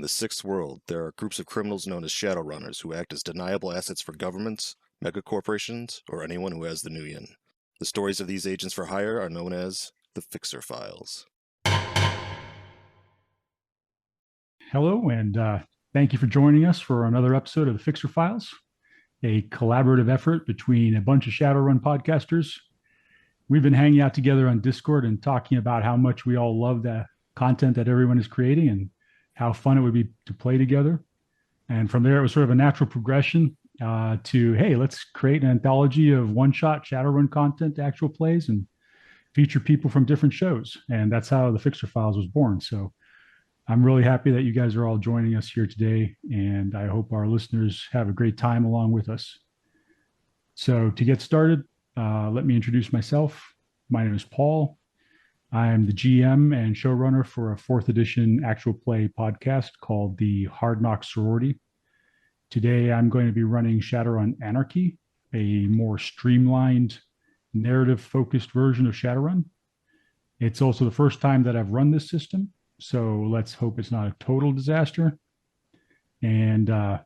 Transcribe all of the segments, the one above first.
the Sixth World, there are groups of criminals known as Shadowrunners who act as deniable assets for governments, megacorporations, or anyone who has the new yin. The stories of these agents for hire are known as the Fixer Files. Hello, and thank you for joining us for another episode of the Fixer Files, a collaborative effort between a bunch of Shadowrun podcasters. We've been hanging out together on Discord and talking about how much we all love the content that everyone is creating and how fun it would be to play together. And from there, it was sort of a natural progression to, hey, let's create an anthology of one-shot Shadowrun content, actual plays, and feature people from different shows. And that's how the Fixer Files was born. So I'm really happy that you guys are all joining us here today, and I hope our listeners have a great time along with us. So to get started, let me introduce myself. My name is Paul. I'm the GM and showrunner for a 4th edition actual play podcast called the Hard Knock Sorority. Today, I'm going to be running Shadowrun Anarchy, a more streamlined, narrative-focused version of Shadowrun. It's also the first time that I've run this system, so let's hope it's not a total disaster. And enough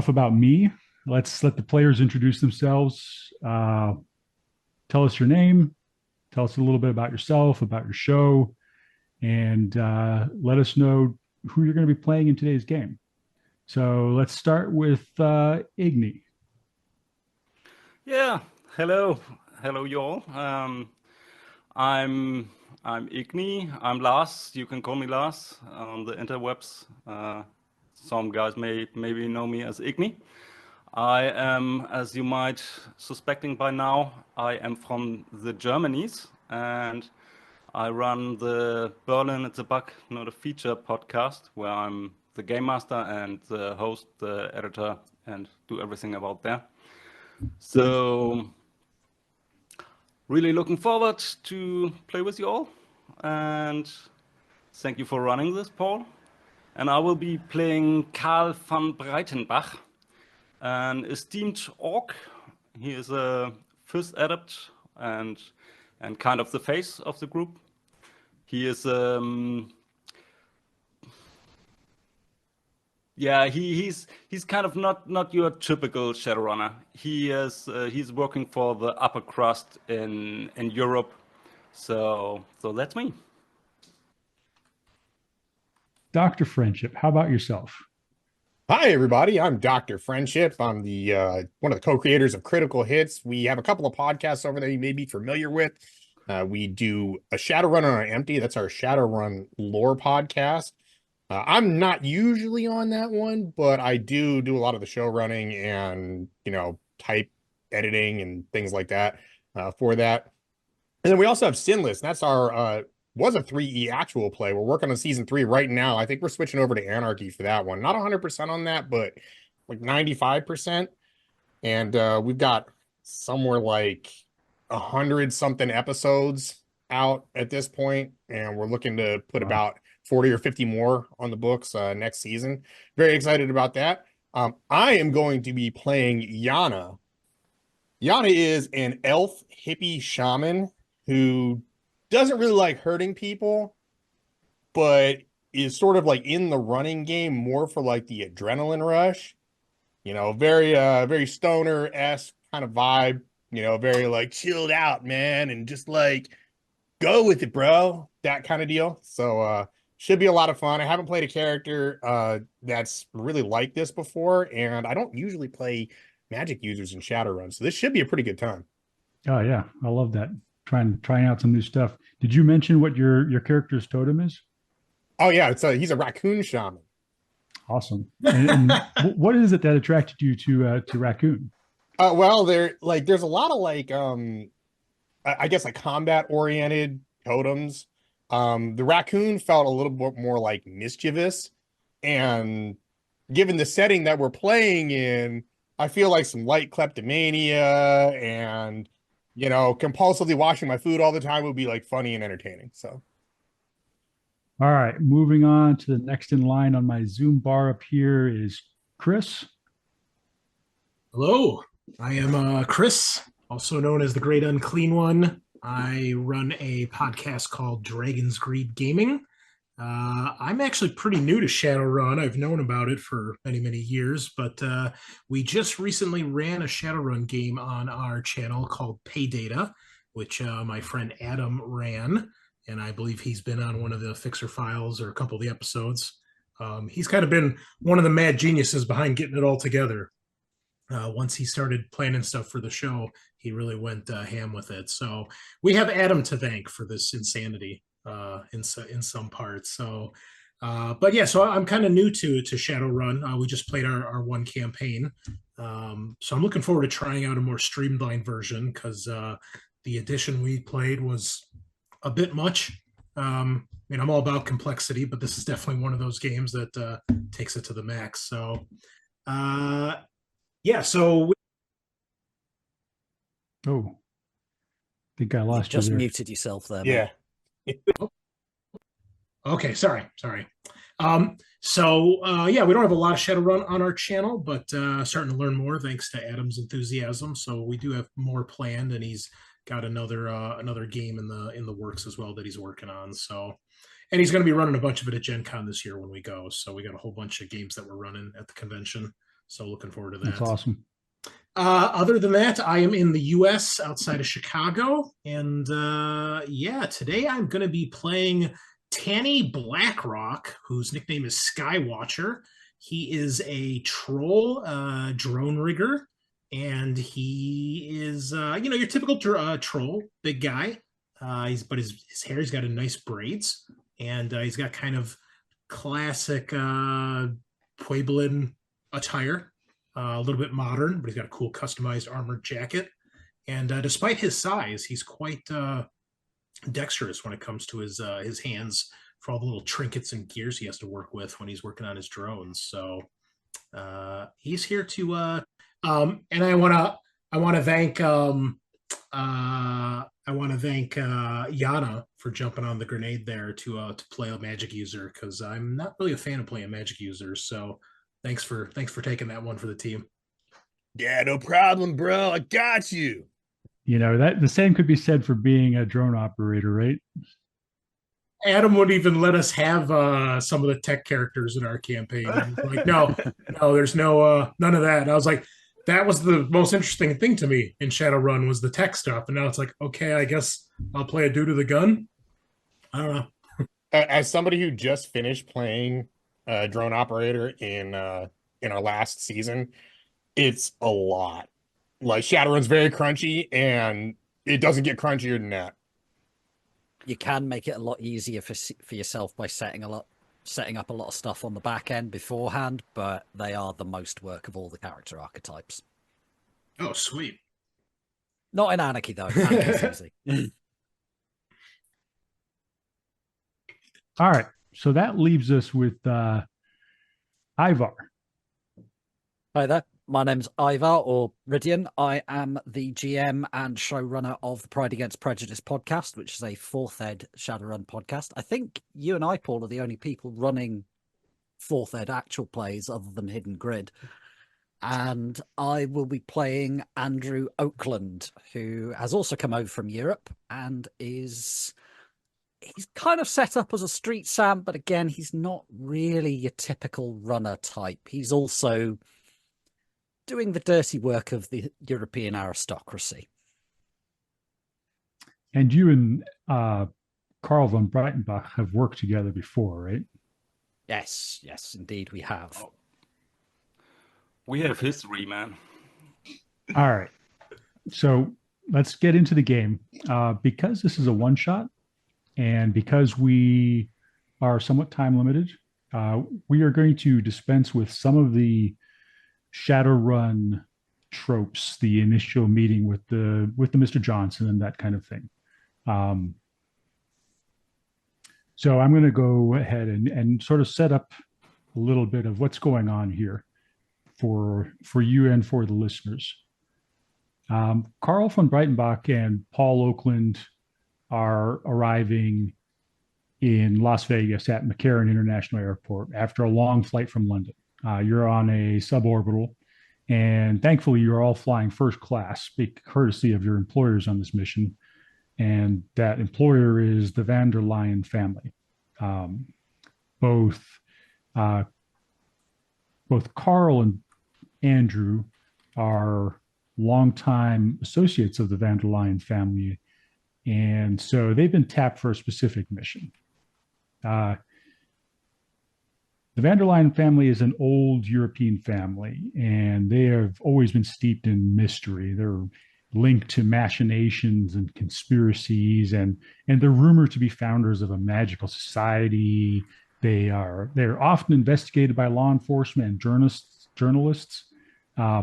about me. Let's let the players introduce themselves. Tell us your name. Tell us a little bit about yourself, about your show, and let us know who you're going to be playing in today's game. So let's start with Igni. Yeah, hello you all. I'm Igni. I'm Lars. You can call me Lars on the interwebs. Some guys maybe know me as Igni. I am, as you might suspecting by now, I am from the Germanies, and I run the Berlin It's a Bug, Not a Feature podcast, where I'm the game master and the host, the editor, and do everything about there. So really looking forward to play with you all, and thank you for running this, Paul. And I will be playing Karl van Breitenbach, an esteemed orc. He is a 5th adept and kind of the face of the group. He is he's kind of not your typical Shadowrunner. He's working for the upper crust in Europe. So that's me. Dr. Friendship, how about yourself? Hi, everybody. I'm Dr. Friendship. I'm the one of the co-creators of Critical Hits. We have a couple of podcasts over there you may be familiar with. We do a Shadowrun on Empty. That's our Shadowrun lore podcast. I'm not usually on that one, but I do a lot of the show running and, type editing and things like that for that. And then we also have SINless. That's our was a 3E actual play. We're working on season 3 right now. I think we're switching over to Anarchy for that one. Not 100% on that, but like 95%. And we've got somewhere like 100-something episodes out at this point, and we're looking to put about 40 or 50 more on the books next season. Very excited about that. I am going to be playing Yanah. Yanah is an elf hippie shaman who doesn't really like hurting people, but is sort of like in the running game more for like the adrenaline rush. Very stoner-esque kind of vibe, very like chilled out, man, and just like go with it, bro. That kind of deal. So should be a lot of fun. I haven't played a character that's really like this before, and I don't usually play magic users in Shadowrun, so this should be a pretty good time. Oh yeah, I love that. Trying out some new stuff. Did you mention what your character's totem is? Oh yeah, he's a Racoon Shaman. Awesome. And what is it that attracted you to Racoon? Well, there's a lot of I guess like combat oriented totems. The Racoon felt a little bit more like mischievous, and given the setting that we're playing in, I feel like some light kleptomania and compulsively washing my food all the time would be like funny and entertaining. So, all right, moving on to the next in line on my Zoom bar up here is Chris. Hello, I am Chris, also known as the Great Unclean One. I run a podcast called Dragon's Greed Gaming, I'm actually pretty new to Shadowrun. I've known about it for many, many years, but we just recently ran a Shadowrun game on our channel called Pay Data, which my friend Adam ran, and I believe he's been on one of the Fixer Files or a couple of the episodes. He's kind of been one of the mad geniuses behind getting it all together. Once he started planning stuff for the show, he really went ham with it. So we have Adam to thank for this insanity in some parts. So, but yeah, so I'm kind of new to Shadowrun. We just played our one campaign, so I'm looking forward to trying out a more streamlined version because the edition we played was a bit much. I mean, I'm all about complexity, but this is definitely one of those games that takes it to the max. So, yeah. So, Oh, I think I lost you just there. muted yourself there. Yeah. okay, sorry. So yeah, we don't have a lot of Shadowrun on our channel, but starting to learn more thanks to Adam's enthusiasm. So we do have more planned, and he's got another game in the works as well that he's working on. So, and he's going to be running a bunch of it at Gen Con this year when we go. So we got a whole bunch of games that we're running at the convention. So looking forward to that. That's awesome. Other than that, I am in the U.S. outside of Chicago, and yeah, today I'm going to be playing Tahni Blackrock, whose nickname is Skywatcher. He is a troll drone rigger, and he is your typical troll, big guy. But his hair, he's got a nice braids, and he's got kind of classic Pueblan attire. A little bit modern, but he's got a cool customized armored jacket. And despite his size, he's quite dexterous when it comes to his hands for all the little trinkets and gears he has to work with when he's working on his drones. So he's here to and I want to thank Yanah for jumping on the grenade there to play a magic user, because I'm not really a fan of playing magic users. So thanks for taking that one for the team. Yeah, no problem, bro. I got you. You know, that the same could be said for being a drone operator, right? Adam wouldn't even let us have some of the tech characters in our campaign. Like, no, there's no none of that. And I was like, that was the most interesting thing to me in Shadowrun was the tech stuff. And now it's like, okay, I guess I'll play a dude with a gun. I don't know. As somebody who just finished playing drone operator in our last season, it's a lot. Like, Shadowrun's very crunchy, and it doesn't get crunchier than that. You can make it a lot easier for yourself by setting up a lot of stuff on the back end beforehand, but they are the most work of all the character archetypes. Oh, sweet. Not in Anarchy though. Anarchy's easy. All right. So that leaves us with Ivar. Hi there. My name's Ivar, or Ridian. I am the GM and showrunner of the Pride Against Prejudice podcast, which is a 4th ed Shadowrun podcast. I think you and I, Paul, are the only people running 4th ed actual plays other than Hidden Grid. And I will be playing Andrew Oakland, who has also come over from Europe and he's kind of set up as a street Sam, but again, he's not really your typical runner type. He's also doing the dirty work of the European aristocracy. And you and Karl von Breitenbach have worked together before, right? Yes, indeed we have. We have history, man. All right. So let's get into the game. Because this is a one-shot, and because we are somewhat time limited, we are going to dispense with some of the Shadowrun tropes, the initial meeting with the Mr. Johnson and that kind of thing. So I'm going to go ahead and sort of set up a little bit of what's going on here for you and for the listeners. Karl von Breitenbach and Paul Oakland are arriving in Las Vegas at McCarran International Airport after a long flight from London. You're on a suborbital, and thankfully you're all flying first class, big courtesy of your employers on this mission. And that employer is the van der Leyen family. both Karl and Andrew are longtime associates of the van der Leyen family, and so they've been tapped for a specific mission. The van der Leyen family is an old European family, and they have always been steeped in mystery. They're linked to machinations and conspiracies, and they're rumored to be founders of a magical society. They're often investigated by law enforcement and journalists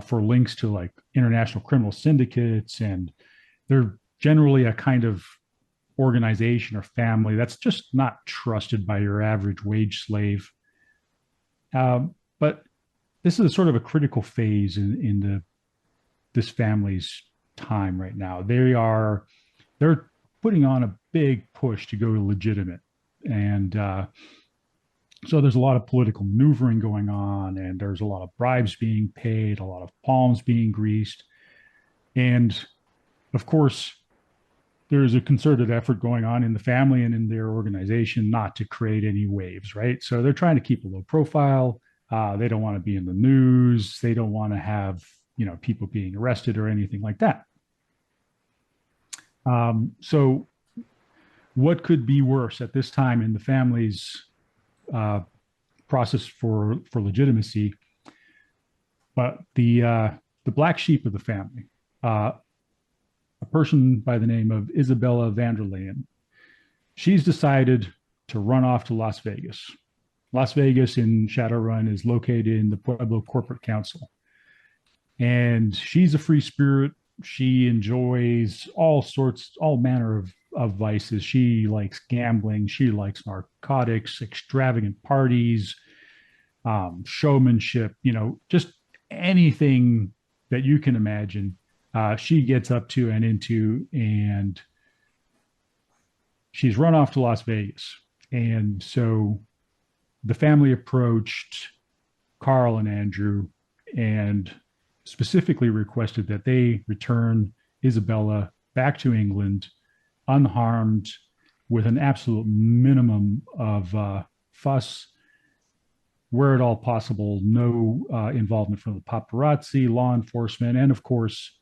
for links to like international criminal syndicates, and they're generally a kind of organization or family that's just not trusted by your average wage slave. But this is sort of a critical phase in this family's time right now. They're putting on a big push to go legitimate, and so there's a lot of political maneuvering going on, and there's a lot of bribes being paid, a lot of palms being greased, and of course there's a concerted effort going on in the family and in their organization not to create any waves, right? So they're trying to keep a low profile. They don't want to be in the news. They don't want to have, people being arrested or anything like that. So what could be worse at this time in the family's process for legitimacy? But the black sheep of the family, a person by the name of Isabella van der Leyen, she's decided to run off to Las Vegas. Las Vegas in Shadowrun is located in the Pueblo Corporate Council. And she's a free spirit. She enjoys all manner of vices. She likes gambling. She likes narcotics, extravagant parties, showmanship, just anything that you can imagine. She gets up to and into, and she's run off to Las Vegas. And so the family approached Karl and Andrew and specifically requested that they return Isabella back to England unharmed, with an absolute minimum of fuss, where at all possible, no involvement from the paparazzi, law enforcement, and of course,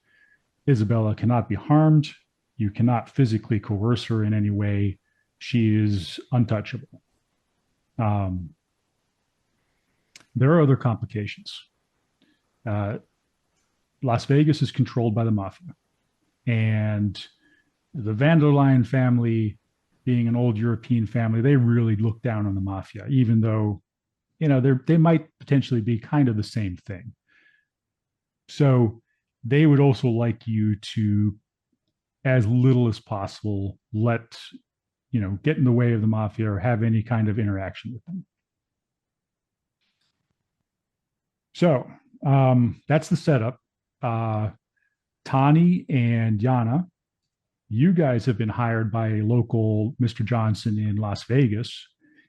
Isabella cannot be harmed. You cannot physically coerce her in any way. She is untouchable. There are other complications. Las Vegas is controlled by the mafia, and the van der Leyen family, being an old European family, they really look down on the mafia, even though, they might potentially be kind of the same thing. So they would also like you to, as little as possible, get in the way of the mafia or have any kind of interaction with them. So that's the setup. Tahni and Yanah, you guys have been hired by a local Mr. Johnson in Las Vegas.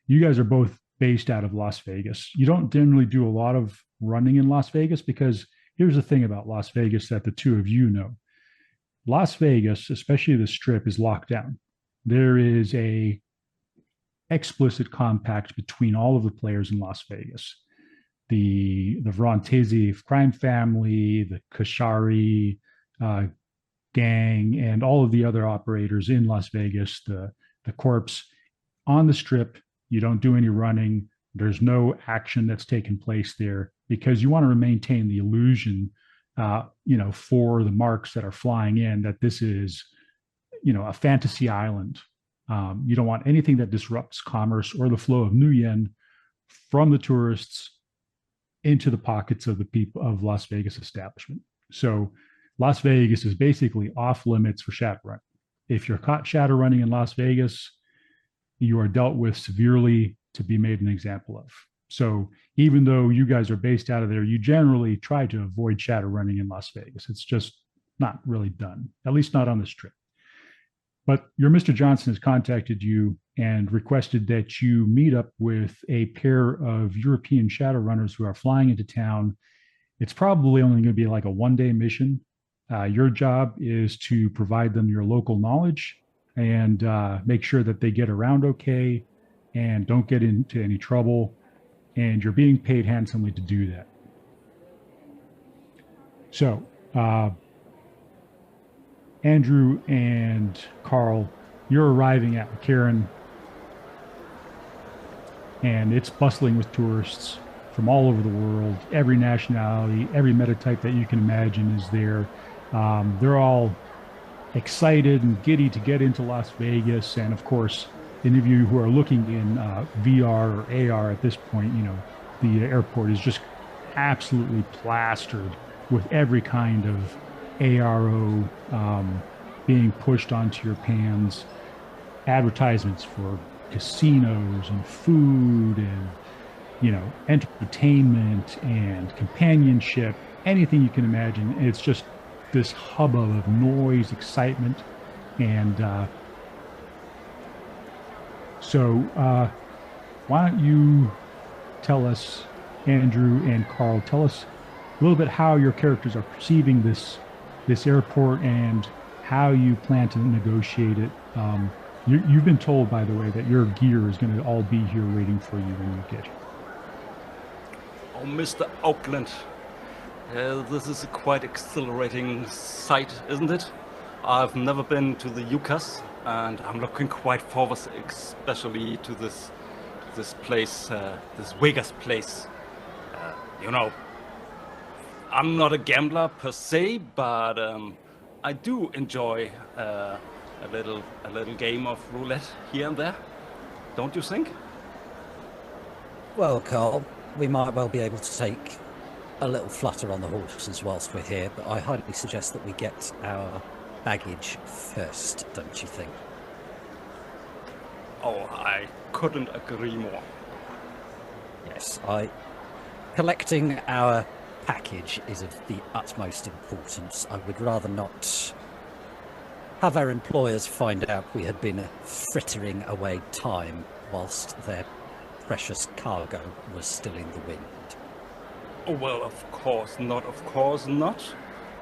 You guys are both based out of Las Vegas. You don't generally do a lot of running in Las Vegas because here's the thing about Las Vegas that the two of you know. Las Vegas, especially the Strip, is locked down. There is a explicit compact between all of the players in Las Vegas. The Vrantesi crime family, the Kashari gang, and all of the other operators in Las Vegas, the corps. On the Strip, you don't do any running. There's no action that's taken place there because you want to maintain the illusion, for the marks that are flying in, that this is, a fantasy island. You don't want anything that disrupts commerce or the flow of new yen from the tourists into the pockets of the people of Las Vegas establishment. So Las Vegas is basically off limits for Shadowrun. If you're caught Shadowrunning in Las Vegas, you are dealt with severely to be made an example of. So even though you guys are based out of there, you generally try to avoid Shadowrunning in Las Vegas. It's just not really done, at least not on the Strip. But your Mr. Johnson has contacted you and requested that you meet up with a pair of European Shadowrunners who are flying into town. It's probably only going to be like a one-day mission. Your job is to provide them your local knowledge and make sure that they get around okay and don't get into any trouble, and you're being paid handsomely to do that. So, Andrew and Karl, you're arriving at McCarran, and it's bustling with tourists from all over the world. Every nationality, every metatype that you can imagine is there. They're all excited and giddy to get into Las Vegas. And of course, any of you who are looking in VR or AR at this point, you know, the airport is just absolutely plastered with every kind of ARO being pushed onto your pans, advertisements for casinos and food and, you know, entertainment and companionship, anything you can imagine. It's just this hubbub of noise, excitement, and so why don't you tell us, Andrew and Karl, tell us a little bit how your characters are perceiving this airport and how you plan to negotiate it. You've been told, by the way, that your gear is going to all be here waiting for you when you get here. Oh, Mr. Oakland, this is a quite exhilarating sight, isn't it? I've never been to the UCAS, and I'm looking quite forward, especially to this place, this Vegas place. You know, I'm not a gambler per se, but I do enjoy a little game of roulette here and there. Don't you think? Well, Karl, we might well be able to take a little flutter on the horses whilst we're here, but I highly suggest that we get our baggage first, don't you think? Oh, I couldn't agree more. Yes, collecting our package is of the utmost importance. I would rather not have our employers find out we had been frittering away time whilst their precious cargo was still in the wind. Oh, well, of course not.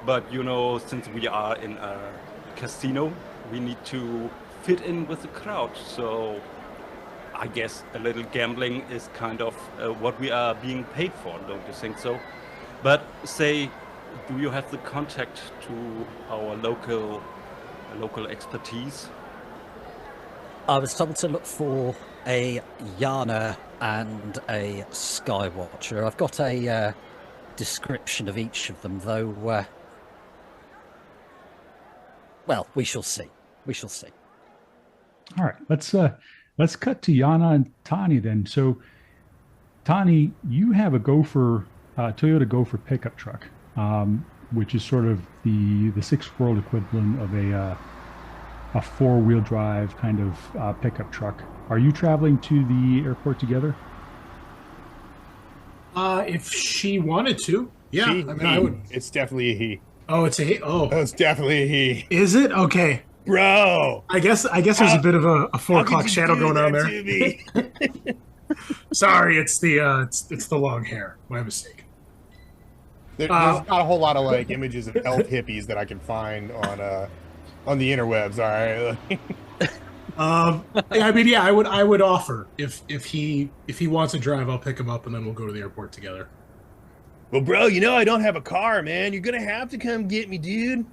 But, you know, since we are in a casino, we need to fit in with the crowd. So I guess a little gambling is kind of what we are being paid for, don't you think so? But say, do you have the contact to our local expertise? I was told to look for a Yanah and a Skywatcher. I've got a description of each of them, though. Well, we shall see. We shall see. All right, let's cut to Yanah and Tahni then. So, Tahni, you have a Toyota Gopher pickup truck, which is sort of the sixth world equivalent of a four-wheel drive kind of pickup truck. Are you traveling to the airport together? If she wanted to, yeah. I would. It's definitely a he. Oh, it's a he. Oh, it's definitely a he. Is it? Okay, bro. I guess there's a bit of a 4 o'clock shadow going on there. Sorry, it's the long hair. My mistake. There's not a whole lot of like images of elf hippies that I can find on the interwebs. All right. I mean, yeah, I would offer if he wants to drive, I'll pick him up and then we'll go to the airport together. Well, bro, you know I don't have a car, man. You're gonna have to come get me, dude.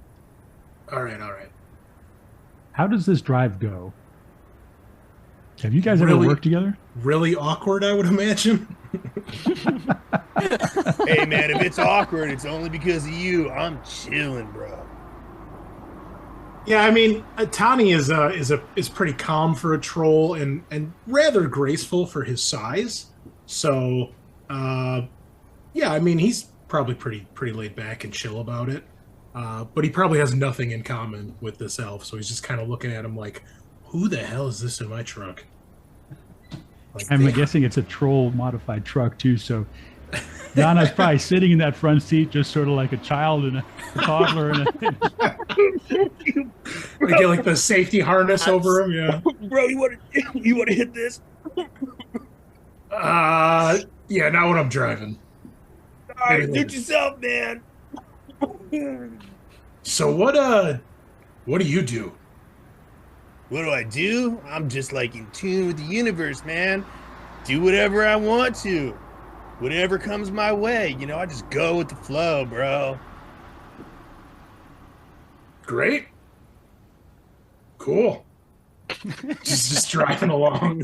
All right. How does this drive go? Have you guys ever worked together? Really awkward, I would imagine. Hey, man, if it's awkward, it's only because of you. I'm chilling, bro. Yeah, I mean, Tahni is pretty calm for a troll and rather graceful for his size. So, yeah, I mean, he's probably pretty laid back and chill about it. But he probably has nothing in common with this elf, so he's just kind of looking at him like, who the hell is this in my truck? Like, I'm guessing it's a troll modified truck too, so Yanah's probably sitting in that front seat just sort of like a child and a toddler. We get like the safety harness over him, yeah. Bro, you want to hit this? Yeah, not when I'm driving. All right, hit yourself, man. So what do you do? What do? I'm just like in tune with the universe, man. Do whatever I want to. Whatever comes my way. You know, I just go with the flow, bro. Great. Cool. just driving along.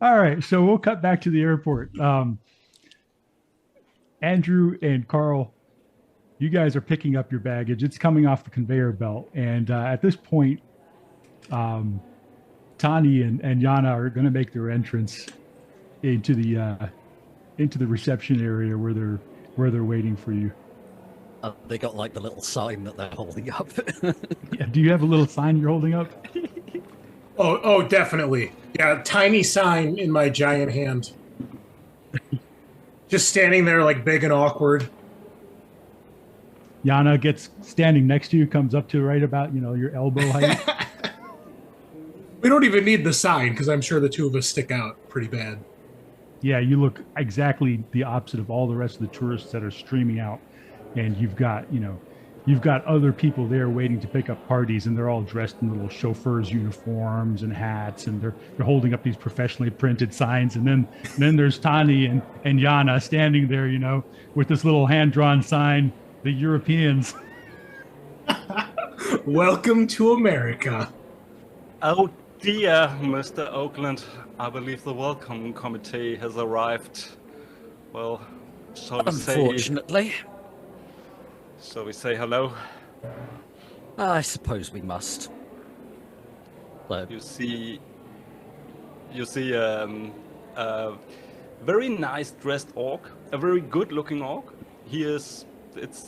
All right, so we'll cut back to the airport. Andrew and Karl, you guys are picking up your baggage. It's coming off the conveyor belt, and at this point, Tahni and Yanah are going to make their entrance into the reception area where they're waiting for you. They got like the little sign that they're holding up. Yeah, do you have a little sign you're holding up? Oh, definitely. Yeah, tiny sign in my giant hand. Just standing there like big and awkward. Yanah gets standing next to you, comes up to right about, your elbow height. We don't even need the sign because I'm sure the two of us stick out pretty bad. Yeah, you look exactly the opposite of all the rest of the tourists that are streaming out. And you've got other people there waiting to pick up parties, and they're all dressed in little chauffeurs' uniforms and hats, and they're holding up these professionally printed signs. And then there's Tahni and Yanah standing there, with this little hand-drawn sign, the Europeans. Welcome to America. Oh dear, Mr. Oakland. I believe the welcome committee has arrived. Well, shall we say... Unfortunately. So we say hello. I suppose we must. But You see a very nice dressed orc, a very good looking orc. It's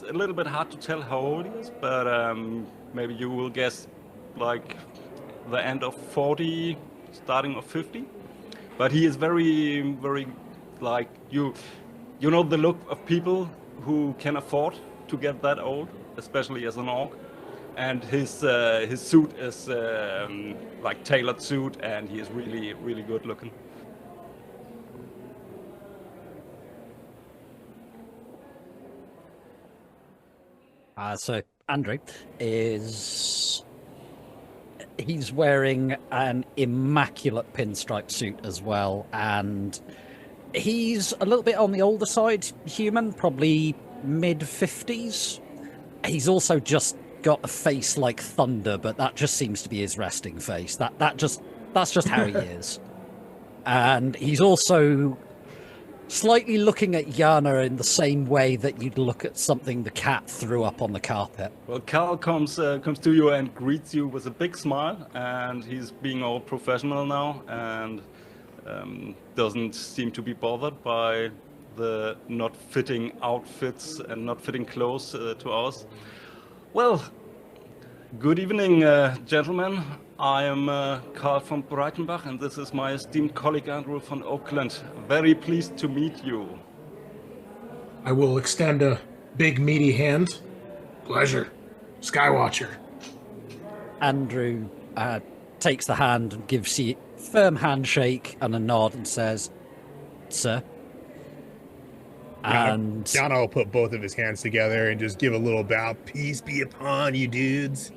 a little bit hard to tell how old he is, but maybe you will guess like the end of 40, starting of 50. But he is very, very like you know the look of people who can afford to get that old, especially as an orc. And his suit is like tailored suit, and he is really, really good looking. So Andrew he's wearing an immaculate pinstripe suit as well, and he's a little bit on the older side human, probably mid-50s. He's also just got a face like thunder, but that just seems to be his resting face. That's just how he is. And he's also slightly looking at Yanah in the same way that you'd look at something the cat threw up on the carpet. Well, Karl comes to you and greets you with a big smile, and he's being all professional now, and doesn't seem to be bothered by the not fitting outfits and not fitting clothes to ours. Well, good evening, gentlemen. I am Karl from Breitenbach, and this is my esteemed colleague Andrew from Oakland. Very pleased to meet you. I will extend a big meaty hand. Pleasure. Skywatcher. Andrew takes the hand and gives you a firm handshake and a nod and says, "Sir." And Yanah will put both of his hands together and just give a little bow. Peace be upon you, dudes.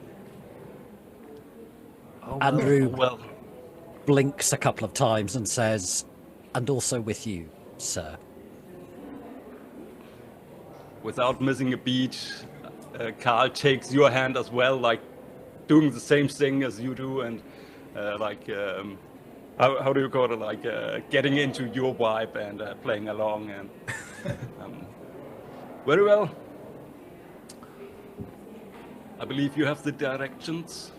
Andrew Well, blinks a couple of times and says, "And also with you, sir." without missing a beat, Karl takes your hand as well, like doing the same thing as you do, and how do you call it? Like getting into your vibe and playing along, and very well. I believe you have the directions.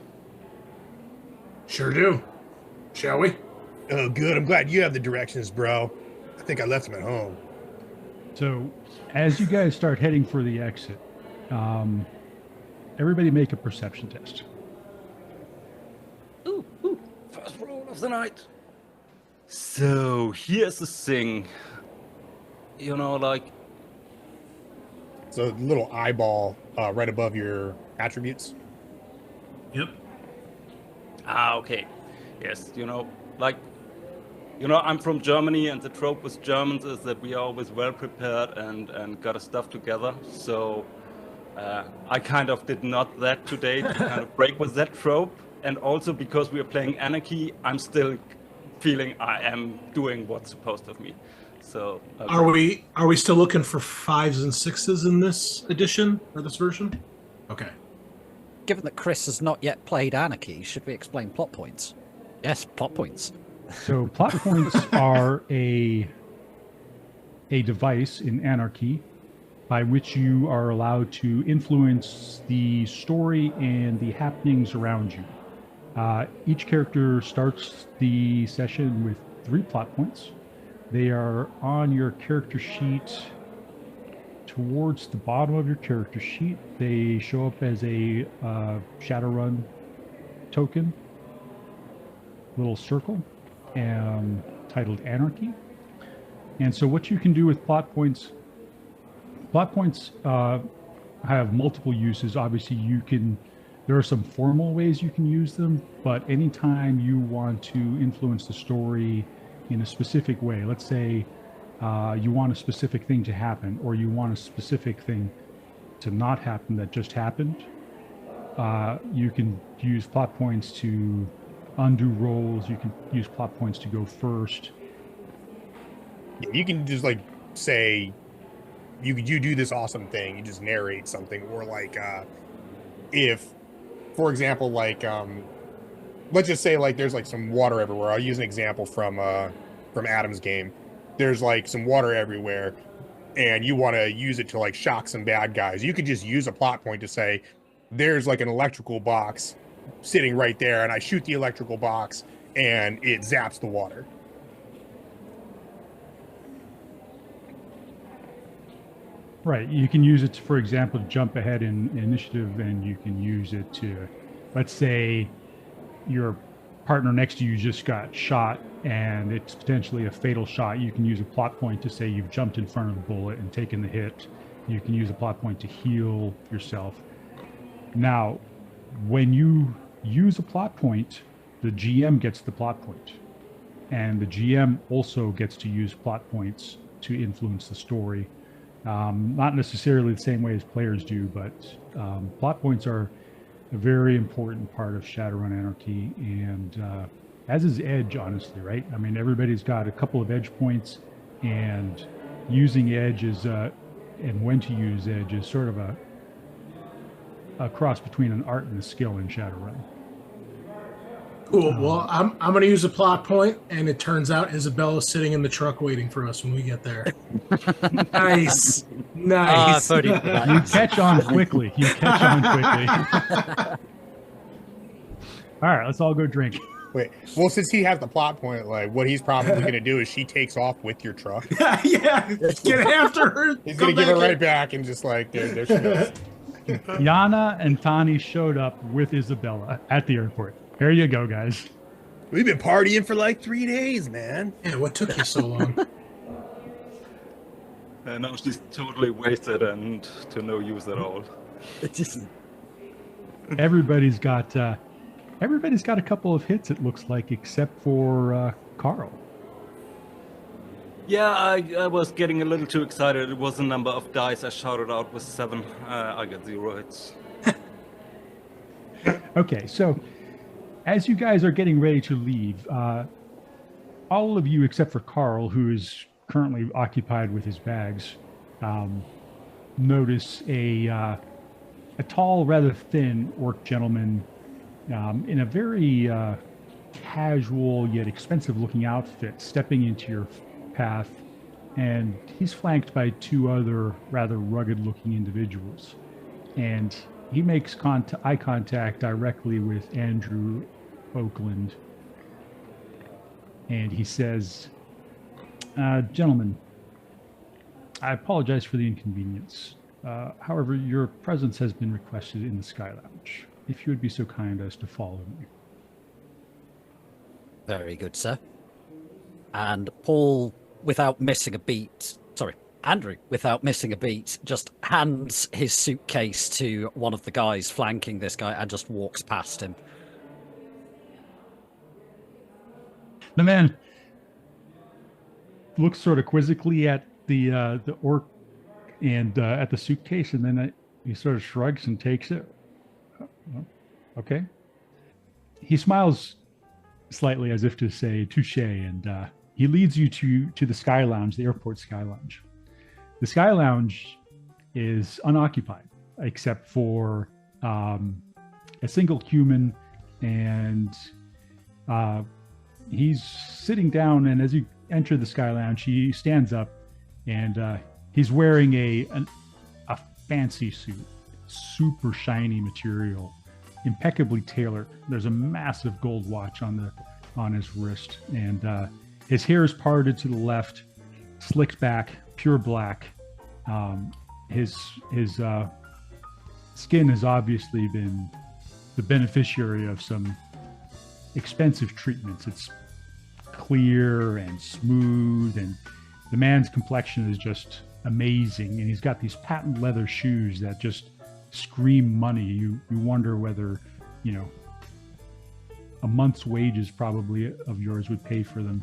Sure do. Shall we? Oh, good. I'm glad you have the directions, bro. I think I left them at home. So as you guys start heading for the exit, everybody make a perception test. Ooh, first roll of the night. So here's the thing. You know, like, So little eyeball right above your attributes. Yep. okay. Yes, I'm from Germany, and the trope with Germans is that we are always well prepared and got our stuff together. So I kind of did not that today to kind of break with that trope. And also because we are playing Anarchy, I'm still feeling I am doing what's supposed of me. So Are we still looking for 5s and 6s in this edition or this version? Okay. Given that Chris has not yet played Anarchy, should we explain plot points? Yes, plot points. So plot points are a device in Anarchy by which you are allowed to influence the story and the happenings around you. Each character starts the session with 3 plot points. They are on your character sheet towards the bottom of your character sheet. They show up as a Shadowrun token, little circle, titled Anarchy. And so what you can do with plot points have multiple uses. Obviously, there are some formal ways you can use them, but anytime you want to influence the story in a specific way, let's say you want a specific thing to happen, or you want a specific thing to not happen that just happened, you can use plot points to undo rolls. You can use plot points to go first. You can just like say, you do this awesome thing, you just narrate something, or like if, for example, like let's just say like there's like some water everywhere. I'll use an example from Adam's game. There's like some water everywhere and you want to use it to like shock some bad guys. You could just use a plot point to say there's like an electrical box sitting right there, and I shoot the electrical box and it zaps the water. Right. You can use it, for example, to jump ahead in initiative, and you can use it to, let's say your partner next to you just got shot and it's potentially a fatal shot. You can use a plot point to say you've jumped in front of the bullet and taken the hit. You can use a plot point to heal yourself. Now, when you use a plot point, the GM gets the plot point, and the GM also gets to use plot points to influence the story. Not necessarily the same way as players do, but plot points are a very important part of Shadowrun Anarchy, and as is Edge, honestly, right? I mean, everybody's got a couple of Edge points, and using Edge is, and when to use Edge is sort of a cross between an art and a skill in Shadowrun. Cool. Well, I'm going to use a plot point, and it turns out Isabella's sitting in the truck waiting for us when we get there. Nice. Nice. You catch on quickly. All right, let's all go drink. Wait, well, since he has the plot point, like what he's probably going to do is she takes off with your truck. Yeah, get after her. He's going to give her right back and just like, there she goes. Yanah and Tahni showed up with Isabella at the airport. Here you go, guys. We've been partying for like 3 days, man. Yeah, what took you so long? Now she's totally wasted and to no use at all. Everybody's got a couple of hits, it looks like, except for Karl. Yeah, I was getting a little too excited. It was the number of dice I shouted out was 7. I got 0 hits. Okay, so as you guys are getting ready to leave, all of you except for Karl, who is currently occupied with his bags, notice a tall, rather thin orc gentleman in a very casual yet expensive-looking outfit stepping into your path, and he's flanked by 2 other rather rugged-looking individuals. And he makes eye contact directly with Andrew Oakland, and he says, gentlemen, I apologize for the inconvenience. However, your presence has been requested in the Sky Lounge. If you would be so kind as to follow me. Very good, sir. And Paul, without missing a beat, Andrew, without missing a beat, just hands his suitcase to one of the guys flanking this guy and just walks past him. The man looks sort of quizzically at the orc and at the suitcase, and then He sort of shrugs and takes it. Okay. He smiles slightly as if to say touche, and he leads you to the Sky Lounge, the airport Sky Lounge. The Sky Lounge is unoccupied except for a single human, and he's sitting down, and as you enter the Sky Lounge, he stands up, and he's wearing a fancy suit, super shiny material, impeccably tailored. There's a massive gold watch on his wrist, and his hair is parted to the left, slicked back, pure black. His skin has obviously been the beneficiary of some expensive treatments. It's clear and smooth, and the man's complexion is just amazing, and he's got these patent leather shoes that just scream money. You wonder whether, a month's wages probably of yours would pay for them.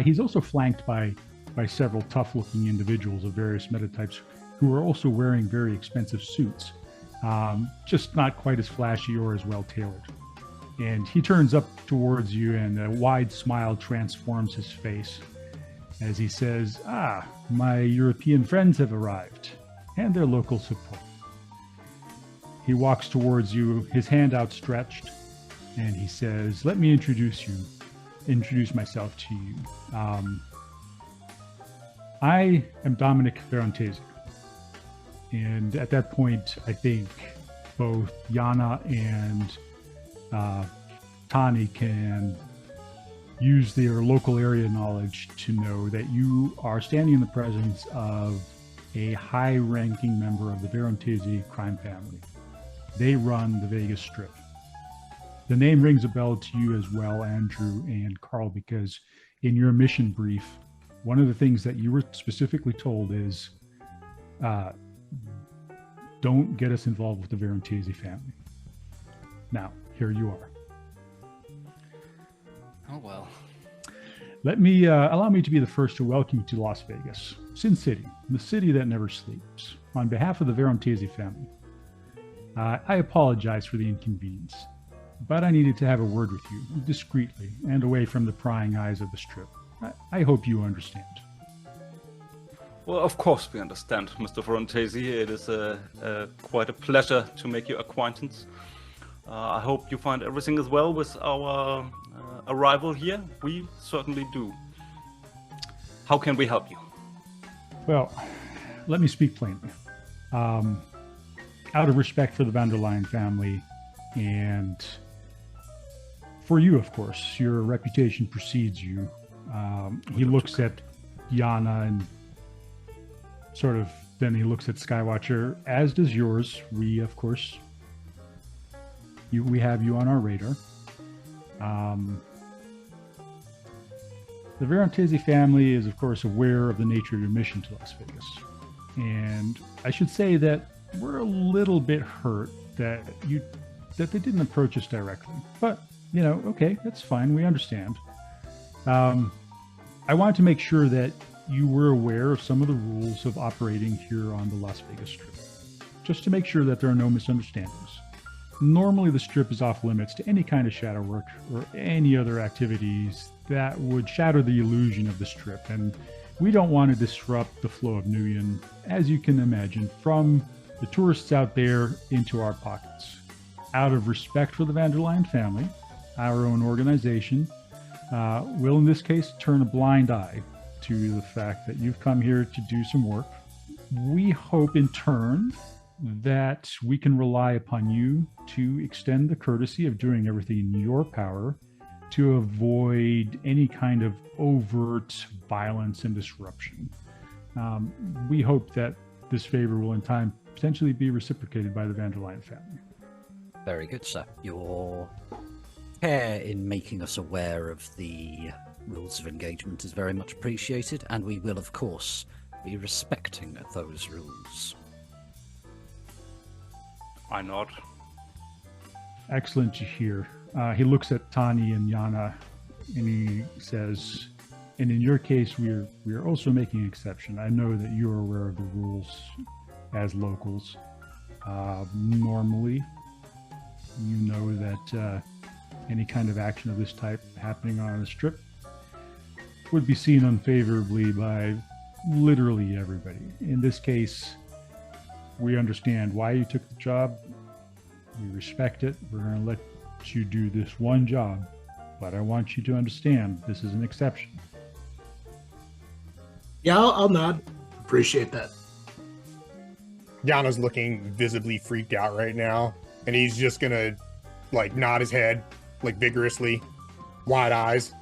He's also flanked by several tough-looking individuals of various metatypes who are also wearing very expensive suits, just not quite as flashy or as well-tailored. And he turns up towards you, and a wide smile transforms his face as he says, my European friends have arrived, and their local support. He walks towards you, his hand outstretched, and he says, let me introduce myself to you. I am Dominic Verontesi. And at that point, I think both Yanah and Tahni can use their local area knowledge to know that you are standing in the presence of a high-ranking member of the Verontesi crime family. They run the Vegas Strip. The name rings a bell to you as well, Andrew and Karl, because in your mission brief, one of the things that you were specifically told is, don't get us involved with the Verontesi family. Now, here you are. Oh, well. Allow me to be the first to welcome you to Las Vegas, Sin City, the city that never sleeps. On behalf of the Verontesi family, I apologize for the inconvenience, but I needed to have a word with you, discreetly and away from the prying eyes of the Strip. I hope you understand. Well, of course we understand, Mr. Verontesi. It is quite a pleasure to make your acquaintance. I hope you find everything as well with our arrival here. We certainly do. How can we help you? Well, let me speak plainly. Out of respect for the van der Leyen family, and for you, of course, your reputation precedes you. He looks at Yanah and then he looks at Skywatcher, as does yours. We, of course, we have you on our radar. The Verontesi family is, of course, aware of the nature of your mission to Las Vegas. And I should say that we're a little bit hurt that they didn't approach us directly. But, okay, that's fine. We understand. I wanted to make sure that you were aware of some of the rules of operating here on the Las Vegas Strip, just to make sure that there are no misunderstandings. Normally, the Strip is off limits to any kind of shadow work or any other activities that would shatter the illusion of the Strip, and we don't want to disrupt the flow of Nuyen, as you can imagine, from the tourists out there into our pockets. Out of respect for the van der Leyen family, our own organization will, in this case, turn a blind eye to the fact that you've come here to do some work. We hope, in turn, that we can rely upon you to extend the courtesy of doing everything in your power to avoid any kind of overt violence and disruption. We hope that this favor will in time potentially be reciprocated by the van der Leyen family. Very good, sir. Your care in making us aware of the rules of engagement is very much appreciated, and we will, of course, be respecting those rules. I nod. Excellent to hear. He looks at Tahni and Yanah, and he says, and in your case, we are also making an exception. I know that you're aware of the rules as locals. Normally, you know that any kind of action of this type happening on a strip would be seen unfavorably by literally everybody. In this case, we understand why you took the job. We respect it. We're going to let you do this one job, but I want you to understand this is an exception. Yeah, I'll nod. Appreciate that. Yanah's looking visibly freaked out right now, and he's just gonna like nod his head like vigorously, wide eyes.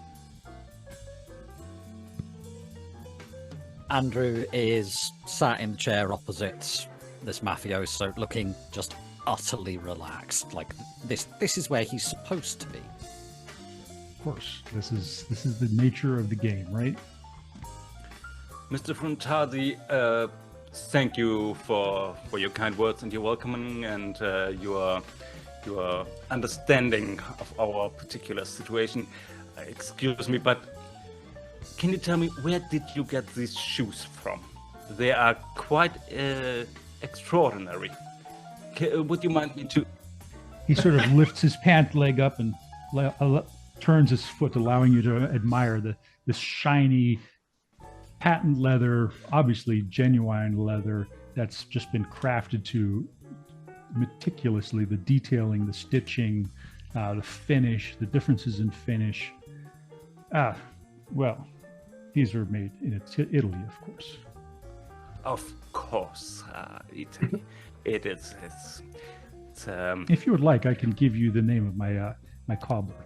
Andrew is sat in the chair opposite this mafioso, looking just utterly relaxed. Like this is where he's supposed to be. Of course, this is the nature of the game, right? Mr. Frontadi, thank you for your kind words and your welcoming and your understanding of our particular situation. Excuse me, but can you tell me, where did you get these shoes from? They are quite extraordinary. Would you mind me to... He sort of lifts his pant leg up and turns his foot, allowing you to admire this shiny patent leather, obviously genuine leather that's just been crafted to meticulously, the detailing, the stitching, the finish, the differences in finish. Well, these are made in Italy, of course. Of course, Italy. It is. It's If you would like, I can give you the name of my cobbler.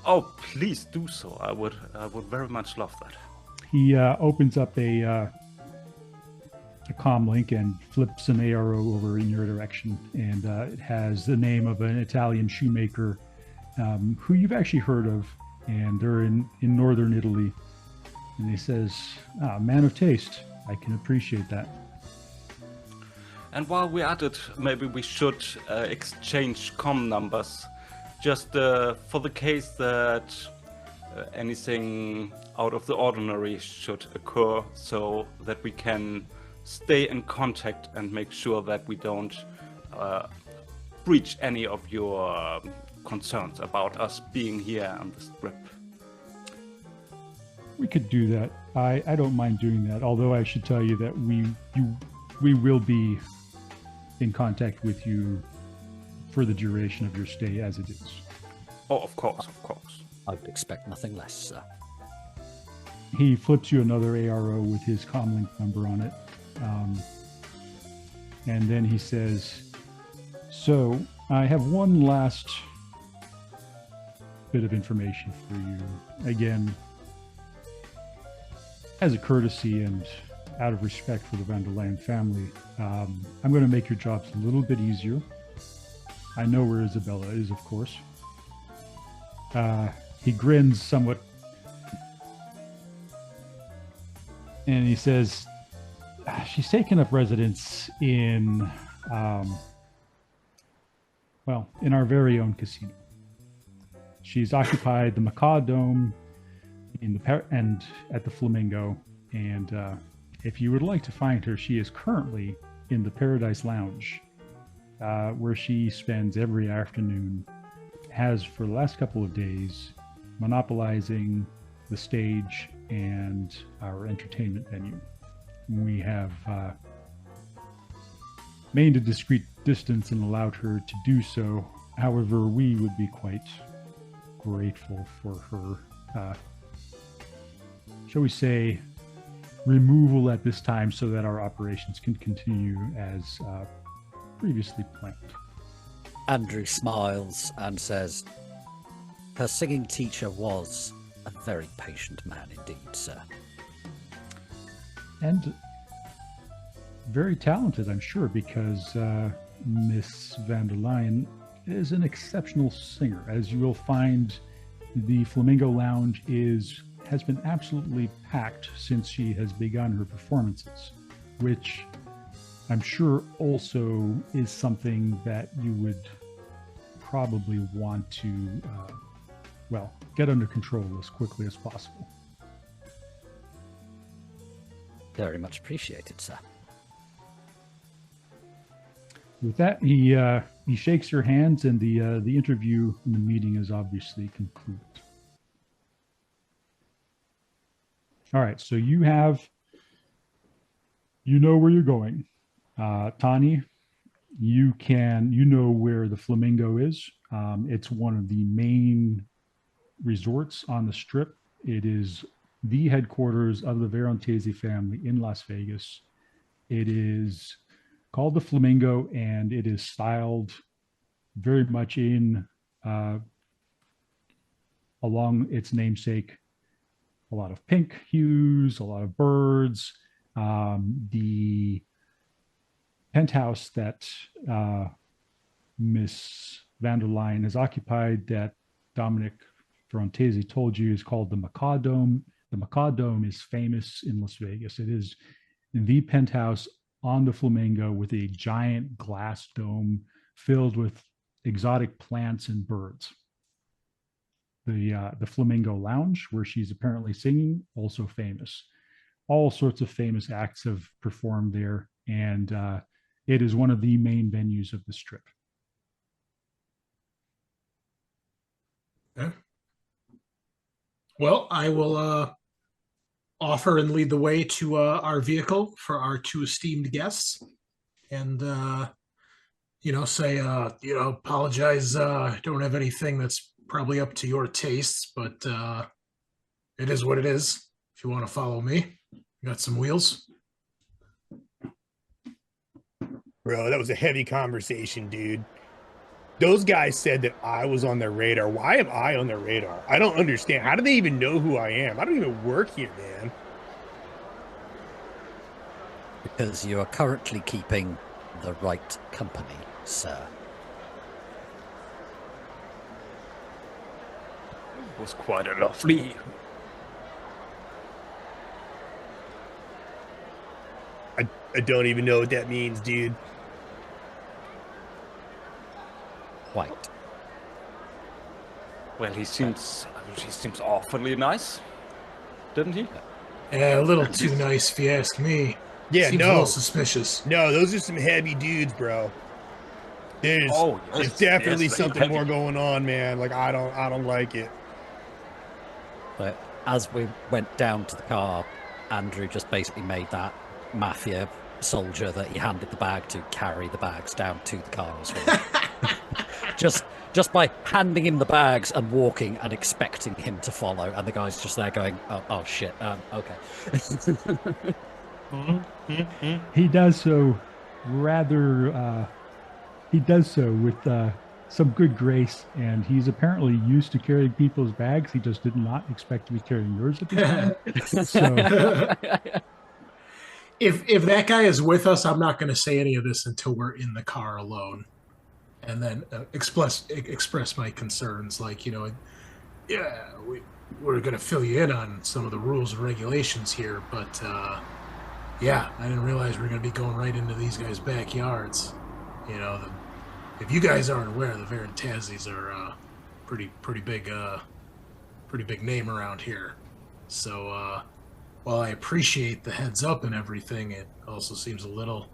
Oh, please do so. I would very much love that. He opens up a comm link and flips an ARO over in your direction, and it has the name of an Italian shoemaker who you've actually heard of, and they're in northern Italy. And he says, man of taste. I can appreciate that. And while we're at it, maybe we should exchange comm numbers, just for the case that anything out of the ordinary should occur, so that we can stay in contact and make sure that we don't breach any of your concerns about us being here on the strip. We could do that. I don't mind doing that, although I should tell you that we will be in contact with you for the duration of your stay as it is. Oh, of course, of course. I would expect nothing less, sir. He flips you another ARO with his comlink number on it. And then he says, so I have one last bit of information for you. Again, as a courtesy and out of respect for the Van der Leyen family, I'm going to make your jobs a little bit easier. I know where Isabella is, of course. He grins somewhat, and he says, she's taken up residence in, in our very own casino. She's occupied the Macaw Dome and at the Flamingo, and if you would like to find her, she is currently in the Paradise Lounge, where she spends every afternoon, has for the last couple of days, monopolizing the stage and our entertainment venue. We have maintained a discreet distance and allowed her to do so. However, we would be quite grateful for her, shall we say, removal at this time so that our operations can continue as previously planned. Andrew smiles and says, her singing teacher was a very patient man indeed, sir. And very talented, I'm sure, because Miss Van der Leyen is an exceptional singer. As you will find, the Flamingo Lounge has been absolutely packed since she has begun her performances, which I'm sure also is something that you would probably want to, get under control as quickly as possible. Very much appreciated, sir. With that, he shakes your hands, and the interview and the meeting is obviously concluded. All right, so you know where you're going. Tahni, you know where the Flamingo is. It's one of the main resorts on the Strip. It is the headquarters of the Veronese family in Las Vegas. It is called the Flamingo, and it is styled very much in along its namesake. A lot of pink hues, a lot of birds. The penthouse that Miss van der Leyen has occupied, that Dominic Ferrantese told you, is called the Macaw Dome. The Macaw Dome is famous in Las Vegas. It is the penthouse on the Flamingo with a giant glass dome filled with exotic plants and birds. The Flamingo Lounge, where she's apparently singing, also famous. All sorts of famous acts have performed there, and it is one of the main venues of the Strip. Yeah. Well, I will offer and lead the way to our vehicle for our two esteemed guests, and say, apologize. Don't have anything that's probably up to your tastes, but it is what it is. If you want to follow me, got some wheels. Bro, that was a heavy conversation, dude. Those guys said that I was on their radar. Why am I on their radar? I don't understand. How do they even know who I am? I don't even work here, man. Because you are currently keeping the right company, sir. It was quite a lovely. I don't even know what that means, dude. White. Well, he seems awfully nice, didn't he? Yeah, a little too nice, if you ask me. Yeah, Seems a little suspicious. No, those are some heavy dudes, bro. There's definitely something more going on, man. Like I don't like it. But as we went down to the car, Andrew just basically made that mafia soldier that he handed the bag to carry the bags down to the car as well. just by handing him the bags and walking and expecting him to follow, and the guy's just there going, oh shit, okay. He does so rather. He does so with some good grace, and he's apparently used to carrying people's bags. He just did not expect to be carrying yours at this time. So, if that guy is with us, I'm not going to say any of this until we're in the car alone, and then express my concerns. Like, we're going to fill you in on some of the rules and regulations here, but yeah, I didn't realize we were going to be going right into these guys' backyards. If you guys aren't aware, the Veronteses are pretty big name around here. So while I appreciate the heads up and everything, it also seems a little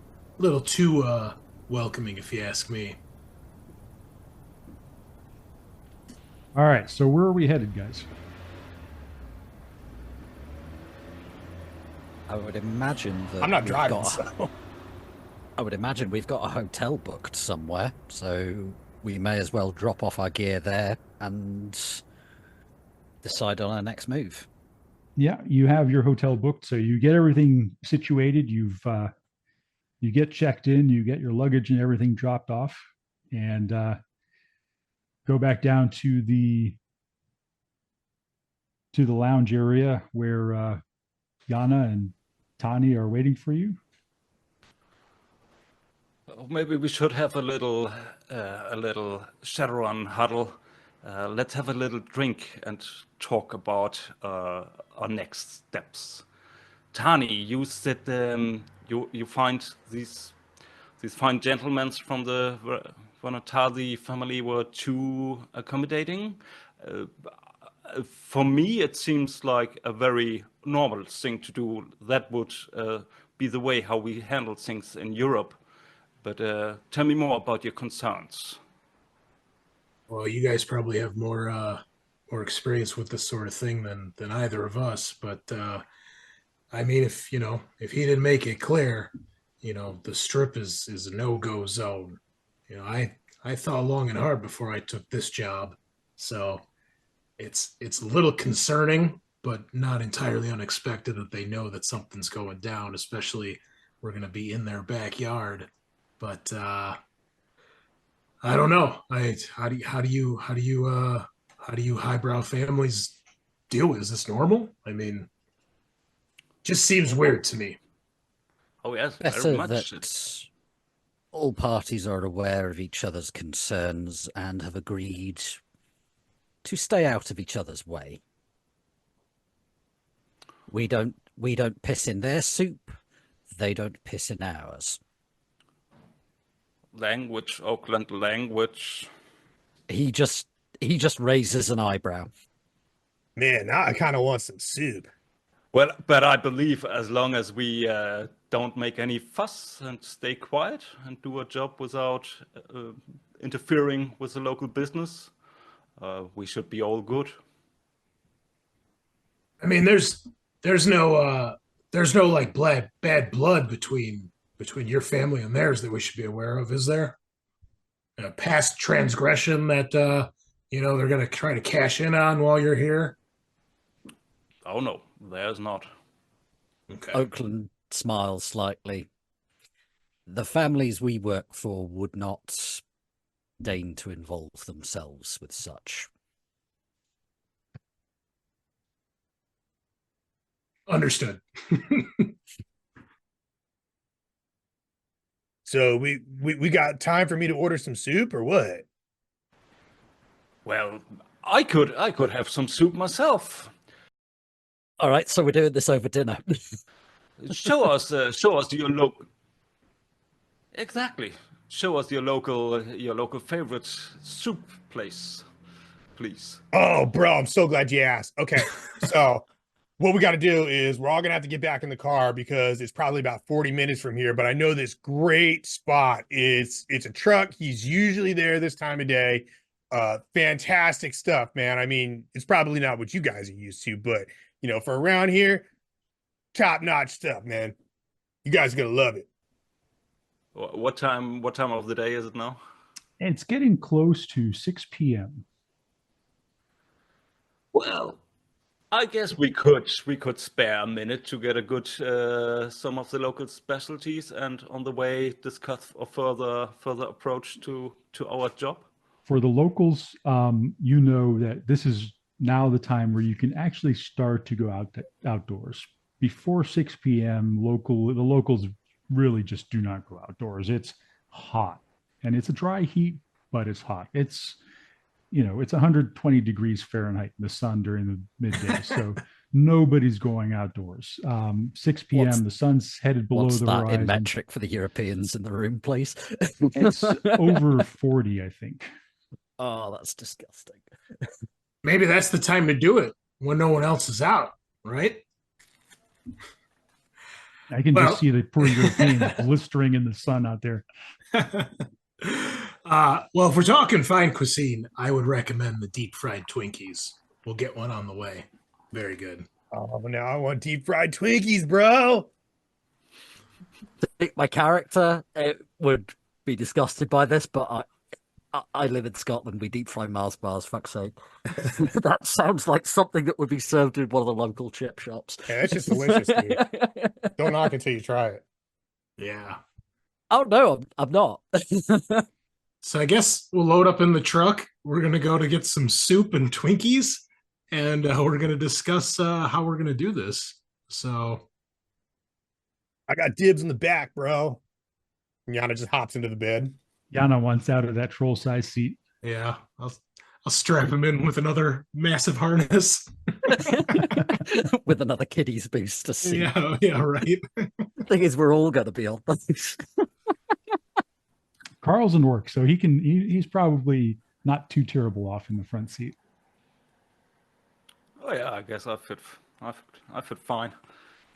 too welcoming, if you ask me. all right, so where are we headed, guys? I would imagine that I'm not driving, so. I would imagine we've got a hotel booked somewhere, so we may as well drop off our gear there and decide on our next move. Yeah, you have your hotel booked, so you get everything situated. You get checked in, you get your luggage and everything dropped off, and go back down to the lounge area where Yanah and Tahni are waiting for you. Maybe we should have a little Shadowrun huddle. Let's have a little drink and talk about our next steps. Tahni, you said you find these fine gentlemen from the Veronese family were too accommodating. For me, it seems like a very normal thing to do. That would be the way how we handle things in Europe. But tell me more about your concerns. Well, you guys probably have more experience with this sort of thing than either of us. But I mean, if he didn't make it clear, the strip is a no-go zone. I thought long and hard before I took this job, so it's a little concerning, but not entirely unexpected that they know that something's going down. Especially we're going to be in their backyard, but I don't know. How do you highbrow families deal with? Is this normal? I mean, just seems weird to me. Oh yes, Better very much. that all parties are aware of each other's concerns and have agreed to stay out of each other's way. We don't piss in their soup. They don't piss in ours. Language, Oakland language. He just raises an eyebrow. Man, now I kind of want some soup. Well, but I believe as long as we don't make any fuss and stay quiet and do our job without interfering with the local business, we should be all good. I mean, there's no like bad blood between your family and theirs that we should be aware of, is there? Past transgression that they're going to try to cash in on while you're here? Oh no, there's not. Okay. Oakland smiles slightly. The families we work for would not deign to involve themselves with such. Understood. So we got time for me to order some soup or what? Well, I could have some soup myself. All right, so we're doing this over dinner. Show us your local. Exactly. Show us your local favorite soup place, please. Oh, bro, I'm so glad you asked. Okay, so what we got to do is we're all gonna have to get back in the car because it's probably about 40 minutes from here. But I know this great spot. It's a truck. He's usually there this time of day. Fantastic stuff, man. I mean, it's probably not what you guys are used to, but for around here, top-notch stuff, man. You guys are gonna love it. What time of the day is it now? It's getting close to 6 p.m. Well, I guess we could spare a minute to get a good some of the local specialties, and on the way discuss a further approach to our job. For the locals, that this is now the time where you can actually start to go outdoors. Before 6 p.m., the locals really just do not go outdoors. It's hot, and it's a dry heat, but it's hot. It's 120 degrees Fahrenheit in the sun during the midday, so nobody's going outdoors. 6 p.m., the sun's headed below the horizon. What's that in metric for the Europeans in the room, please? It's over 40, I think. Oh, that's disgusting. Maybe that's the time to do it when no one else is out, right? I can just see the poor Europeans blistering in the sun out there. Well, if we're talking fine cuisine, I would recommend the deep fried Twinkies. We'll get one on the way. Very good. Oh, now I want deep fried Twinkies, bro. My character would be disgusted by this, but I live in Scotland. We deep fry Mars bars, fuck's sake. That sounds like something that would be served in one of the local chip shops. Yeah, that's just delicious, dude. Don't knock until you try it. Yeah. Oh, no, I'm not. So I guess we'll load up in the truck. We're going to go to get some soup and Twinkies, and we're going to discuss how we're going to do this. So I got dibs in the back, bro. Yanah just hops into the bed. Yanah wants out of that troll-sized seat. Yeah, I'll strap him in with another massive harness. With another kiddies booster seat. Yeah, right. The thing is, we're all going to be on those. Karl's in work, so he's probably not too terrible off in the front seat. Oh yeah, I guess I fit fine.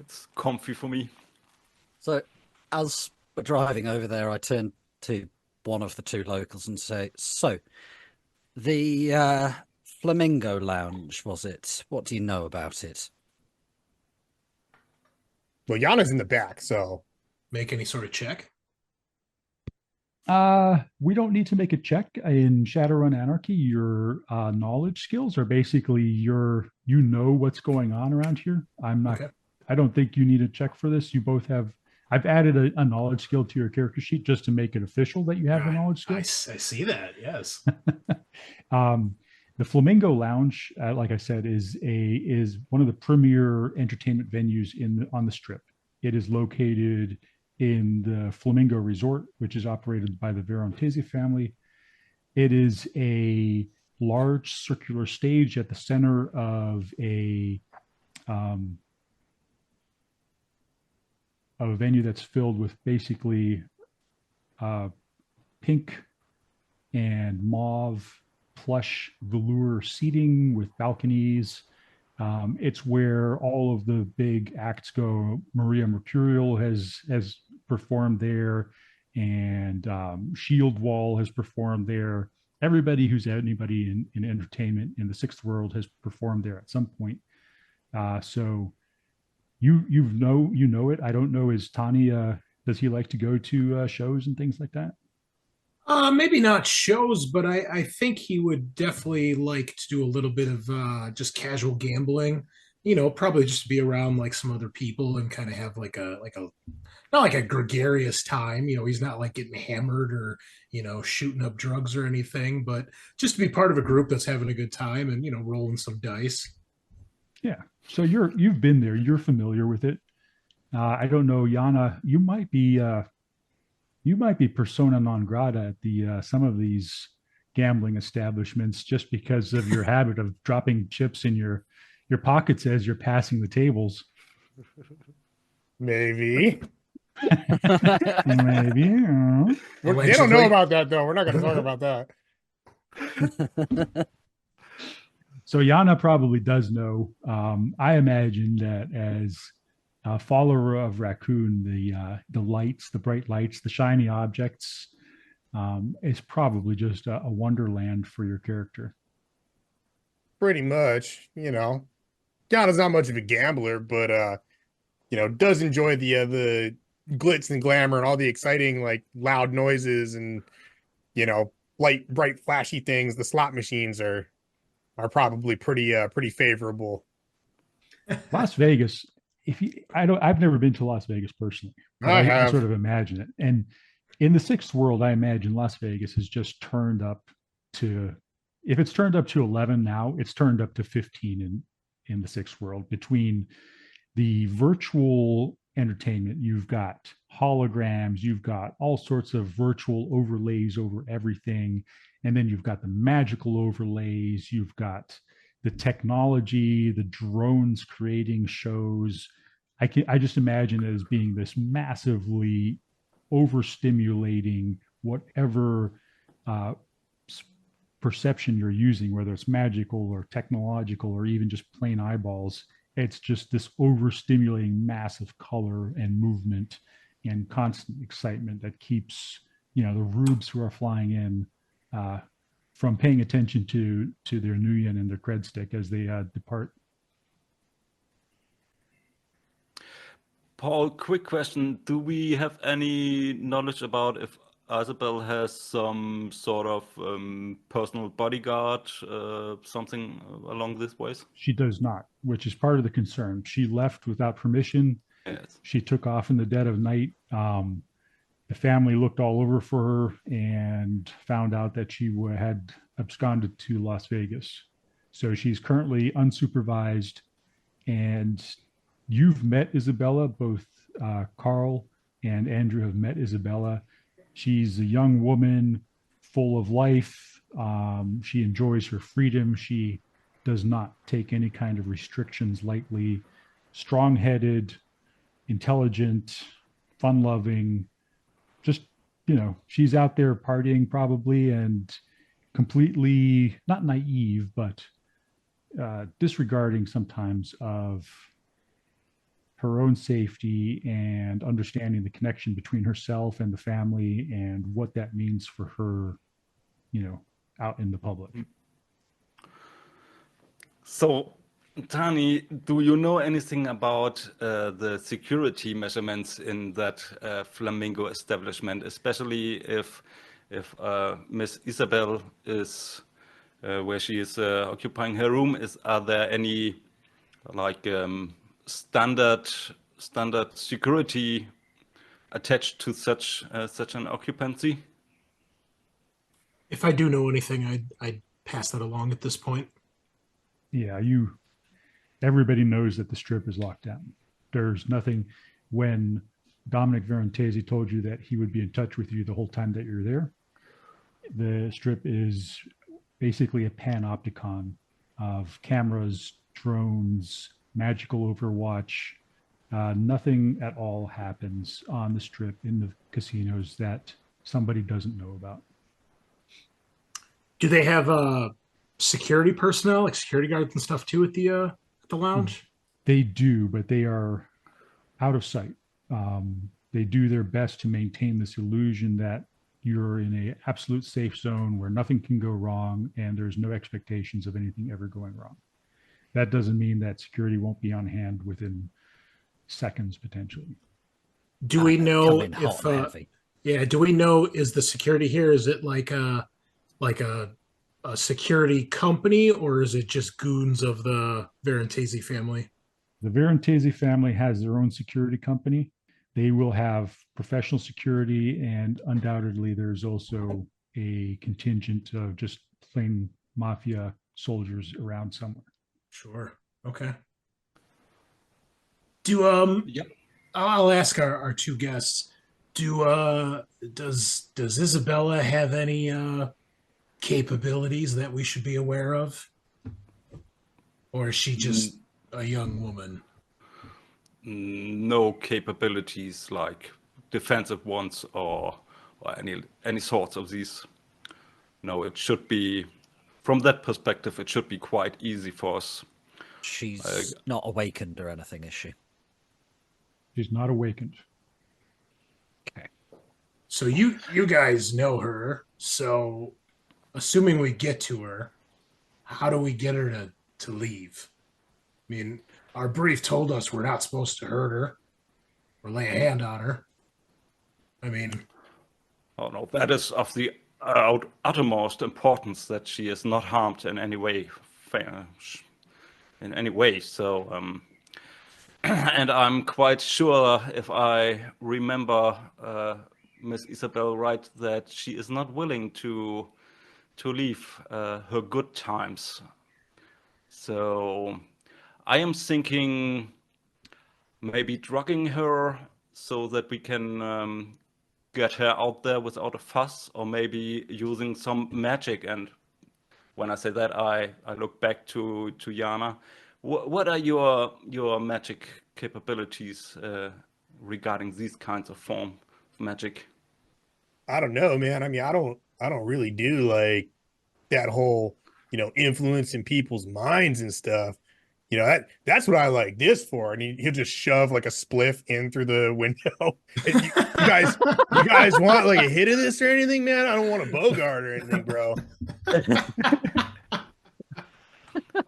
It's comfy for me. So as we're driving over there, I turn to one of the two locals and say, "So, the Flamingo Lounge, was it? What do you know about it?" Well, Yanah's in the back, so Make any sort of check. We don't need to make a check in Shadowrun Anarchy. Your knowledge skills are basically you know what's going on around here. I'm not. Okay. I don't think you need a check for this. You both have. I've added a knowledge skill to your character sheet just to make it official that you have the knowledge skill. I see that. Yes. The Flamingo Lounge, like I said, is one of the premier entertainment venues on the Strip. It is located in the Flamingo Resort, which is operated by the Verontesi family. It is a large circular stage at the center of a venue that's filled with basically pink and mauve plush velour seating with balconies. It's where all of the big acts go. Maria Mercurial has performed there, and Shield Wall has performed there. Everybody who's anybody in entertainment in the Sixth World has performed there at some point. So you know it. I don't know. Is Tahni? Does he like to go to shows and things like that? Maybe not shows, but I think he would definitely like to do a little bit of just casual gambling. You know, probably just to be around like some other people and kind of have like a not like a gregarious time. You know, he's not like getting hammered or, you know, shooting up drugs or anything, but just to be part of a group that's having a good time and, you know, rolling some dice. Yeah. So you've been there. You're familiar with it. I don't know, Yanah. You might be persona non grata at the some of these gambling establishments just because of your habit of dropping chips in your pockets as you're passing the tables. maybe. Maybe. They don't know about that, though. We're not going to talk about that. So Yanah probably does know. I imagine that as a follower of Racoon, the lights, the bright lights, the shiny objects, is probably just a wonderland for your character. Pretty much, you know. Yanah's not much of a gambler, but you know, does enjoy the glitz and glamour and all the exciting, like, loud noises and, you know, light, bright, flashy things. The slot machines are probably pretty favorable. Las Vegas. I've never been to Las Vegas personally. I sort of imagine it. And in the Sixth World, I imagine Las Vegas has just turned up to, if it's turned up to 11 now, it's turned up to 15 in the Sixth World. Between the virtual entertainment, you've got holograms, you've got all sorts of virtual overlays over everything. And then you've got the magical overlays, you've got the technology, the drones creating shows. I just imagine it as being this massively overstimulating whatever perception you're using, whether it's magical or technological or even just plain eyeballs. It's just this overstimulating massive color and movement and constant excitement that keeps, you know, the rubes who are flying in from paying attention to their Nuyen and their cred stick as they depart. Paul, quick question. Do we have any knowledge about if Isabel has some sort of personal bodyguard, something along this ways? She does not, which is part of the concern. She left without permission. Yes. She took off in the dead of night. The family looked all over for her and found out that she had absconded to Las Vegas. So she's currently unsupervised. And you've met Isabella. Both Karl and Andrew have met Isabella. She's a young woman full of life. She enjoys her freedom. She does not take any kind of restrictions lightly. Strong-headed, intelligent, fun-loving. Just, you know, she's out there partying probably and completely not naive, but disregarding sometimes of her own safety and understanding the connection between herself and the family and what that means for her, out in the public. So, Tahni, do you know anything about the security measurements in that flamingo establishment, especially if Miss Isabel is where she is occupying her room? Are there any standard security attached to such an occupancy? If I do know anything, I'd pass that along at this point. Yeah, everybody knows that the strip is locked down. There's nothing. When Dominic Verantesi told you that he would be in touch with you the whole time that you're there, the strip is basically a panopticon of cameras, drones, magical overwatch. Nothing at all happens on the strip in the casinos that somebody doesn't know about. Do they have security personnel, like security guards and stuff too at the lounge? They do, but they are out of sight. They do their best to maintain this illusion that you're in an absolute safe zone where nothing can go wrong and there's no expectations of anything ever going wrong. That doesn't mean that security won't be on hand within seconds potentially. Do we know if do we know, is the security here, is it like a security company, or is it just goons of the Verantesi family? The Verantesi family has their own security company. They will have professional security, and undoubtedly there's also a contingent of just plain mafia soldiers around somewhere. Sure. Okay. I'll ask our two guests. Does Isabella have any capabilities that we should be aware of? Or is she just a young woman? No capabilities like defensive ones or any sorts of these. No, it should be, from that perspective, it should be quite easy for us. She's not awakened or anything, is she? She's not awakened. Okay. So you guys know her. So assuming we get to her, how do we get her to leave? I mean, our brief told us we're not supposed to hurt her or lay a hand on her. I mean... Oh, no, that is of the uttermost importance that she is not harmed in any way. So, and I'm quite sure, if I remember Miss Isabel right, that she is not willing to leave her good times. So I am thinking maybe drugging her so that we can get her out there without a fuss, or maybe using some magic. And when I say that, I look back to Yanah. What are your magic capabilities regarding these kinds of form of magic? I don't know, man. I mean, I don't really do like that whole, influencing people's minds and stuff. That's what I like this for. And he'll just shove like a spliff in through the window. You guys want like a hit of this or anything, man? I don't want a Bogart or anything, bro.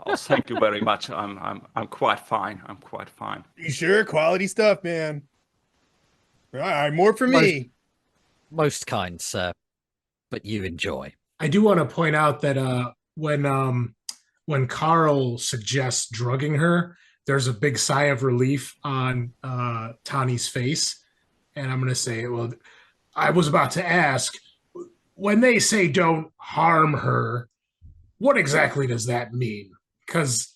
Oh, thank you very much. I'm quite fine. I'm quite fine. You sure? Quality stuff, man. All right, more for me. Most kind, sir. But you enjoy. I do want to point out that when Karl suggests drugging her, there's a big sigh of relief on Tahni's face. And I'm going to say, well, I was about to ask, when they say don't harm her, what exactly does that mean? Because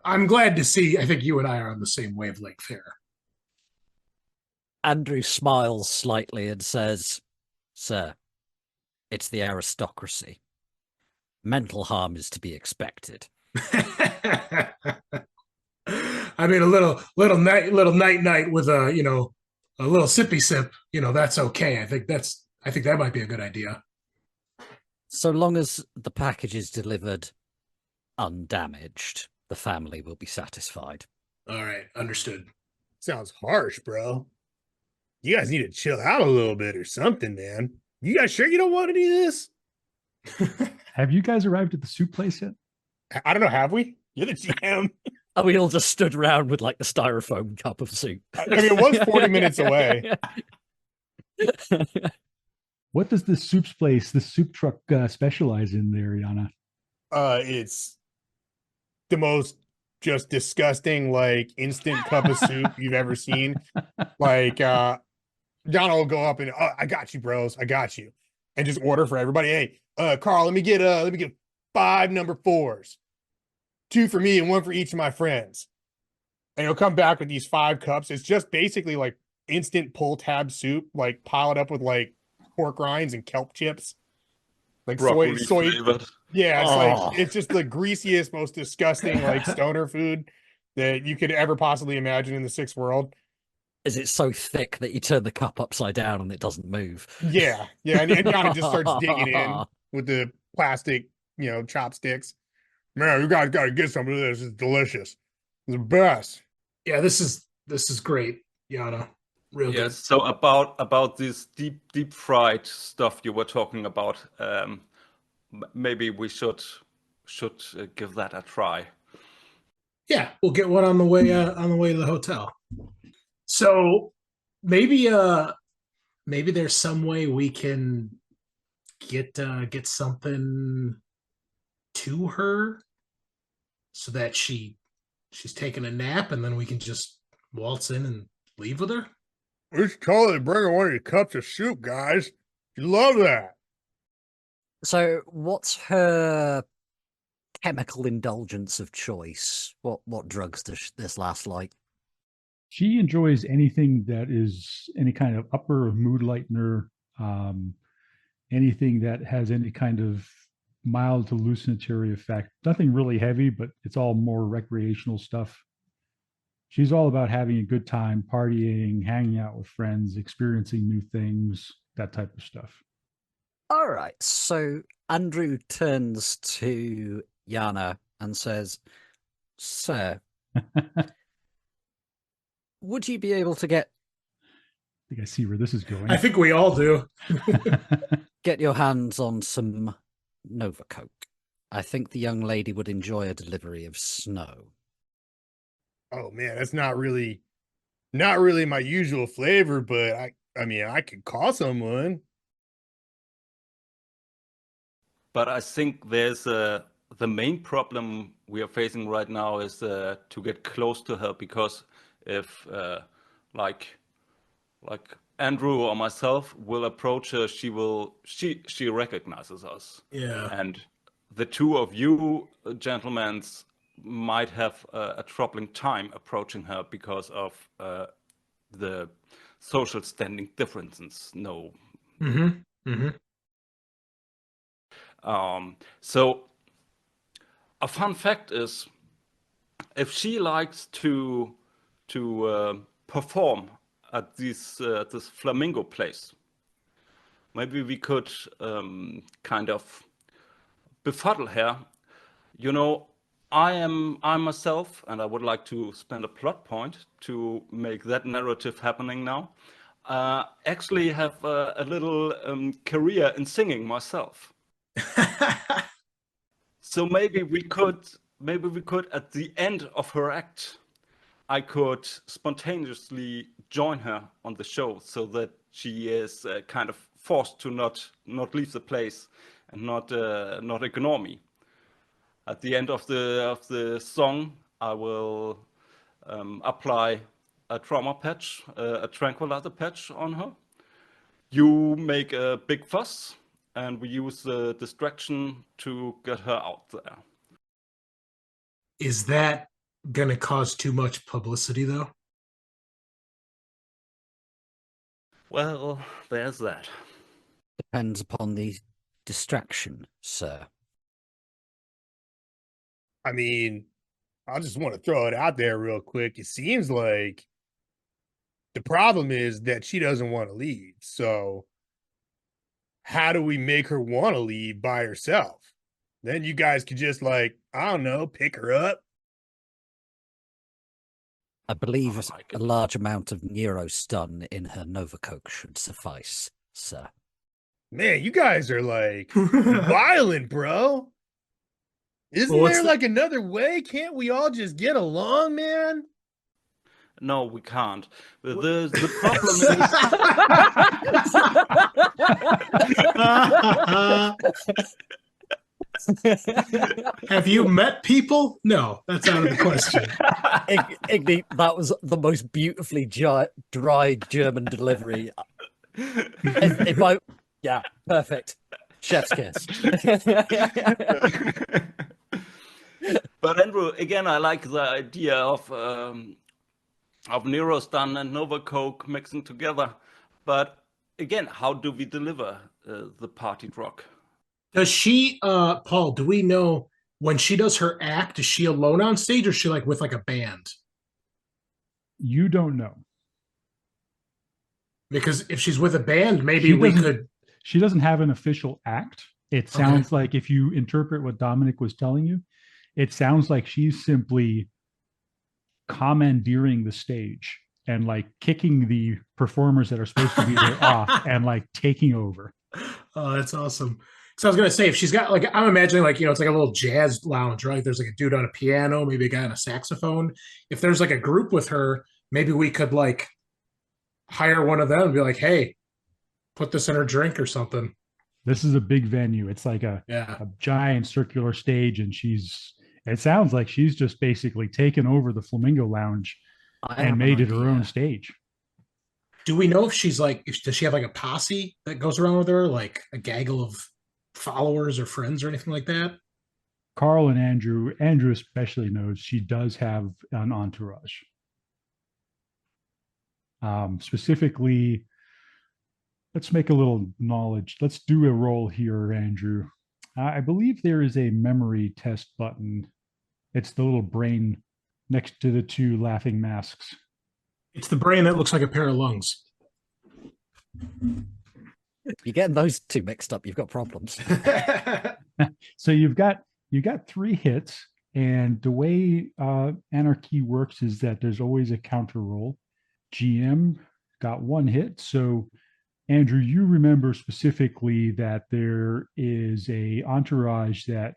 I'm glad to see, I think you and I are on the same wavelength here. Andrew smiles slightly and says, "Sir, it's the aristocracy. Mental harm is to be expected." I mean, a little night with a little sippy sip, that's okay. I think that might be a good idea. So long as the package is delivered undamaged, the family will be satisfied. All right, understood. Sounds harsh, bro. You guys need to chill out a little bit or something, man. You guys sure you don't want any of this? Have you guys arrived at the soup place yet? I don't know. Have we? You're the GM. And we all just stood around with like the styrofoam cup of soup. I mean, it was 40 minutes away. What does this soup place, this soup truck specialize in there, Yanah? It's the most just disgusting, like instant cup of soup you've ever seen. Like, John will go up and, I got you, bros. I got you. And just order for everybody. Hey, Karl, let me get 5 number 4s. 2 for me and 1 for each of my friends. And he'll come back with these 5 cups. It's just basically like instant pull tab soup, like piled up with like pork rinds and kelp chips. Like soy flavored. Yeah, it's like it's just the greasiest, most disgusting like stoner food that you could ever possibly imagine in the 6th world. Is it so thick that you turn the cup upside down and it doesn't move? Yeah. And Johnny just starts digging in with the plastic, chopsticks. Man, you guys got to get some of this. It's delicious. It's the best. Yeah, this is great, Yanah. Real good. So about this deep fried stuff you were talking about, maybe we should give that a try. Yeah, we'll get one on the way to the hotel. So maybe there's some way we can get something to her so that she's taking a nap and then we can just waltz in and leave with her. We should totally bring her one of your cups of soup, guys. You love that. So what's her chemical indulgence of choice? What drugs does this last like? She enjoys anything that is any kind of upper mood lightener, anything that has any kind of mild hallucinatory effect. Nothing really heavy, but it's all more recreational stuff. She's all about having a good time, partying, hanging out with friends, experiencing new things, that type of stuff. All right. So Andrew turns to Yanah and says, "Sir, would you be able to I think I see where this is going. I think we all do. get your hands on some Nova Coke? I think the young lady would enjoy a delivery of snow." Oh man, that's not really my usual flavor, but I mean I could call someone. But I think there's the main problem we are facing right now is to get close to her, because if like Andrew or myself will approach her, she recognizes us. Yeah. And the 2 of you gentlemen might have a troubling time approaching her because of the social standing differences. No. Mm-hmm. Mm-hmm. So a fun fact is, if she likes to perform at this flamingo place, maybe we could kind of befuddle her. I myself, and I would like to spend a plot point to make that narrative happening now, actually have a little career in singing myself. So maybe we could at the end of her act, I could spontaneously join her on the show, so that she is kind of forced to not leave the place and not ignore me. At the end of the song, I will apply a trauma patch, a tranquilizer patch on her. You make a big fuss, and we use the distraction to get her out there. Is that going to cause too much publicity, though? Well, there's that. Depends upon the distraction, sir. I mean, I just want to throw it out there real quick. It seems like the problem is that she doesn't want to leave. So how do we make her want to leave by herself? Then you guys could just, like, I don't know, pick her up. I believe Oh, my a goodness. large amount of neurostun in her Nova Coke should suffice, sir. Man, you guys are like violent, bro. Isn't Well, what's there the- like another way? Can't we all just get along, man? No, we can't. The problem is Have you met people? No, that's out of the question. Igni, that was the most beautifully dry German delivery. Yeah, perfect. Chef's kiss. But Andrew, again, I like the idea of Neurostun and Nova Coke mixing together. But again, how do we deliver the party rock? Does she, Paul, do we know when she does her act, is she alone on stage or is she like with like a band? You don't know. Because if she's with a band, maybe we could. She doesn't have an official act. It sounds like, if you interpret what Dominic was telling you, it sounds like she's simply commandeering the stage and like kicking the performers that are supposed to be there off and like taking over. Oh, that's awesome. So I was gonna say, if she's got like, I'm imagining like, it's like a little jazz lounge, right? There's like a dude on a piano, maybe a guy on a saxophone. If there's like a group with her, maybe we could like hire one of them and be like, hey, put this in her drink or something. This is a big venue. It's like a giant circular stage, and it sounds like she's just basically taken over the Flamingo Lounge and made it her own stage. Do we know if she's like, does she have like a posse that goes around with her, like a gaggle of followers or friends or anything like that? Karl and Andrew especially knows she does have an entourage. Specifically, let's make a little knowledge. Let's do a roll here, Andrew. I believe there is a memory test button. It's the little brain next to the two laughing masks. It's the brain that looks like a pair of lungs. You're getting those two mixed up. You've got problems. So you got 3 hits, and the way Anarchy works is that there's always a counter roll. GM got 1 hit, so Andrew, you remember specifically that there is a entourage that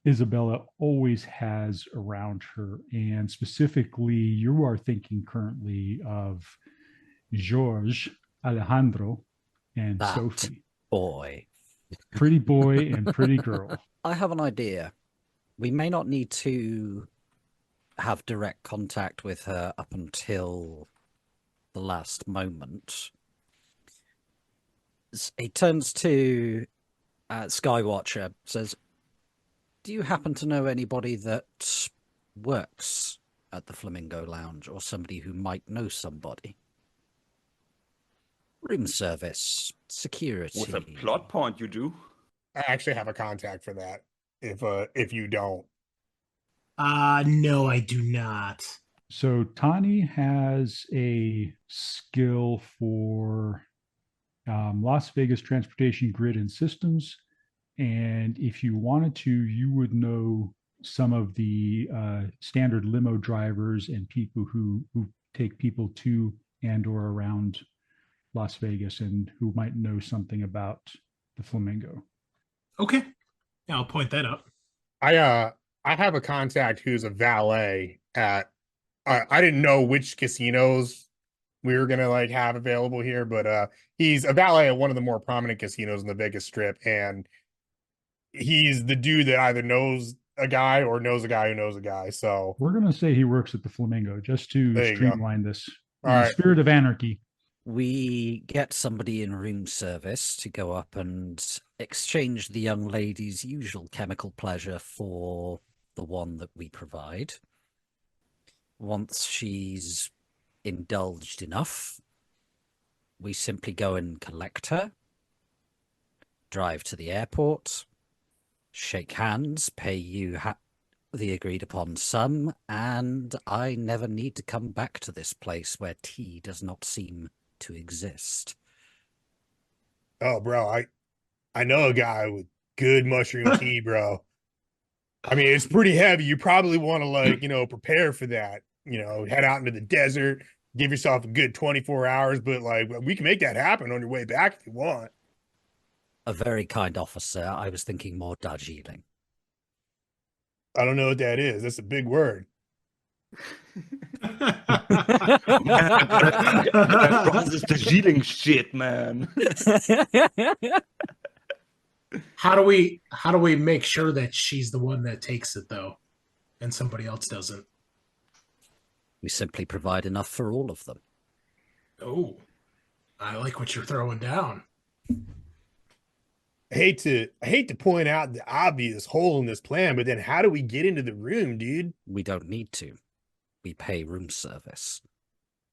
Isabella always has around her, and specifically you are thinking currently of George, Alejandro, and That Sophie. Boy. Pretty boy and pretty girl. I have an idea. We may not need to have direct contact with her up until the last moment. He turns to Skywatcher, says, do you happen to know anybody that works at the Flamingo Lounge, or somebody who might know somebody? Room service, security. With a plot point, you do. I actually have a contact for that. If you don't. No, I do not. So Tahni has a skill for Las Vegas transportation grid and systems. And if you wanted to, you would know some of the standard limo drivers and people who take people to and or around Las Vegas, and who might know something about the Flamingo. Okay. Yeah, I'll point that out. I have a contact who's a valet at I didn't know which casinos we were gonna like have available here, but he's a valet at one of the more prominent casinos in the Vegas Strip, and he's the dude that either knows a guy or knows a guy who knows a guy. So we're gonna say he works at the Flamingo just to streamline this. In the spirit of anarchy. We get somebody in room service to go up and exchange the young lady's usual chemical pleasure for the one that we provide. Once she's indulged enough, we simply go and collect her, drive to the airport, shake hands, pay you the agreed upon sum, and I never need to come back to this place where tea does not seem to exist. Oh, bro, I know a guy with good mushroom tea, bro. I mean, it's pretty heavy. You probably want to prepare for that. head out into the desert, give yourself a good 24 hours, but like we can make that happen on your way back if you want. A very kind officer. I was thinking more Darjeeling. I don't know what that is. That's a big word. That runs is Darjeeling shit, man. How do we make sure that she's the one that takes it though, and somebody else doesn't? We simply provide enough for all of them. Oh, I like what you're throwing down. I hate to point out the obvious hole in this plan, but then how do we get into the room, dude? We don't need to. We pay room service.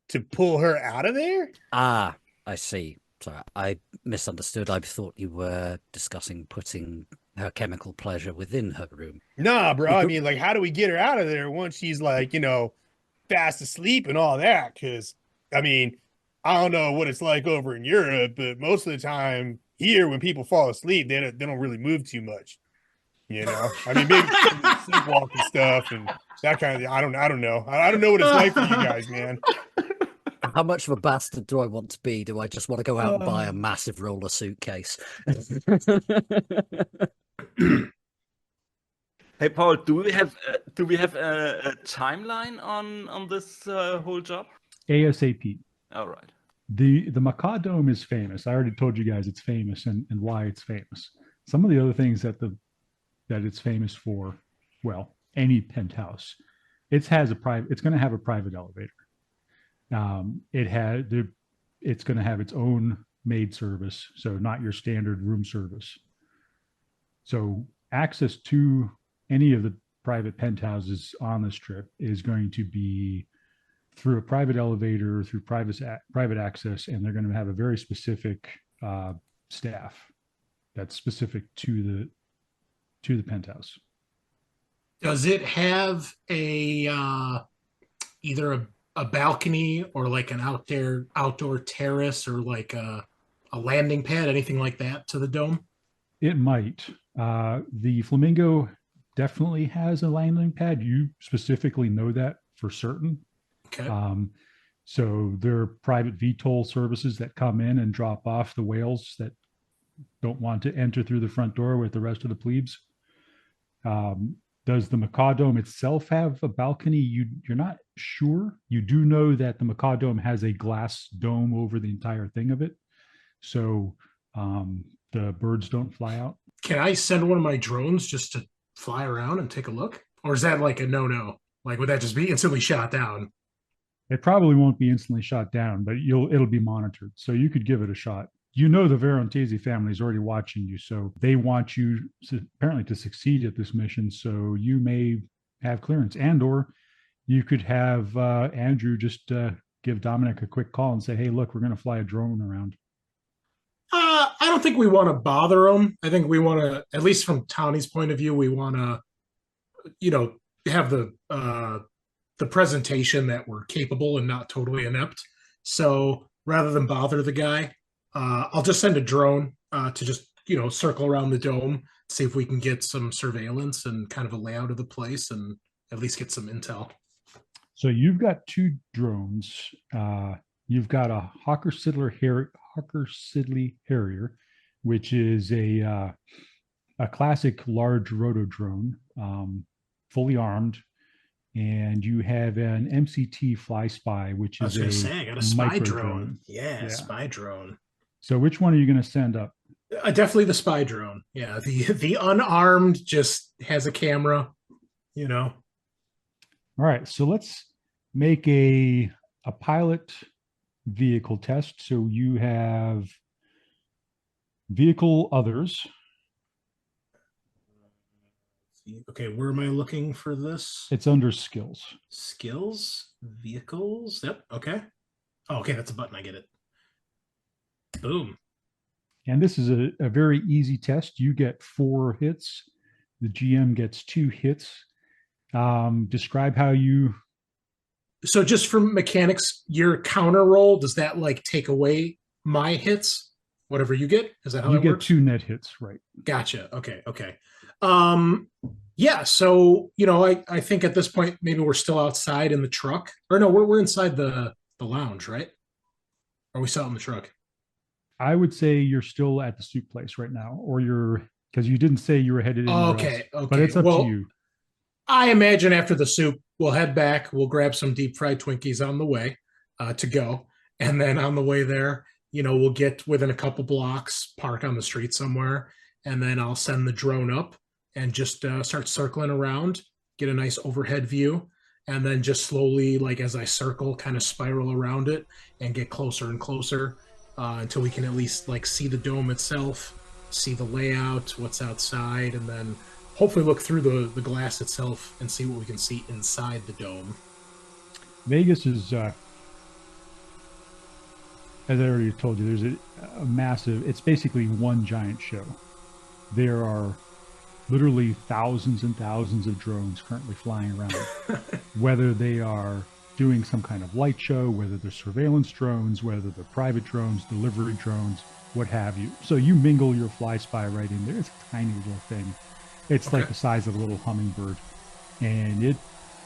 To pull her out of there? Ah, I see. Sorry, I misunderstood. I thought you were discussing putting her chemical pleasure within her room. Nah, bro. I mean, like, how do we get her out of there once she's like, fast asleep and all that? Because, I mean, I don't know what it's like over in Europe, but most of the time here, when people fall asleep, they don't really move too much. I mean, maybe sleepwalking stuff and that kind of thing. I don't know. I don't know what it's like for you guys, man. How much of a bastard do I want to be? Do I just want to go out and buy a massive roller suitcase? Hey, Paul, do we have a timeline on this whole job? ASAP. All right. The Macaw Dome is famous. I already told you guys it's famous and why it's famous. Some of the other things that it's famous for, well, any penthouse, it's going to have a private elevator. It's going to have its own maid service, so not your standard room service. So access to any of the private penthouses on this trip is going to be through a private elevator, through private access, and they're going to have a very specific staff that's specific to the penthouse. Does it have either a balcony or like an outdoor terrace or like a landing pad, anything like that to the dome? It might. The Flamingo definitely has a landing pad. You specifically know that for certain. Okay. So there are private VTOL services that come in and drop off the whales that don't want to enter through the front door with the rest of the plebes. Does the Macaw Dome itself have a balcony? You're not sure. You do know that the Macaw Dome has a glass dome over the entire thing of it. So the birds don't fly out. Can I send one of my drones just to fly around and take a look? Or is that like a no-no? Like, would that just be instantly shot down? It probably won't be instantly shot down, but it'll be monitored. So you could give it a shot. The Veronese family is already watching you, so they want you apparently to succeed at this mission. So you may have clearance, or you could have Andrew just give Dominic a quick call and say, "Hey, look, we're going to fly a drone around." I don't think we want to bother them. I think we want to, at least from Tahni's point of view, we want to, have the presentation that we're capable and not totally inept. So rather than bother the guy, I'll just send a drone to just, circle around the dome, see if we can get some surveillance and kind of a layout of the place and at least get some intel. So you've got two drones. You've got a Hawker Siddeley Harrier, which is a classic large roto drone, fully armed. And you have an MCT Fly Spy, which is I got a spy drone. Yeah, spy drone. So which one are you going to send up? Definitely the spy drone. Yeah, the unarmed just has a camera, All right, so let's make a pilot vehicle test. So you have vehicle others. Okay, where am I looking for this? It's under skills. Skills, vehicles. Yep. Okay. Oh, okay, that's a button. I get it. Boom. And this is a very easy test. You get 4 hits. The GM gets 2 hits. Describe how you... So just for mechanics, your counter roll, does that like take away my hits? Whatever you get? Is that how you it get works? 2 net hits, right? Gotcha. Okay. Yeah, so I think at this point maybe we're still outside in the truck. Or no, we're inside the lounge, right? Or are we still out in the truck? I would say you're still at the soup place right now, or because you didn't say you were headed anywhere else. Okay. But it's up to you. I imagine after the soup, we'll head back. We'll grab some deep fried Twinkies on the way to go. And then on the way there, we'll get within a couple blocks, park on the street somewhere. And then I'll send the drone up and just start circling around, get a nice overhead view. And then just slowly, like as I circle, kind of spiral around it and get closer and closer until we can at least like see the dome itself, see the layout, what's outside, and then hopefully look through the glass itself and see what we can see inside the dome. Vegas is, as I already told you, there's a massive, it's basically one giant show. There are literally thousands and thousands of drones currently flying around, whether they are doing some kind of light show, whether they're surveillance drones, whether they're private drones, delivery drones, what have you. So you mingle your fly spy right in there. It's a tiny little thing. It's like the size of a little hummingbird, and it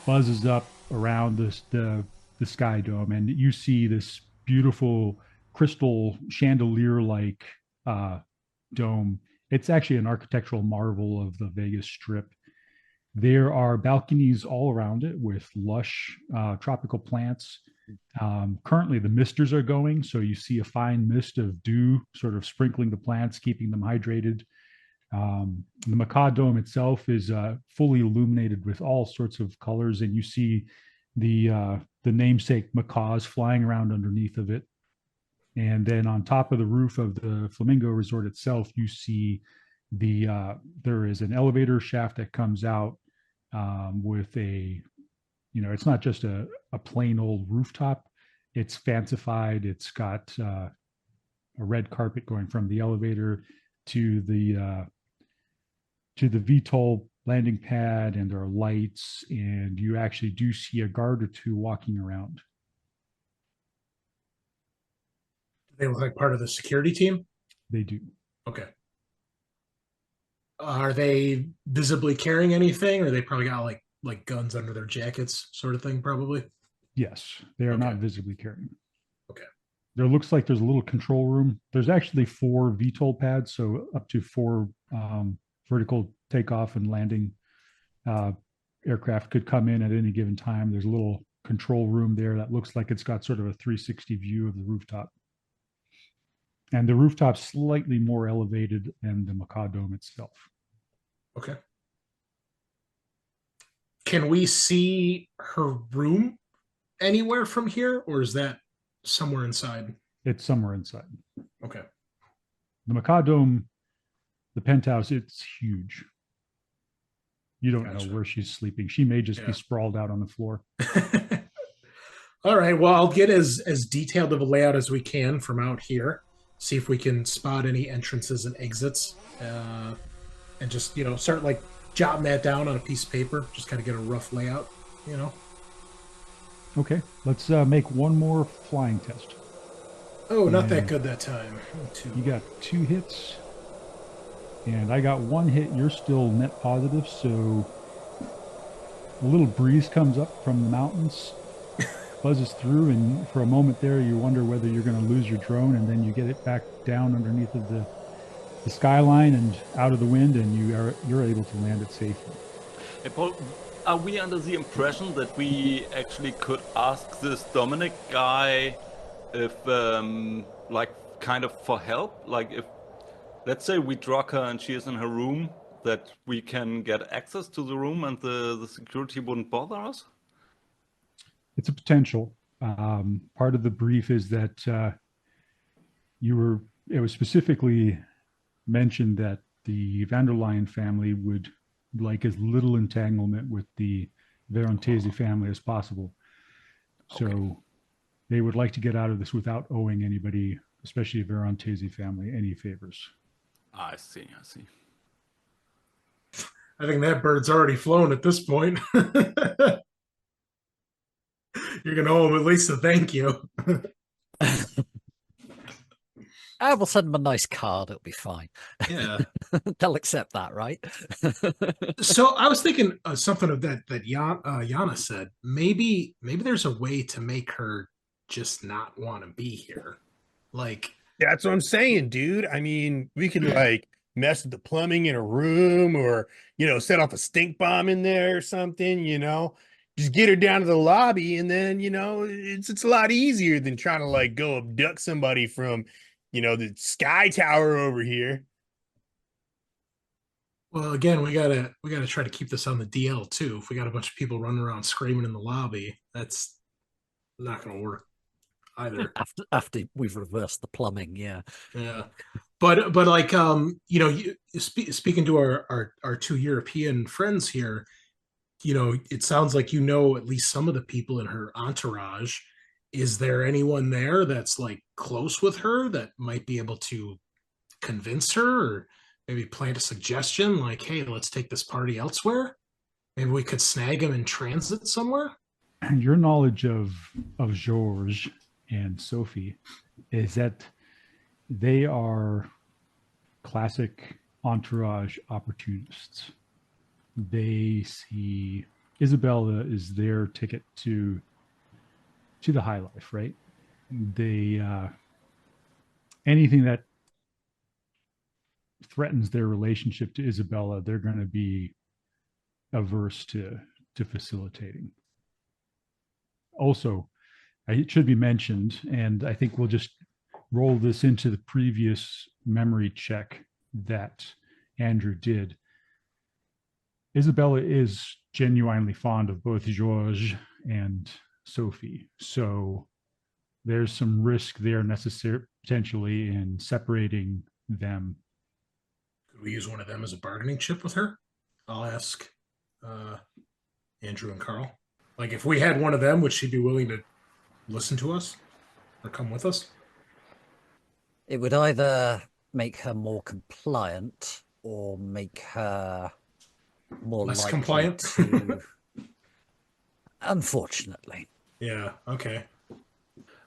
buzzes up around the sky dome, and you see this beautiful crystal chandelier-like dome. It's actually an architectural marvel of the Vegas Strip. There are balconies all around it with lush tropical plants. Currently, the misters are going, so you see a fine mist of dew sort of sprinkling the plants, keeping them hydrated. The macaw dome itself is fully illuminated with all sorts of colors, and you see the namesake macaws flying around underneath of it. And then on top of the roof of the Flamingo Resort itself, you see there is an elevator shaft that comes out with it's not just a plain old rooftop. It's fancified. It's got a red carpet going from the elevator to the VTOL landing pad, and there are lights, and you actually do see a guard or two walking around. They look like part of the security team? They do. Okay. Are they visibly carrying anything, or they probably got like guns under their jackets sort of thing, probably? Yes, they are not visibly carrying. Okay. There looks like there's a little control room. There's actually 4 VTOL pads, so up to 4 vertical takeoff and landing aircraft could come in at any given time. There's a little control room there that looks like it's got sort of a 360 view of the rooftop. And the rooftop's slightly more elevated than the macaw dome itself. Okay. Can we see her room anywhere from here, or is that somewhere inside? It's somewhere inside. Okay. The macaw dome, the penthouse, it's huge. You don't know where she's sleeping. She may just be sprawled out on the floor. All right. Well, I'll get as detailed of a layout as we can from out here. See if we can spot any entrances and exits, and just start like jotting that down on a piece of paper. Just kind of get a rough layout. Okay. Let's make one more flying test. Oh, not that good that time. You got 2 hits. And I got 1 hit. You're still net positive, so a little breeze comes up from the mountains, buzzes through, and for a moment there, you wonder whether you're going to lose your drone, and then you get it back down underneath of the skyline and out of the wind, and you're able to land it safely. Hey, Paul, are we under the impression that we actually could ask this Dominic guy if, kind of for help? Like if, let's say we drug her and she is in her room, that we can get access to the room and the security wouldn't bother us? It's a potential. Part of the brief is that it was specifically mentioned that the van der Leyen family would like as little entanglement with the Veronese family as possible. So they would like to get out of this without owing anybody, especially a Veronese family, any favors. I see. I think that bird's already flown at this point. You're going to owe him at least a thank you. I will send them a nice card. It'll be fine. Yeah. They'll accept that, right? So I was thinking something of that Yanah said. Maybe there's a way to make her just not want to be here. Like, That's what I'm saying, dude. I mean, we could like mess with the plumbing in a room or, set off a stink bomb in there or something, just get her down to the lobby. And then, it's a lot easier than trying to like go abduct somebody from, the sky tower over here. well, again, we gotta try to keep this on the DL too. If we got a bunch of people running around screaming in the lobby, that's not gonna work either. After we've reversed the plumbing, yeah. Yeah. But like speaking to our two European friends here, it sounds like at least some of the people in her entourage. Is there anyone there that's like close with her that might be able to convince her, or maybe plant a suggestion like, hey, let's take this party elsewhere? Maybe we could snag him in transit somewhere? Your knowledge of Georges and Sophie is that they are classic entourage opportunists. They see Isabella is their ticket to the high life, right? They anything that threatens their relationship to Isabella, they're going to be averse to facilitating. Also, it should be mentioned, and I think we'll just roll this into the previous memory check that Andrew did. Isabella is genuinely fond of both Georges and Sophie, so there's some risk there potentially in separating them. Could we use one of them as a bargaining chip with her? I'll ask Andrew and Karl. Like, if we had one of them, would she be willing to listen to us or come with us? It would either make her more compliant or make her more Less likely compliant? to... Unfortunately. Yeah, okay.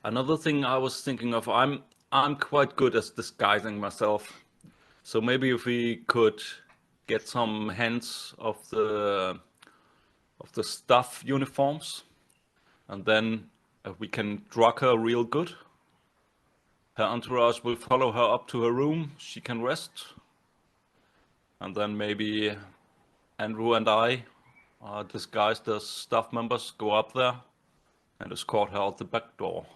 Another thing I was thinking of, I'm quite good at disguising myself. So maybe if we could get some hands of the staff uniforms, and then we can drug her real good. Her entourage will follow her up to her room. She can rest. And then maybe Andrew and I, disguised as staff members, go up there and escort her out the back door.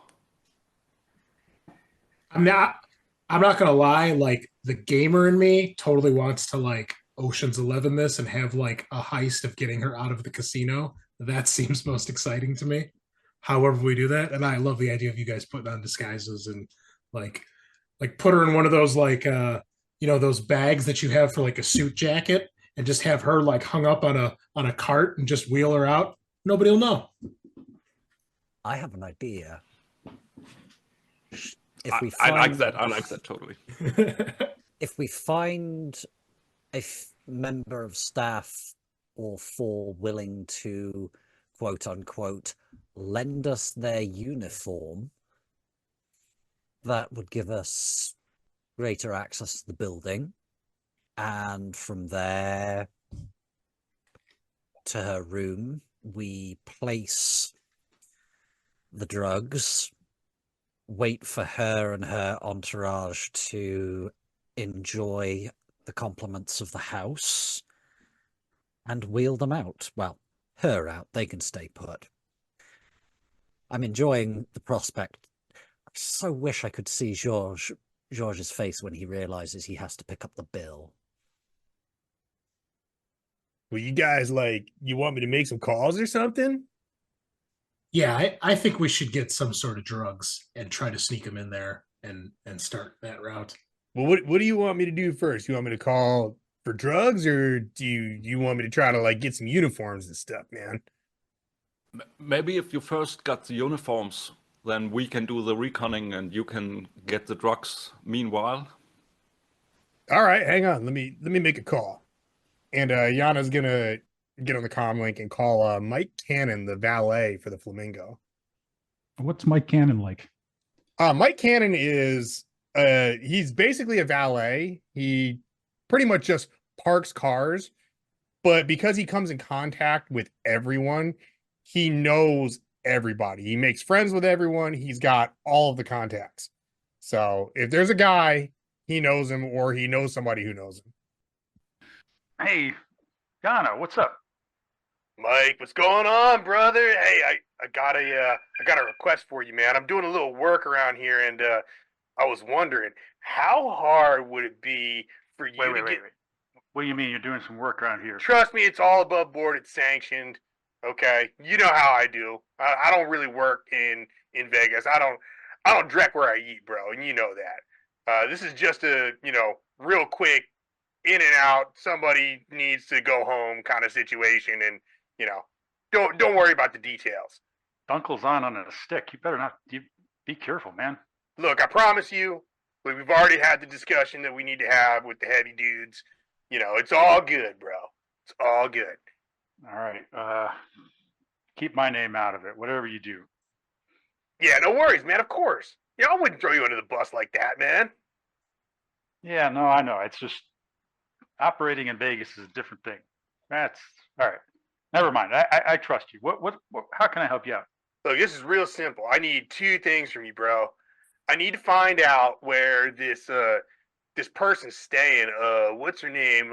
I'm not gonna lie, like, the gamer in me totally wants to like Ocean's 11 this and have like a heist of getting her out of the casino. That seems most exciting to me. However we do that, and I love the idea of you guys putting on disguises and like put her in one of those like those bags that you have for like a suit jacket, and just have her like hung up on a cart and just wheel her out. Nobody will know. I have an idea. I like that. I like that totally. If we find a member of staff or four willing to, quote unquote, lend us their uniform, that would give us greater access to the building. And from there to her room, we place the drugs, wait for her and her entourage to enjoy the compliments of the house, and wheel them out. Well, her out. They can stay put. I'm enjoying the prospect. I so wish I could see George's face when he realizes he has to pick up the bill. Well, you guys, you want me to make some calls or something? Yeah, I think we should get some sort of drugs and try to sneak them in there and start that route. Well, what do you want me to do first? You want me to call for drugs, or do you want me to try to get some uniforms and stuff, man? Maybe if you first got the uniforms, then we can do the reconning and you can get the drugs meanwhile. All right, hang on. Let me make a call. And Yanah's gonna get on the comm link and call Mike Cannon, the valet for the Flamingo. What's Mike Cannon like? Mike Cannon is He's basically a valet. He pretty much just parks cars, but because he comes in contact with everyone, he knows everybody. He makes friends with everyone. He's got all of the contacts. So if there's a guy, he knows him, or he knows somebody who knows him. Hey, Yanah, what's up? Mike, what's going on, brother? Hey, I got a request for you, man. I'm doing a little work around here, and I was wondering, how hard would it be for you to get... Wait. What do you mean you're doing some work around here? Trust me, it's all above board. It's sanctioned. Okay, you know how I do. I don't really work in Vegas. I don't direct where I eat, bro, and you know that. This is just a real quick in and out. Somebody needs to go home kind of situation, and don't worry about the details. Uncle's on a stick. You better not. Be careful, man. Look, I promise you, we've already had the discussion that we need to have with the heavy dudes. It's all good, bro. It's all good. All right. Keep my name out of it, whatever you do. Yeah, no worries, man. Of course. I wouldn't throw you under the bus like that, man. Yeah, no, I know. It's just operating in Vegas is a different thing. That's all right. Never mind. I trust you. What? How can I help you out? Look, this is real simple. I need two things from you, bro. I need to find out where this person's staying. What's her name?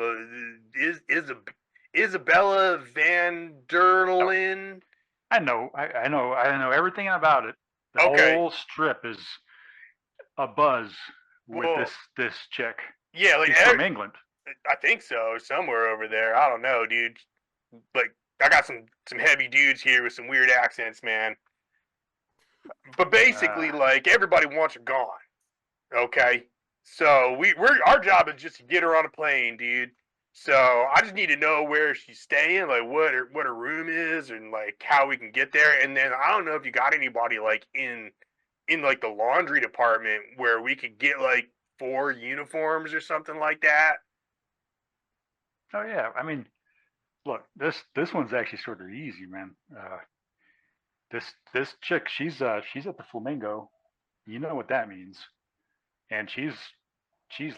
Isabella Van der Linde. I know everything about it. The whole strip is a buzz with this chick. Yeah, like she's from England. I think so, somewhere over there. I don't know, dude. Like, I got some heavy dudes here with some weird accents, man. But basically, like, everybody wants her gone. Okay, so our job is just to get her on a plane, dude. So I just need to know where she's staying, like what her room is, and like how we can get there. And then I don't know if you got anybody like in like the laundry department where we could get like 4 uniforms or something like that. Oh yeah, I mean, look, this one's actually sort of easy, man. This chick, she's at the Flamingo. You know what that means. And she's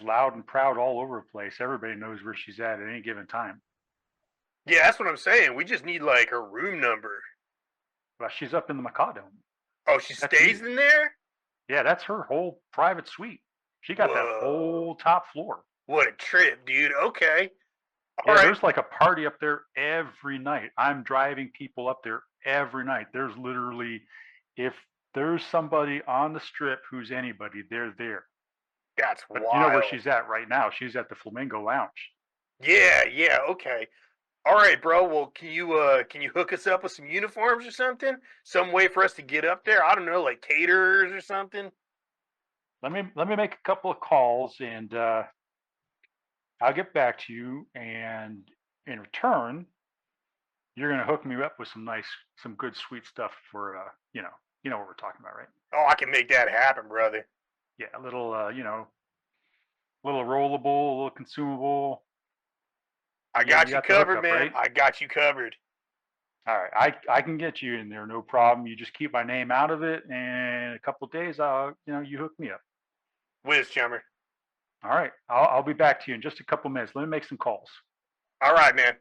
loud and proud all over the place. Everybody knows where she's at any given time. Yeah, that's what I'm saying. We just need like her room number. Well, she's up in the Mikado. Oh, she stays in there? Yeah, that's her whole private suite. She got that whole top floor. What a trip, dude. Okay. All right. There's like a party up there every night. I'm driving people up there every night. There's literally, if there's somebody on the strip who's anybody, they're there. That's but wild. You know where she's at right now? She's at the Flamingo Lounge. Yeah, okay. All right, bro. Well, can you hook us up with some uniforms or something? Some way for us to get up there? I don't know, like caterers or something. Let me make a couple of calls, and I'll get back to you. And in return, you're gonna hook me up with some good sweet stuff for you know what we're talking about, right? Oh, I can make that happen, brother. Yeah, a little little rollable, a little consumable. I got you covered, man. Right? I got you covered. All right, I can get you in there, no problem. You just keep my name out of it, and in a couple of days, you hook me up. Whiz, chummer. All right, I'll be back to you in just a couple minutes. Let me make some calls. All right, man.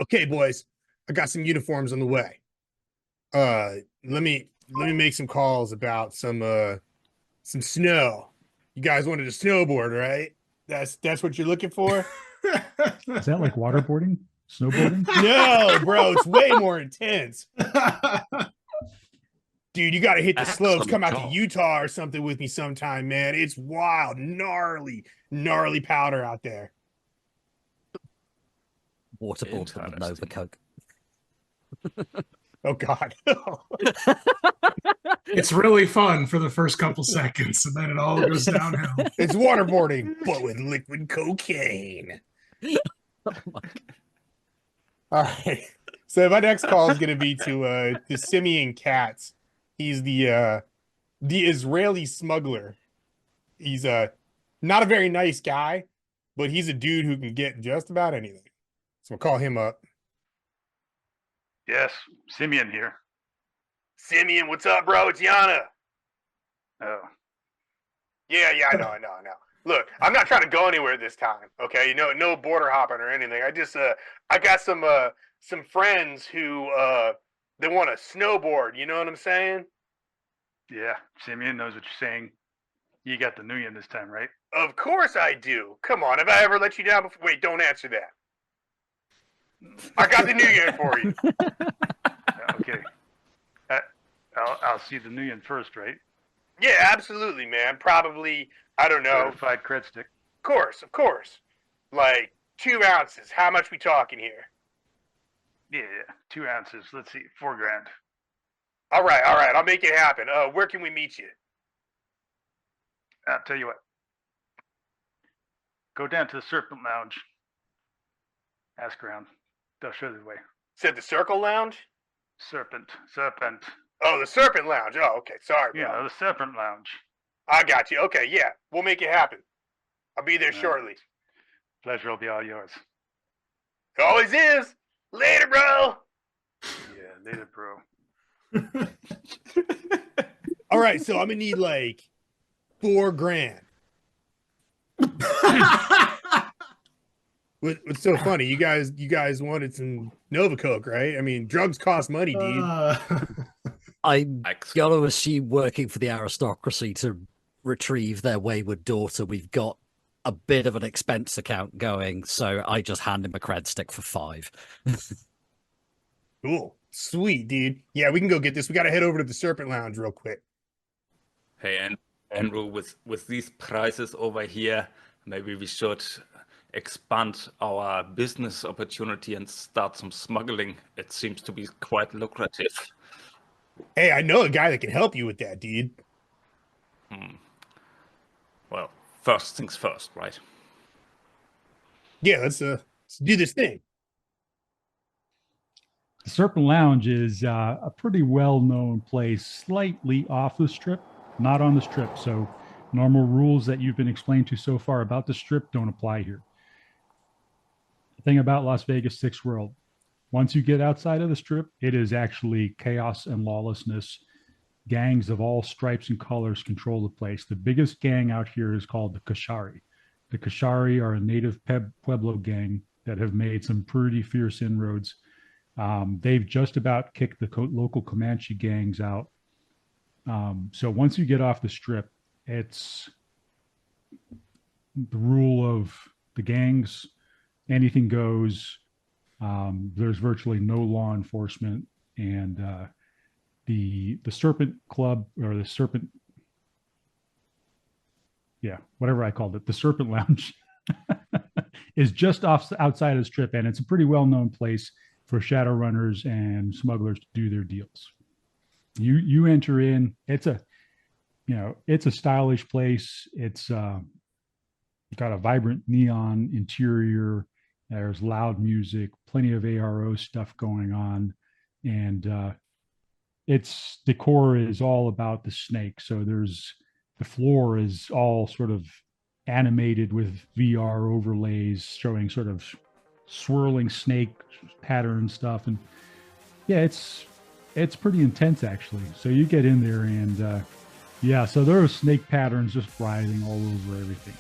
Okay, boys, I got some uniforms on the way. Let me make some calls about some snow. You guys wanted to snowboard, right? That's what you're looking for? Is that like waterboarding? Snowboarding? No, bro, it's way more intense. Dude, you got to hit the slopes. Come out to Utah or something with me sometime, man. It's wild, gnarly powder out there. Waterboard with Nova Coke. Oh, God. It's really fun for the first couple seconds, and then it all goes downhill. It's waterboarding, but with liquid cocaine. Oh my God. All right. So my next call is going to be to Simeon Katz. He's the Israeli smuggler. He's not a very nice guy, but he's a dude who can get just about anything. So we'll call him up. Yes, Simeon here. Simeon, what's up, bro? It's Yanah. Oh. Yeah, I know. Look, I'm not trying to go anywhere this time. Okay, no border hopping or anything. I got some friends who they want to snowboard. You know what I'm saying? Yeah, Simeon knows what you're saying. You got the Nuyen this time, right? Of course I do. Come on, have I ever let you down before? Wait, don't answer that. I got the Nuyen for you. Okay. I'll see the Nuyen first, right? Yeah, absolutely, man. Probably, I don't know. Certified cred stick. Of course. Like 2 ounces. How much we talking here? Yeah, 2 ounces. Let's see, $4,000. All right. I'll make it happen. Where can we meet you? I'll tell you what. Go down to the Serpent Lounge. Ask around. They'll show you the way. Said the Circle Lounge? Serpent. Oh, the Serpent Lounge. Oh, okay. Sorry, bro. Yeah, the Serpent Lounge. I got you. Okay, yeah. We'll make it happen. I'll be there All shortly. right. Pleasure will be all yours. It always is. Later, bro. Yeah, later, bro. All right, so I'm gonna need like $4,000. What's so funny? You guys wanted some Nova Coke, right? I mean, drugs cost money, dude. I'm gonna assume working for the aristocracy to retrieve their wayward daughter, we've got a bit of an expense account going, so I just hand him a cred stick for 5. Cool. Sweet, dude. Yeah, we can go get this. We gotta head over to the Serpent Lounge real quick. Hey, and Andrew, with these prices over here, maybe we should expand our business opportunity and start some smuggling. It seems to be quite lucrative. Hey, I know a guy that can help you with that, dude. Well, first things first, right? Yeah, let's do this thing. The Serpent Lounge is a pretty well-known place, slightly off the strip, not on the strip. So normal rules that you've been explained to so far about the strip don't apply here. The thing about Las Vegas Six World, once you get outside of the strip, it is actually chaos and lawlessness. Gangs of all stripes and colors control the place. The biggest gang out here is called the Kashari. The Kashari are a native Pueblo gang that have made some pretty fierce inroads. They've just about kicked the local Comanche gangs out. So once you get off the strip, it's the rule of the gangs. Anything goes. There's virtually no law enforcement, and the Serpent Club, or the Serpent, whatever I called it, the Serpent Lounge, is just outside of the strip, and it's a pretty well-known place for Shadowrunners and smugglers to do their deals. You enter in. It's a stylish place. It's got a vibrant neon interior. There's loud music, plenty of ARO stuff going on, and its decor is all about the snake. So the floor is all sort of animated with VR overlays showing sort of swirling snake pattern stuff, and it's pretty intense actually. So you get in there, and so there are snake patterns just writhing all over everything.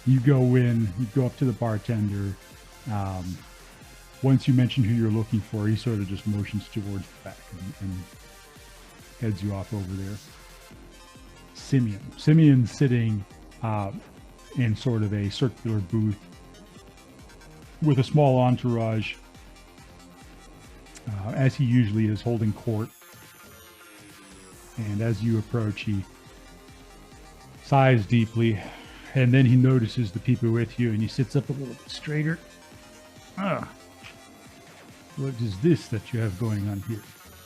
You go in, you go up to the bartender. Once you mention who you're looking for, he sort of just motions towards the back and heads you off over there. Simeon's sitting in sort of a circular booth with a small entourage, as he usually is, holding court. And as you approach, he sighs deeply, and then he notices the people with you, and he sits up a little bit straighter. What is this that you have going on here?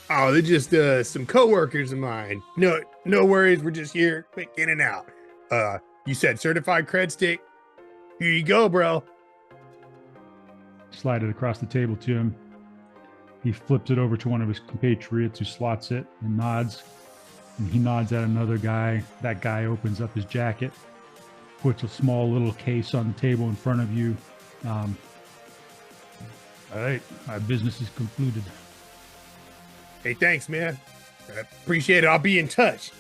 Oh, they're just some coworkers of mine. No worries. We're just here, quick in and out. You said certified cred stick. Here you go, bro. Slide it across the table to him. He flips it over to one of his compatriots, who slots it and nods. And he nods at another guy. That guy opens up his jacket, puts a small little case on the table in front of you. All right, my business is concluded. Hey, thanks, man. I appreciate it. I'll be in touch.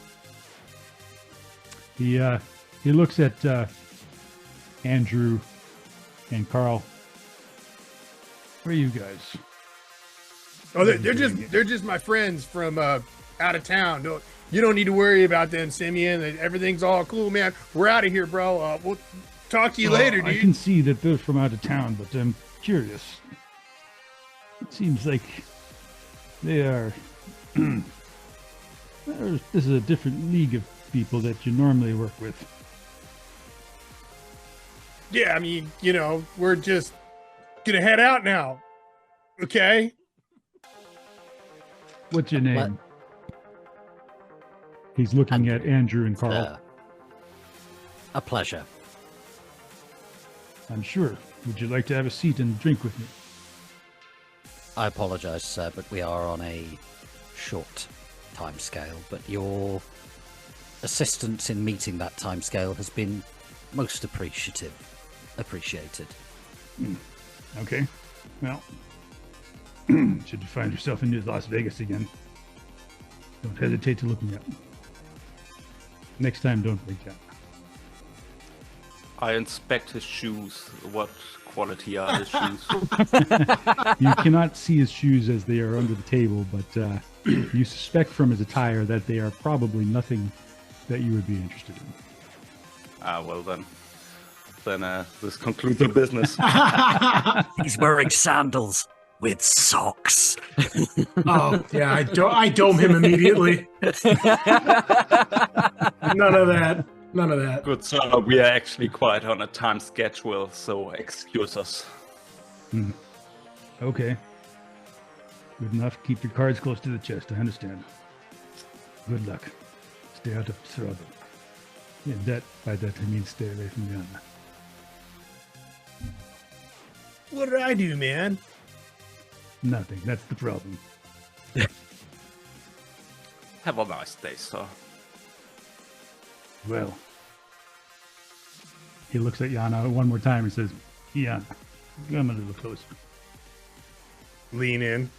He looks at Andrew and Karl. Where are you guys? Oh, they're just my friends from out of town. You don't need to worry about them, Simeon. Everything's all cool, man. We're out of here, bro. We'll talk to you later, dude. I can see that they're from out of town, but I'm curious. It seems like they are. This is a different league of people that you normally work with. Yeah, I mean, we're just gonna head out now. Okay. What's your name? What? He's looking at Andrew and Karl. A pleasure. I'm sure. Would you like to have a seat and drink with me? I apologize, sir, but we are on a short time scale. But your assistance in meeting that time scale has been most appreciated. Okay. Well, should you find yourself in Las Vegas again, don't hesitate to look me up. Next time, don't break down. I inspect his shoes. What quality are his shoes? You cannot see his shoes as they are under the table, but you suspect from his attire that they are probably nothing that you would be interested in. Well then this concludes the business. He's wearing sandals with socks. Oh yeah, I dome him immediately. None of that. Good, so we are actually quite on a time schedule, so excuse us. Okay. Good enough. Keep your cards close to the chest. I understand. Good luck. Stay out of trouble. Yeah, by that I mean stay away from Yanah. What did I do, man? Nothing. That's the problem. Have a nice day, sir. Well, he looks at Yanah one more time and says, Yanah, come a little closer. Lean in.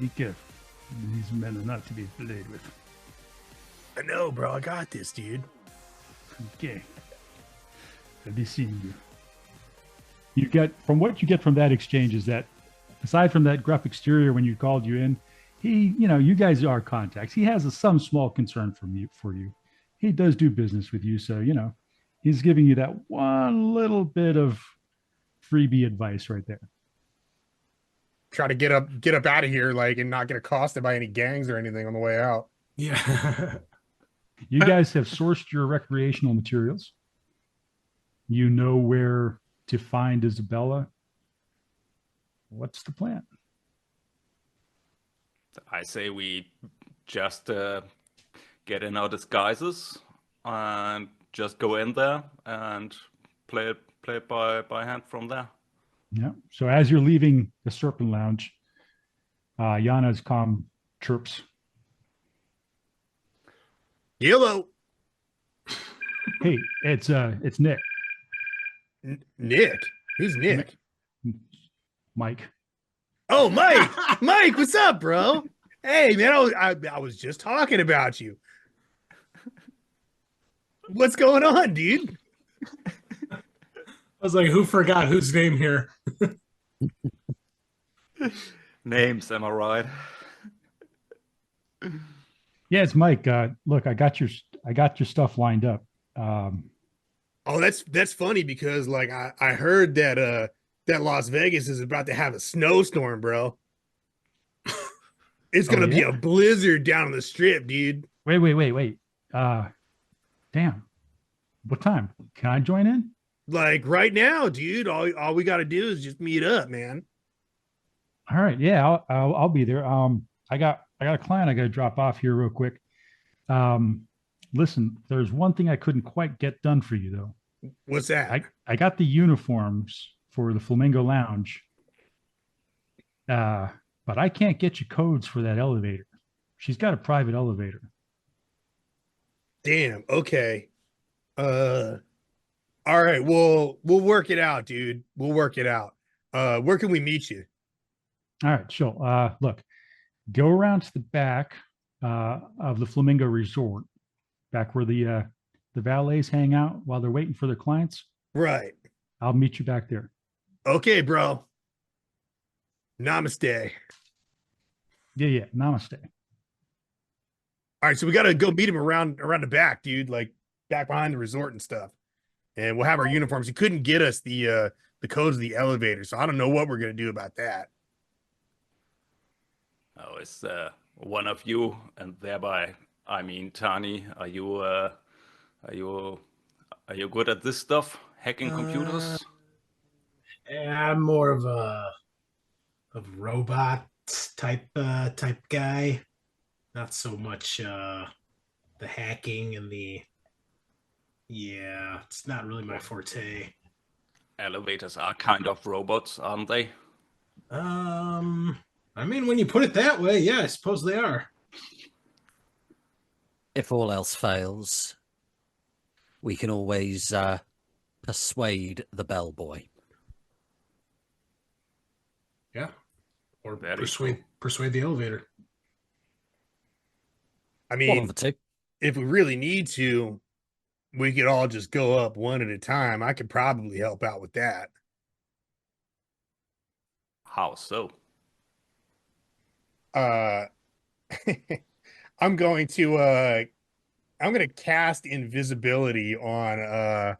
Be careful. These men are not to be played with. I know, bro. I got this, dude. Okay. I'll be seeing you. From what you get from that exchange is that, aside from that gruff exterior when you called you in, you guys are contacts. He has some small concern for you. He does do business with you, so he's giving you that one little bit of freebie advice right there. Try to get up out of here, and not get accosted by any gangs or anything on the way out. Yeah. You guys have sourced your recreational materials. You know where to find Isabella. What's the plan? I say we just get in our disguises and just go in there and play it by hand from there. Yeah. So as you're leaving the Serpent Lounge, Yanah's comm chirps. Hello. Hey, it's Nick. Nick? Who's Nick? Mike. Oh, Mike. Mike, what's up, bro? Hey, man, I was just talking about you. What's going on, dude? I was like, who forgot whose name here? Names, am I right? Yeah, it's Mike. Look, I got your stuff lined up. Oh, that's funny because I heard that Las Vegas is about to have a snowstorm, bro. It's gonna be a blizzard down on the strip, dude. Wait. Damn. What time? Can I join in? Right now, dude. All we gotta do is just meet up, man. All right. Yeah, I'll be there. I got a client I got to drop off here real quick. Listen, there's one thing I couldn't quite get done for you though. What's that? I got the uniforms for the Flamingo Lounge, but I can't get you codes for that elevator. She's got a private elevator. Damn. Okay. All right. We'll work it out, dude. We'll work it out. Where can we meet you? All right. Sure. Look, go around to the back of the Flamingo Resort. back where the valets hang out while they're waiting for their clients. Right. I'll meet you back there. Okay, bro. Namaste. Yeah. Namaste. All right, so we got to go meet him around the back, dude, like back behind the resort and stuff. And we'll have our uniforms. He couldn't get us the codes of the elevator, so I don't know what we're going to do about that. Oh, is one of you, and thereby I mean Tahni, are you good at this stuff? Hacking computers? I'm more of a robot type guy. Not so much the hacking and it's not really my forte. Elevators are kind of robots, aren't they? I mean, when you put it that way, yeah, I suppose they are. If all else fails, we can always persuade the bellboy. Yeah. Or Very persuade the elevator. I One mean, of the two. if we really need to, we could all just go up one at a time. I could probably help out with that. How so? I'm going to cast invisibility on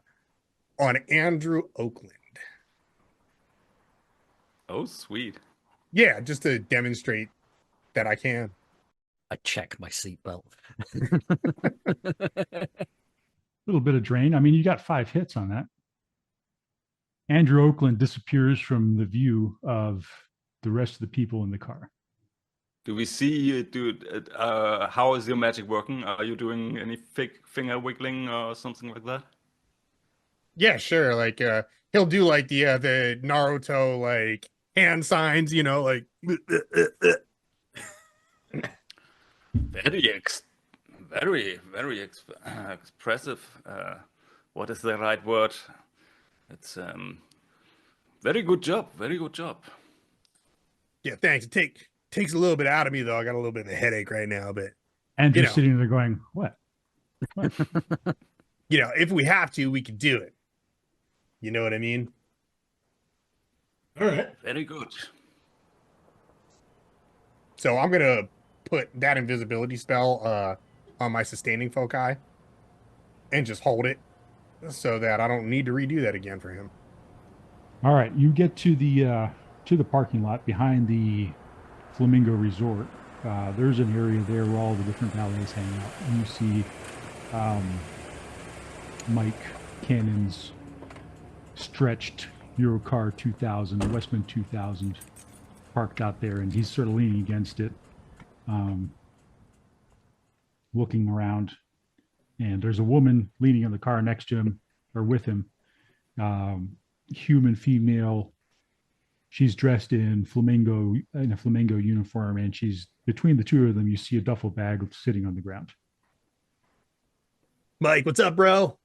Andrew Oakland. Oh, sweet. Yeah, just to demonstrate that I can. I check my seatbelt. A little bit of drain. I mean, you got 5 hits on that. Andrew Oakland disappears from the view of the rest of the people in the car. Do we see you, dude? How is your magic working? Are you doing any fake finger wiggling or something like that? Yeah, sure. Like he'll do like the Naruto like hand signs, like very expressive. What is the right word? It's very good job. Very good job. Yeah, thanks. It takes a little bit out of me though. I got a little bit of a headache right now, but Andrew's sitting there going, "What?" If we have to, we can do it. You know what I mean? All right. Very good. So I'm gonna put that invisibility spell on my sustaining foci and just hold it so that I don't need to redo that again for him. All right, you get to the parking lot behind the Flamingo Resort. There's an area there where all the different valets hang out. And you see Mike Cannon's stretched Eurocar 2000, Westman 2000, parked out there, and he's sort of leaning against it, looking around. And there's a woman leaning in the car next to him, or with him, human female. She's dressed in a flamingo uniform, and she's between the two of them. You see a duffel bag sitting on the ground. Mike, what's up, bro?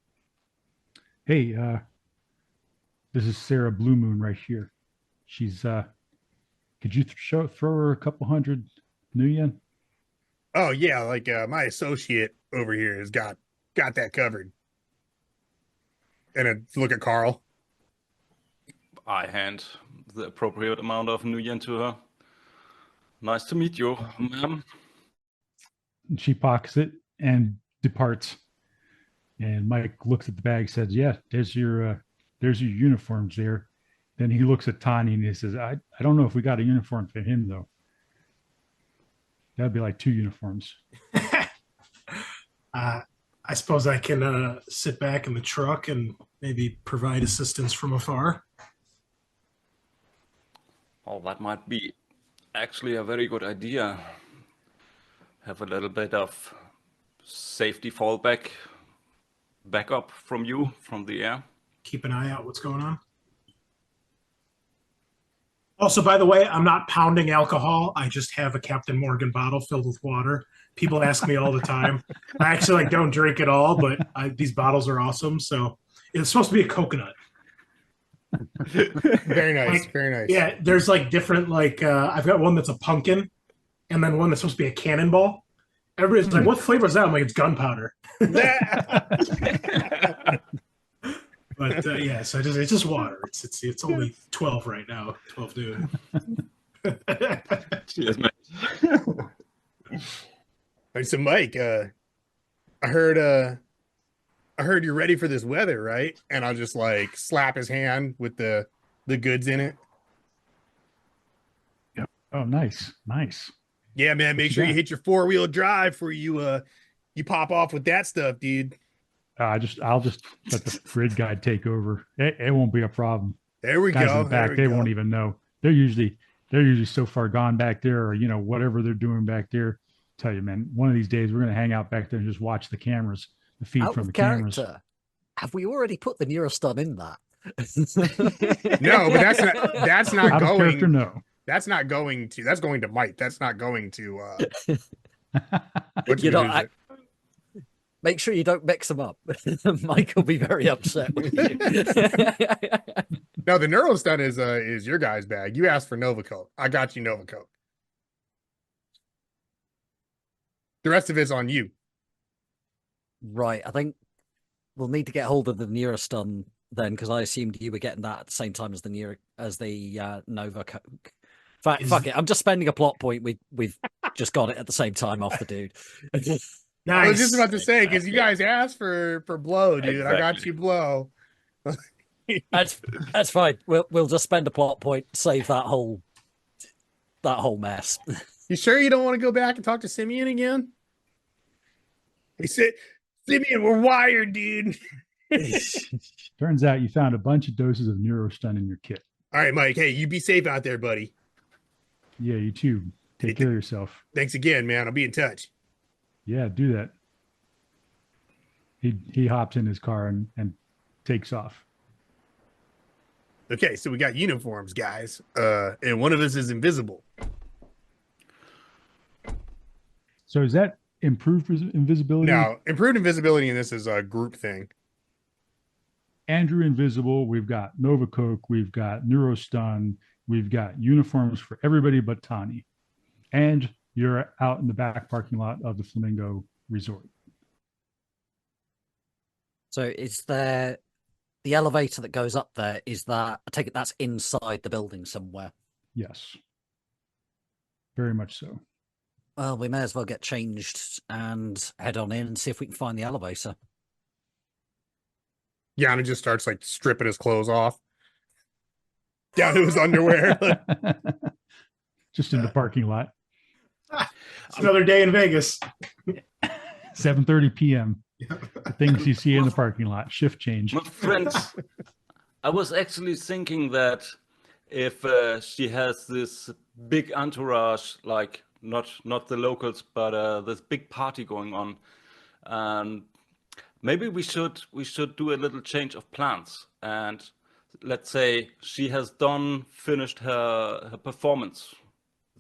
Hey, this is Sarah Blue Moon right here. She's could you throw her a couple hundred new yen? Oh yeah, like my associate over here has got that covered. And a look at Karl. I hand the appropriate amount of new yen to her. Nice to meet you, ma'am. She pockets it and departs. And Mike looks at the bag, says, "Yeah, there's your uniforms there." Then he looks at Tahni and he says, I don't know if we got a uniform for him though. That'd be like 2 uniforms. I suppose I can sit back in the truck and maybe provide assistance from afar. Oh, that might be actually a very good idea. Have a little bit of safety backup from you, from the air. Keep an eye out what's going on. Also, by the way, I'm not pounding alcohol. I just have a Captain Morgan bottle filled with water. People ask me all the time. I actually don't drink at all, but these bottles are awesome. So it's supposed to be a coconut. Very nice, very nice. Yeah, there's different I've got one that's a pumpkin, and then one that's supposed to be a cannonball, Everybody's like, "What flavor is that?" I'm like, "It's gunpowder." But yeah, so it's just water. It's only 12 right now, 12 noon. Cheers, mate. All right, so Mike, I heard you're ready for this weather, right? And I'll just like slap his hand with the goods in it. Yep. Oh, nice. Yeah, man. Make sure you hit your 4-wheel drive before you pop off with that stuff, dude. I'll just let the grid guide take over. It won't be a problem. There we Guys go. in the back, they won't even know. They're usually so far gone back there, or whatever they're doing back there. Tell you, man, one of these days we're gonna hang out back there and just watch the cameras, the feed Out from of the cameras. character, have we already put the Neurostun in that? No, but that's not Out of going. character, no. That's not going to. That's going to Mike. That's not going to. Make sure you don't mix them up. Mike will be very upset with you. No, the Neurostun is your guy's bag. You asked for Novacoke. I got you Novacoke. The rest of it's on you. Right. I think we'll need to get hold of the Neurostun then, because I assumed you were getting that at the same time as the Novacoke. Fuck it. I'm just spending a plot point. We've just got it at the same time off the dude. Nice. I was just about to say, because you guys asked for blow, dude. Exactly. I got you blow. That's fine. We'll just spend a plot point, save that whole mess. You sure you don't want to go back and talk to Simeon again? He said, Simeon, we're wired, dude. Turns out you found a bunch of doses of Neurostun in your kit. All right, Mike. Hey, you be safe out there, buddy. Yeah, you too. Take care of yourself. Thanks again, man. I'll be in touch. Yeah, do that. He hops in his car and takes off. Okay, so we got uniforms, guys. And one of us is invisible. So is that improved invisibility? No, improved invisibility in this is a group thing. Andrew invisible. We've got Novacoke. We've got Neurostun. We've got uniforms for everybody but Tahni. And you're out in the back parking lot of the Flamingo Resort. So is there the elevator that goes up there? Is that, I take it that's inside the building somewhere? Yes. Very much so. Well, we may as well get changed and head on in and see if we can find the elevator. Yanah just starts like stripping his clothes off. Down to his underwear. Just in the parking lot. It's another day in Vegas. 7:30 p.m. The things you see in the parking lot. Shift change. My friends, I was actually thinking that if she has this big entourage, like not the locals, but this big party going on, maybe we should do a little change of plans. And let's say she has finished her performance.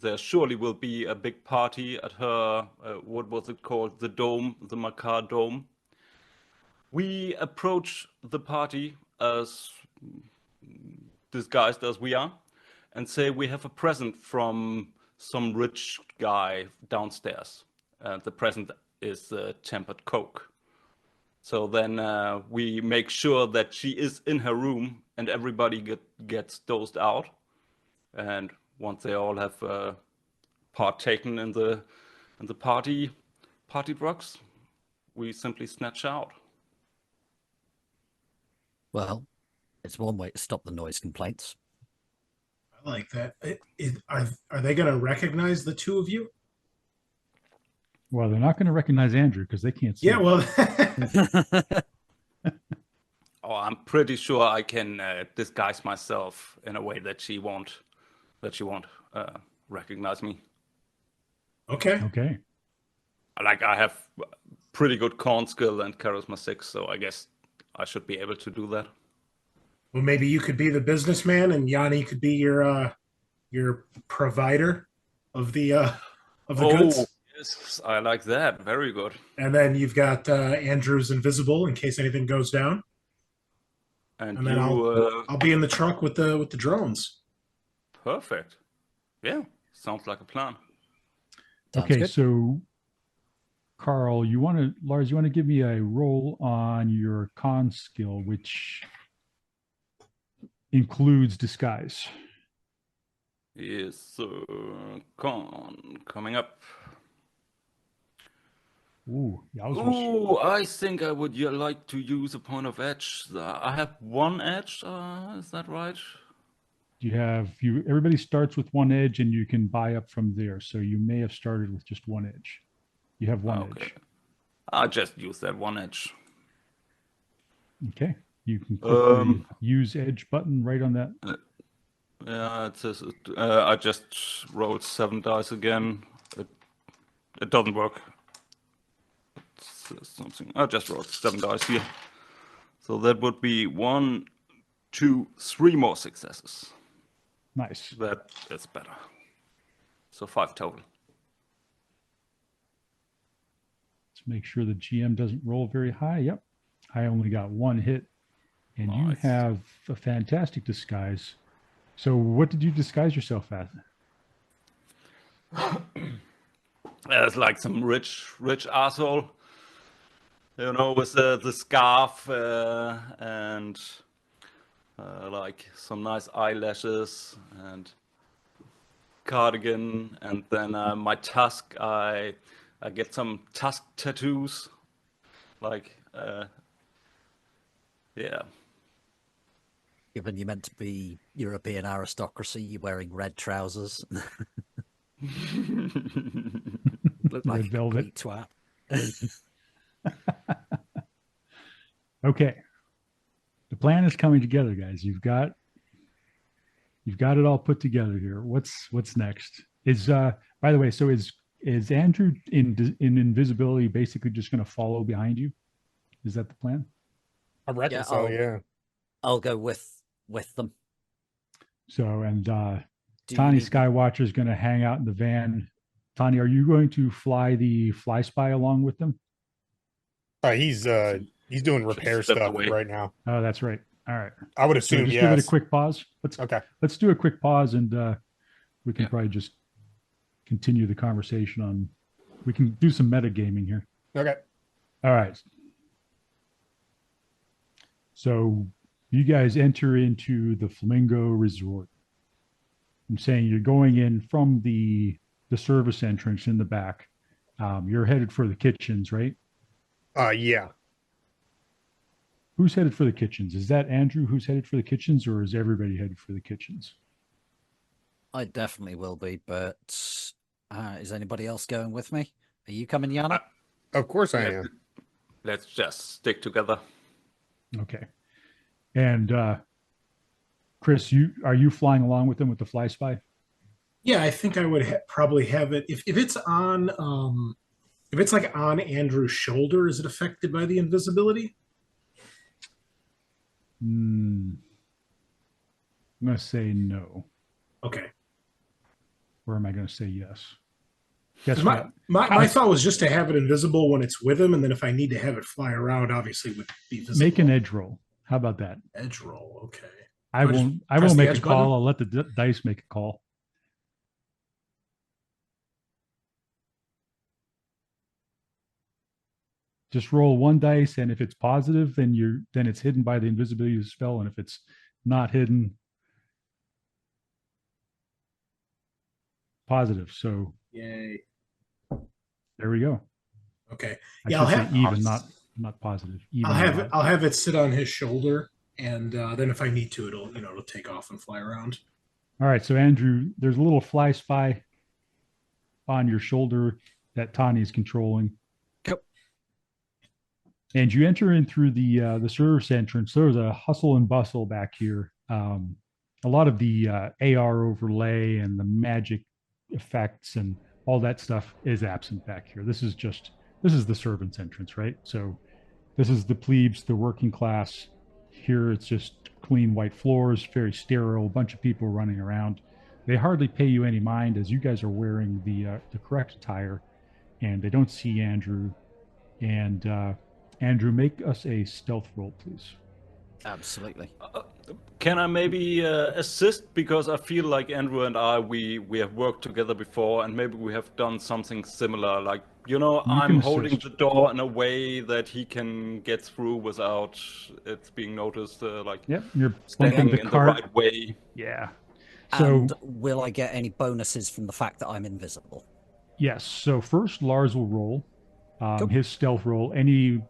There surely will be a big party at her, what was it called? The Dome, the Makar Dome. We approach the party as disguised as we are and say we have a present from some rich guy downstairs. The present is tempered Coke. So then we make sure that she is in her room and everybody gets dozed out. And once they all have partaken in the party drugs, we simply snatch out. Well, it's one way to stop the noise complaints. I like that. Are they going to recognize the two of you? Well, they're not going to recognize Andrew because they can't see. Yeah, well. Oh, I'm pretty sure I can disguise myself in a way that she won't recognize me. Okay. Like I have pretty good con skill and charisma 6, so I guess I should be able to do that. Well, maybe you could be the businessman, and Yanni could be your provider of the goods. Yes, I like that. Very good. And then you've got Andrew's invisible in case anything goes down. And then I'll be in the truck with the drones. Perfect. Yeah, sounds like a plan. Okay, so Karl, Lars, you want to give me a roll on your con skill, which includes disguise. Yes, sir. Coming up. Ooh, Ooh, I think I would like to use a point of edge. I have one edge. Is that right? Everybody starts with one edge and you can buy up from there. So you may have started with just one edge. You have one edge. I'll just use that one edge. Okay. You can click the use edge button right on that. Yeah, it says I just rolled 7 dice again. It doesn't work. Something. I just rolled 7 dice here. So that would be 1, 2, 3 more successes. Nice. That is better. So 5 total. Let's make sure the GM doesn't roll very high. Yep. I only got 1 hit. And you have a fantastic disguise. So what did you disguise yourself as? It's like some rich asshole. You know, with the scarf and like some nice eyelashes and cardigan, and then my tusk. I get some tusk tattoos, like yeah. Given you're meant to be European aristocracy, you're wearing red trousers. Look like Red velvet. twat. Okay. The plan is coming together, guys. You've got it all put together here. What's next? By the way, so is Andrew in invisibility basically just going to follow behind you? Is that the plan? I reckon so, yeah. I'll go with them. So, and Tahni Skywatcher is going to hang out in the van. Tahni, are you going to fly the fly spy along with them? He's doing repair stuff right now. Oh, that's right. All right. I would assume, so just yes. give it a quick pause. Let's do a quick pause, and we can probably just continue the conversation we can do some metagaming here. Okay. All right. So you guys enter into the Flamingo Resort. I'm saying you're going in from the service entrance in the back. You're headed for the kitchens, right? Yeah. Who's headed for the kitchens? Is that Andrew who's headed for the kitchens, or is everybody headed for the kitchens? I definitely will be, but is anybody else going with me? Are you coming, Yanah? Of course I am. Let's just stick together. Okay. And Chris, are you flying along with them with the fly spy? Yeah, I think I would probably have it if it's on if it's like on Andrew's shoulder. Is it affected by the invisibility? I'm going to say no. Okay. Or am I going to say yes? Guess my thought was just to have it invisible when it's with him, and then if I need to have it fly around, obviously would be visible. Make an edge roll. How about that? Edge roll. Okay. I won't make a call. I'll let the dice make a call. Just roll 1 dice, and if it's positive, then it's hidden by the invisibility spell, and if it's not hidden, positive. So yay. There we go. Okay. I'll have even, not positive. Even I'll have it sit on his shoulder, and then if I need to, it'll take off and fly around. All right. So Andrew, there's a little fly spy on your shoulder that Tahni is controlling. Yep. And you enter in through the service entrance. There's a hustle and bustle back here. A lot of the AR overlay and the magic effects and all that stuff is absent back here. This is the servants' entrance, right? So this is the plebes, the working class. Here it's just clean white floors, very sterile, a bunch of people running around. They hardly pay you any mind as you guys are wearing the correct attire, and they don't see Andrew. And Andrew, make us a stealth roll, please. Absolutely. Can I maybe assist? Because I feel like Andrew and I, we have worked together before, and maybe we have done something similar. Like, I'm holding the door in a way that he can get through without it being noticed. Yep, you're standing the in cart. the right way. Yeah. And will I get any bonuses from the fact that I'm invisible? Yes. So first, Lars will roll Cool. his stealth roll. Any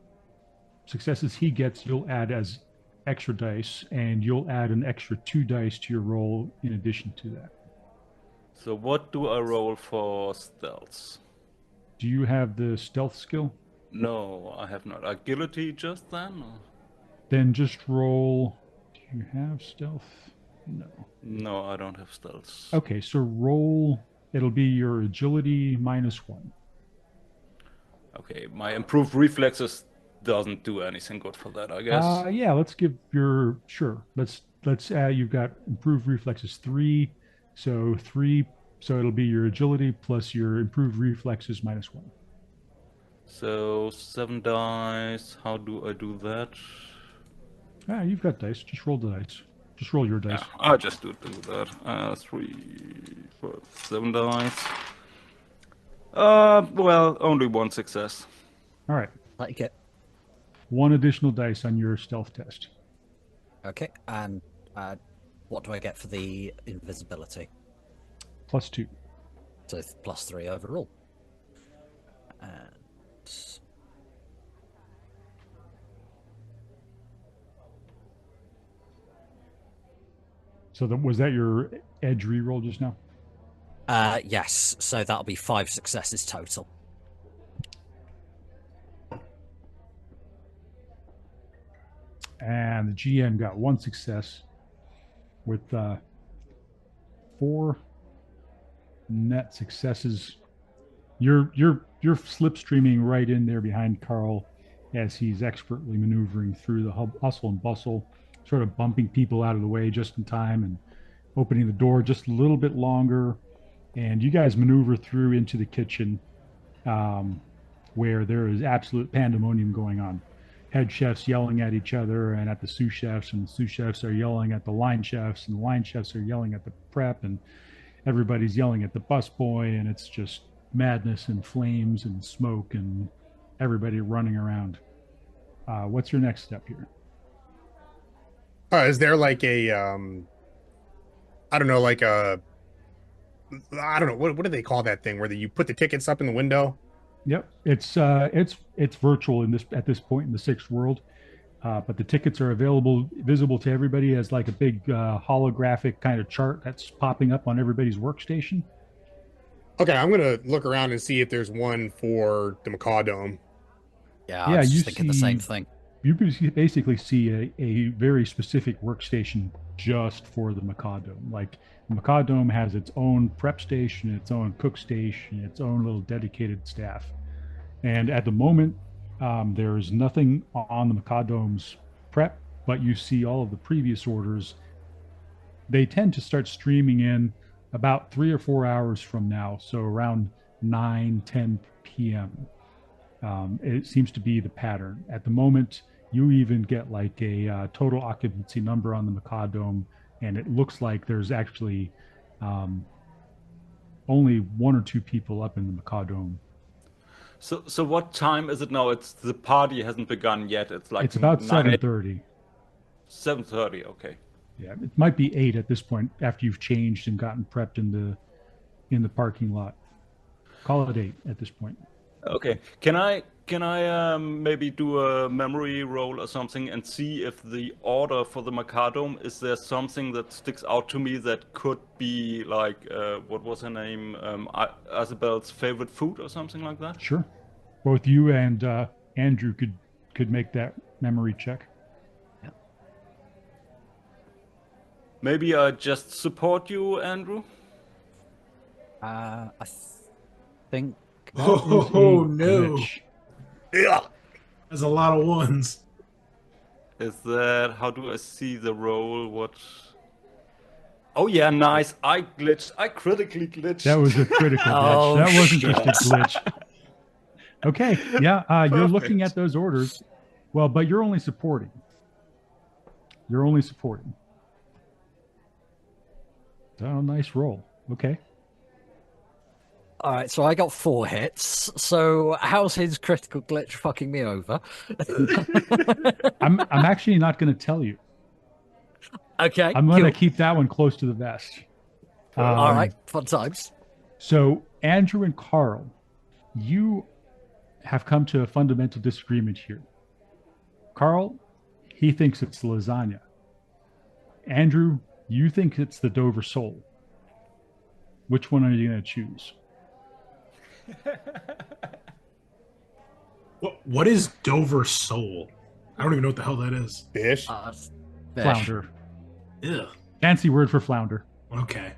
successes he gets, you'll add as extra dice, and you'll add an extra 2 dice to your roll in addition to that. So what do I roll for stealth? Do you have the stealth skill? No, I have not. Agility just then? Or? Then just roll. Do you have stealth? No. No, I don't have stealth. Okay, so roll. It'll be your agility -1. Okay, my improved reflexes doesn't do anything good for that, I guess. Yeah, let's give your Let's you've got improved reflexes 3, so 3. So it'll be your agility plus your improved reflexes -1. So 7 dice. How do I do that? You've got dice. Just roll the dice. Just roll your dice. Yeah, I just do that. 3, 4, 7 dice. Well, only 1 success. All right. Like it. 1 additional dice on your stealth test. Okay, and what do I get for the invisibility? +2. So +3 overall. And So was that your edge reroll just now? yes, so that'll be 5 successes total. And the GM got 1 success with 4 net successes. You're slipstreaming right in there behind Karl as he's expertly maneuvering through the hustle and bustle, sort of bumping people out of the way just in time and opening the door just a little bit longer. And you guys maneuver through into the kitchen, where there is absolute pandemonium going on. Head chefs yelling at each other and at the sous chefs, and the sous chefs are yelling at the line chefs, and the line chefs are yelling at the prep, and everybody's yelling at the busboy, and it's just madness and flames and smoke and everybody running around. What's your next step here? Is there like a I don't know, what do they call that thing where you put the tickets up in the window? Yep, it's virtual at this point in the 6th world, but the tickets are visible to everybody as like a big holographic kind of chart that's popping up on everybody's workstation. Okay, I'm gonna look around and see if there's one for the Macaw Dome. Yeah, I was just thinking the same thing. You basically see a very specific workstation just for the Macaw Dome. Like, the Macaw Dome has its own prep station, its own cook station, its own little dedicated staff. And at the moment, there's nothing on the Macaw Dome's prep, but you see all of the previous orders. They tend to start streaming in about 3 or 4 hours from now, so around 9-10 p.m. It seems to be the pattern. At the moment, you even get like a total occupancy number on the Macaw Dome, and it looks like there's actually only 1 or 2 people up in the Macaw Dome. So what time is it now? The party hasn't begun yet. It's about 7:30. 7:30. Okay. Yeah, it might be 8 at this point after you've changed and gotten prepped in the parking lot. Call it 8 at this point. Okay. Can I maybe do a memory roll or something and see if the order for the Macaw Dome, is there something that sticks out to me that could be like what was her name? Isabel's favorite food or something like that? Sure. Both you and Andrew could make that memory check. Maybe I just support you, Andrew? I think... Oh, no. Glitch. Yeah. There's a lot of ones. Is that... How do I see the roll? What... Oh, yeah, nice. I glitched. I critically glitched. That was a critical glitch. That wasn't just a glitch. Okay, yeah, you're looking at those orders. Well, but you're only supporting. You're only supporting. Oh, nice roll. Okay. All right, so I got 4 hits. So how's his critical glitch fucking me over? I'm actually not going to tell you. Okay, I'm going to cool. keep that one close to the vest. All right, fun times. So Andrew and Karl, you have come to a fundamental disagreement here. Karl, he thinks it's lasagna. Andrew, you think it's the Dover sole. Which one are you going to choose? What is Dover sole? I don't even know what the hell that is. Fish. Fish. Flounder. Ew. Fancy word for flounder. Okay.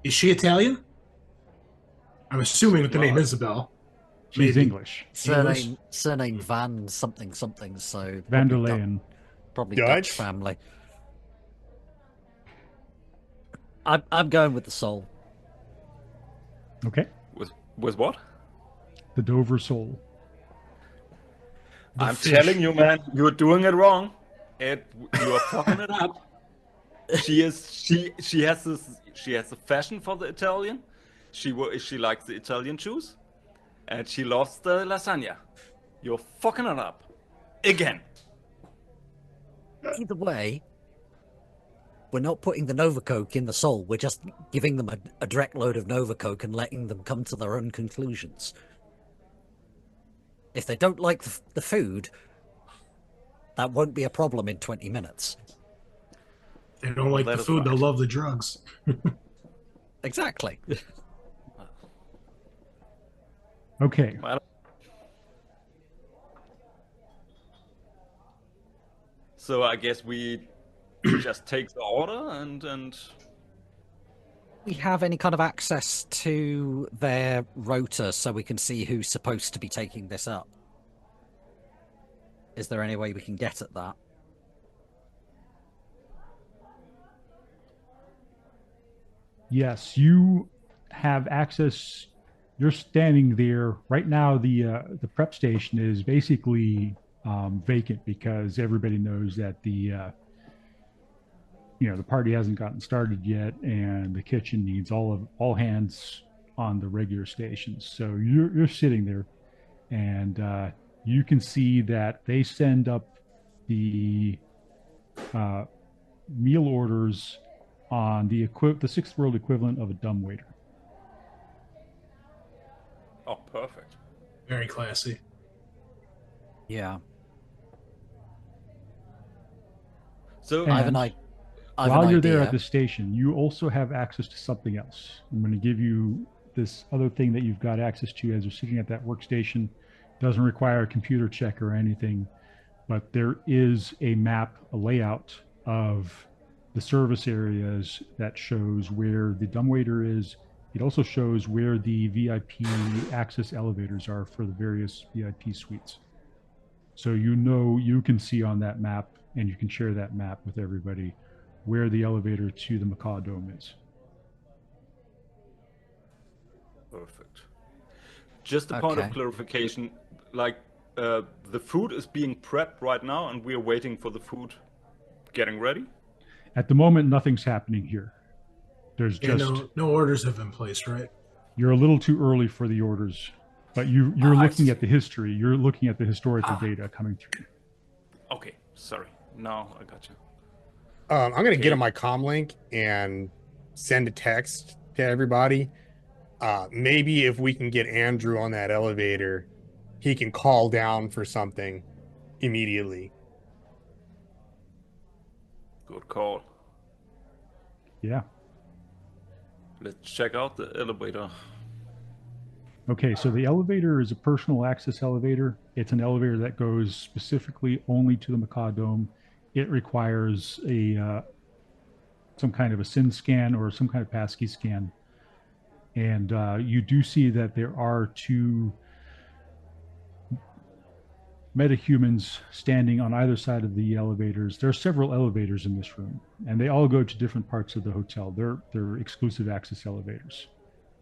Is she Italian? I'm assuming with the name Isabel. She's Maybe. English. Surname Van something, so Van der probably Leyen. probably Dutch? Dutch family. I'm going with the soul. Okay. With what? The Dover sole. The I'm fish. telling you, man, you're doing it wrong. You are fucking it up. She has a fashion for the Italian. She likes the Italian juice, and she loves the lasagna. You're fucking it up again. Either way, we're not putting the Nova Coke in the soul. We're just giving them a direct load of Nova Coke and letting them come to their own conclusions. If they don't like the food, that won't be a problem in 20 minutes. They don't like that the is food, right. they'll love the drugs. Exactly. Okay. Well, so I guess we just take the order and We have any kind of access to their rota so we can see who's supposed to be taking this up? Is there any way we can get at that? Yes, you have access. You're standing there right now. The prep station is basically vacant because everybody knows that the party hasn't gotten started yet, and the kitchen needs all hands on the regular stations. So you're sitting there, and you can see that they send up the meal orders on the sixth world equivalent of a dumbwaiter. oh, perfect. Very classy. Yeah. So And I have an idea. while you're there at the station, you also have access to something else. I'm going to give you this other thing that you've got access to as you're sitting at that workstation. Doesn't require a computer check or anything, but there is a map, a layout of the service areas that shows where the dumbwaiter is. It also shows where the VIP access elevators are for the various VIP suites. So you can see on that map, and you can share that map with everybody, where the elevator to the Macaw Dome is. perfect. Just a point of Okay. clarification, like the food is being prepped right now, and we are waiting for the food getting ready. At the moment, nothing's happening here. There's Yeah, just no orders have been placed, right? you're a little too early for the orders, but you're I looking see. at the history. You're looking at the historical data coming through. Okay, sorry. Now I got you. I'm gonna get Okay. on my comm link and send a text to everybody. Maybe if we can get Andrew on that elevator, he can call down for something immediately. Good call. Yeah. Let's check out the elevator. Okay, so the elevator is a personal access elevator. It's an elevator that goes specifically only to the Macaw Dome. It requires some kind of a SIN scan or some kind of passkey scan. And you do see that there are 2 metahumans standing on either side of the elevators. There are several elevators in this room, and they all go to different parts of the hotel. They're exclusive access elevators.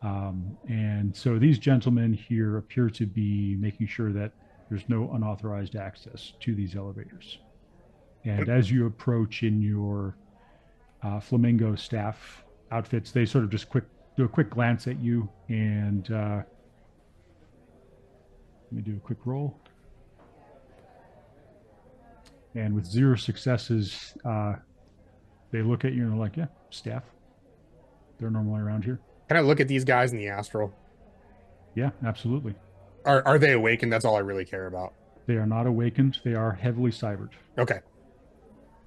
And so these gentlemen here appear to be making sure that there's no unauthorized access to these elevators. And as you approach in your flamingo staff outfits, they sort of just do a quick glance at you, and let me do a quick roll. And with 0 successes, they look at you and they're like, yeah, staff. They're normally around here. Can I look at these guys in the astral? Yeah, absolutely. Are they awakened? That's all I really care about. They are not awakened. They are heavily cybered. Okay.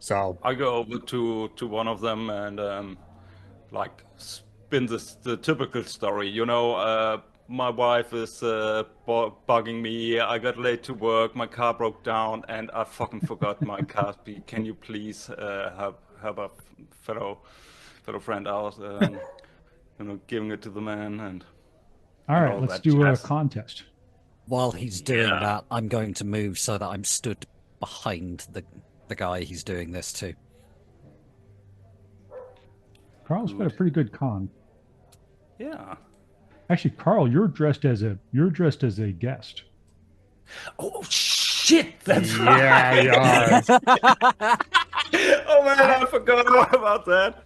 So I go over to one of them and like spin the typical story. You know, my wife is bugging me. I got late to work. My car broke down, and I fucking forgot my car key. Can you please help a fellow friend out? You know, giving it to the man and. All right, let's do a contest. While he's doing that, I'm going to move so that I'm stood behind the guy he's doing this to. Karl's got a pretty good con. Yeah. Actually, Karl, you're dressed as a guest. Oh shit! That's yeah, right. Oh man, I forgot about that.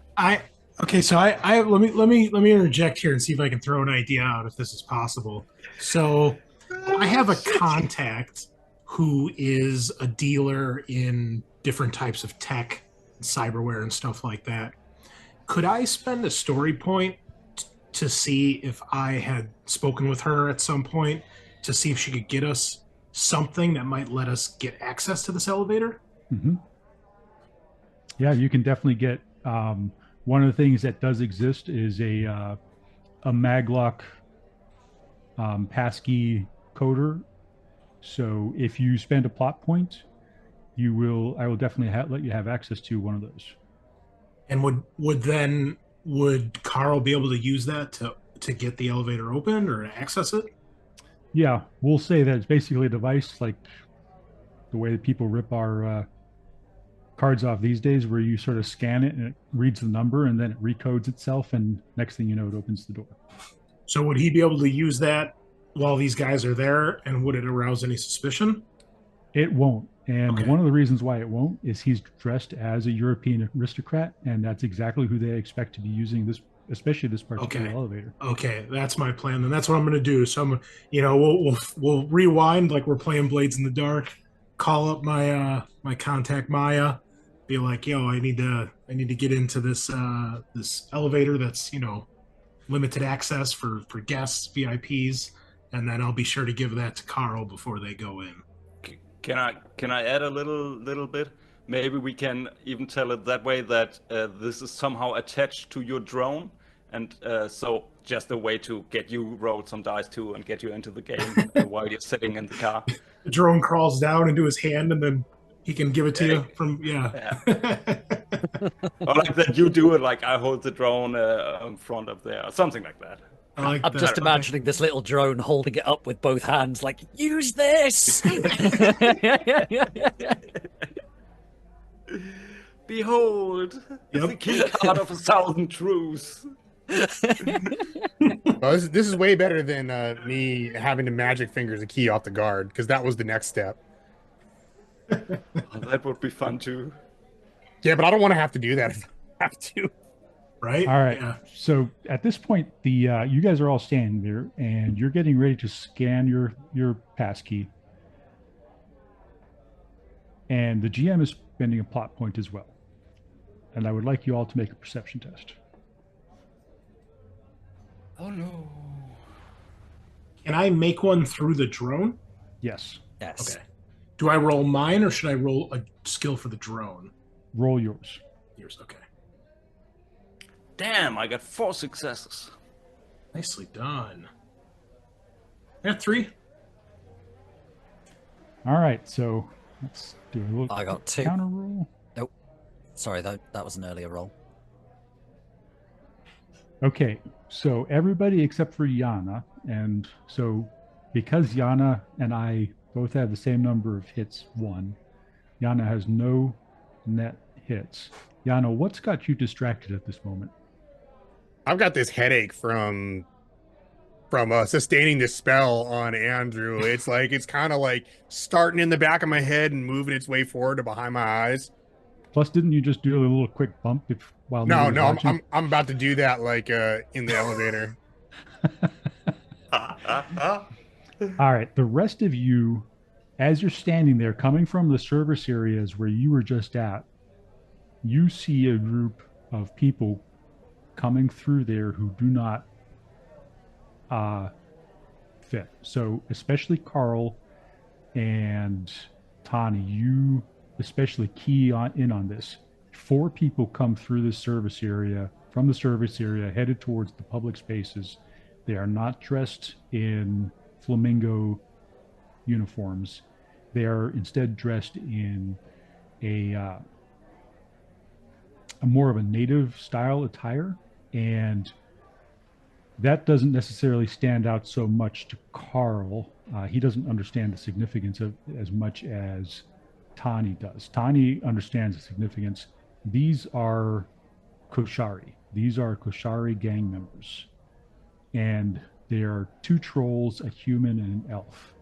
Okay, so I let me interject here and see if I can throw an idea out if this is possible. So I have a contact who is a dealer in different types of tech, cyberware, and stuff like that. Could I spend a story point to see if I had spoken with her at some point to see if she could get us something that might let us get access to this elevator? Mm-hmm. Yeah, you can definitely get. One of the things that does exist is a maglock passkey coder. So if you spend a plot point, I will definitely let you have access to one of those. And would Karl be able to use that to get the elevator open or access it? Yeah, we'll say that it's basically a device like the way that people rip our cards off these days, where you sort of scan it and it reads the number and then it recodes itself, and next thing you know, it opens the door. So would he be able to use that while these guys are there, and would it arouse any suspicion? It won't. And one of the reasons why it won't is he's dressed as a European aristocrat, and that's exactly who they expect to be using this, especially this particular elevator. Okay, that's my plan. Then that's what I'm going to do. So we'll rewind like we're playing Blades in the Dark. Call up my my contact Maya. Be like, yo, I need to get into this this elevator that's, you know, limited access for guests, VIPs, and then I'll be sure to give that to Karl before they go in. Can I add a little bit? Maybe we can even tell it that way, that this is somehow attached to your drone, and so just a way to get you roll some dice too and get you into the game while you're sitting in the car. The drone crawls down into his hand, and then he can give it to you from Or like that you do it, like I hold the drone in front of there, or something like that. I'm just imagining this little drone holding it up with both hands, like, use this! Behold, the key card of 1,000 truths. Well, this is way better than me having to magic fingers a key off the guard, because that was the next step. That would be fun too. Yeah, but I don't want to have to do that if I have to. Right? All right. Yeah. So at this point, you guys are all standing there, and you're getting ready to scan your passkey. And the GM is spending a plot point as well. And I would like you all to make a perception test. Oh no. Can I make one through the drone? Yes. Yes. Okay. Do I roll mine, or should I roll a skill for the drone? Roll yours. Yours, okay. Damn, I got 4 successes. Nicely done. I got 3. All right, so let's do a little I got 2. counter roll. Nope. Sorry, that was an earlier roll. Okay, so everybody except for Yanah, and so because Yanah and I both have the same number of hits, 1, Yanah has no net hits. Yanah, what's got you distracted at this moment? I've got this headache from sustaining this spell on Andrew. It's like, it's kind of like starting in the back of my head and moving its way forward to behind my eyes. Plus, didn't you just do a little quick bump while No, nobody was watching? I'm about to do that like in the elevator. All right, the rest of you, as you're standing there, coming from the service areas where you were just at, you see a group of people coming through there who do not fit. So, especially Karl and Tahni, you especially key in on this. 4 people come through the service area, from the service area, headed towards the public spaces. They are not dressed in flamingo uniforms. They are instead dressed in a more of a native style attire, and that doesn't necessarily stand out so much to Karl. He doesn't understand the significance of as much as Tahni does. Tahni understands the significance. These are Koshari. These are Koshari gang members. And there are 2 trolls, a human, and an elf.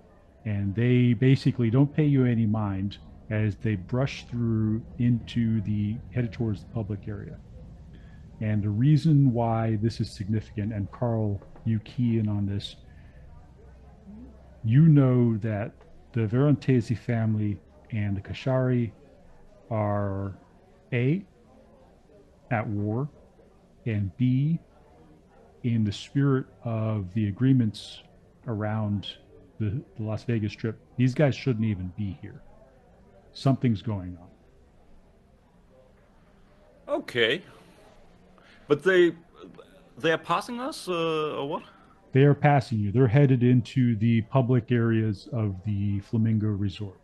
And they basically don't pay you any mind as they brush through headed towards the public area. And the reason why this is significant, and Karl, you key in on this, you know that the Verantesi family and the Koshari are A, at war, and B, in the spirit of the agreements around the Las Vegas Strip. These guys shouldn't even be here. Something's going on. Okay. But they are passing us, or what? They are passing you. They're headed into the public areas of the Flamingo Resort.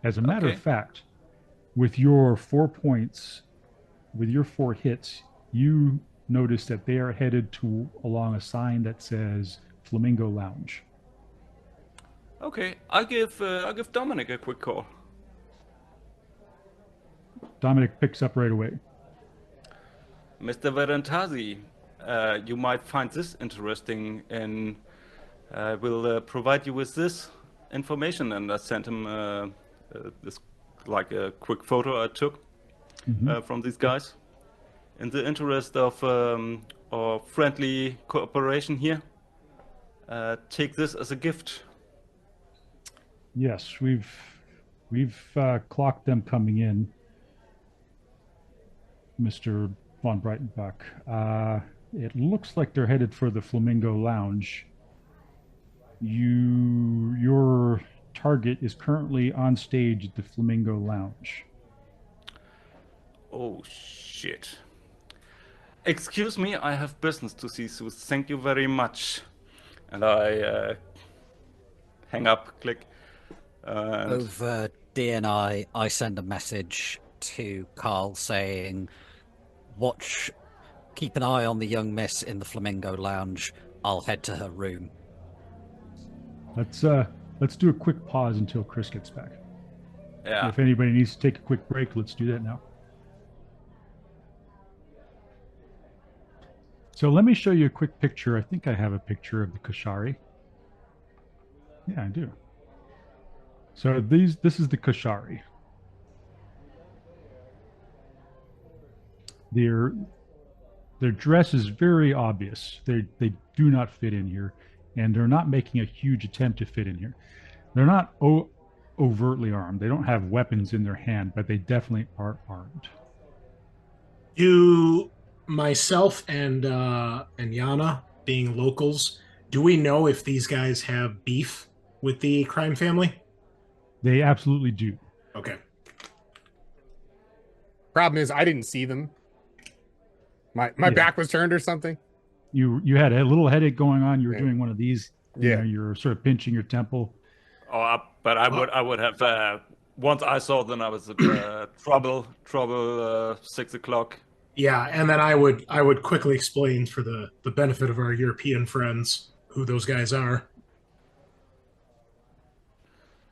As a matter of fact, with your 4 points, with your 4 hits, you notice that they are headed along a sign that says Flamingo Lounge. Okay, I'll give Dominic a quick call. Dominic picks up right away. Mr. Verantesi, you might find this interesting, and we'll provide you with this information. And I sent him this, like a quick photo I took from these guys. In the interest of our friendly cooperation here, take this as a gift. Yes, we've clocked them coming in, Mr. von Breitenbach. It looks like they're headed for the Flamingo Lounge. Your target is currently on stage at the Flamingo Lounge. Oh, shit. Excuse me, I have business to see, so thank you very much. And I hang up, click. Over DNI, I send a message to Karl saying, keep an eye on the young miss in the Flamingo Lounge. I'll head to her room. Let's do a quick pause until Chris gets back. Yeah. If anybody needs to take a quick break, let's do that now. So let me show you a quick picture. I think I have a picture of the Koshari. Yeah, I do. So this is the Koshari. Their dress is very obvious. They do not fit in here, and they're not making a huge attempt to fit in here. They're not overtly armed. They don't have weapons in their hand, but they definitely are armed. Do myself and Yanah, being locals, do we know if these guys have beef with the crime family? They absolutely do. Okay. Problem is, I didn't see them. My back was turned or something. You had a little headache going on. You were doing one of these. Yeah. You're sort of pinching your temple. Oh, but I would have once I saw them, I was trouble 6 o'clock. Yeah, and then I would quickly explain for the benefit of our European friends who those guys are.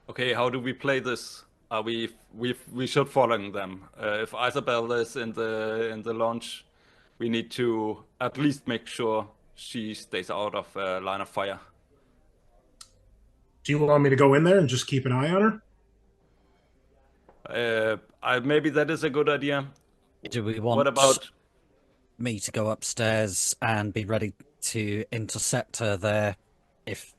Okay, how do we play this? We should follow them. If Isabel is in the launch, we need to at least make sure she stays out of line of fire. Do you want me to go in there and just keep an eye on her? Maybe that is a good idea. Do we want What about me to go upstairs and be ready to intercept her there? If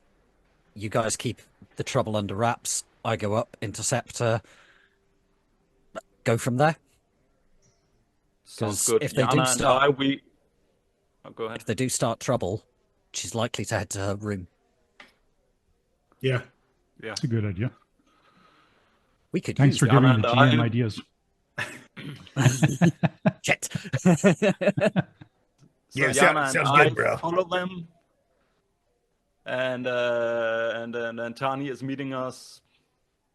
you guys keep the trouble under wraps, I go up, intercept her, go from there. sounds good? If they Yanah do and start, go ahead. if they do start trouble, she's likely to head to her room. Yeah. Yeah. That's a good idea. We could Thanks use for giving Yanah the and GM I- ideas. Shit. So Yeah, Yanah sounds and good, I bro. follow them, and then Tahni is meeting us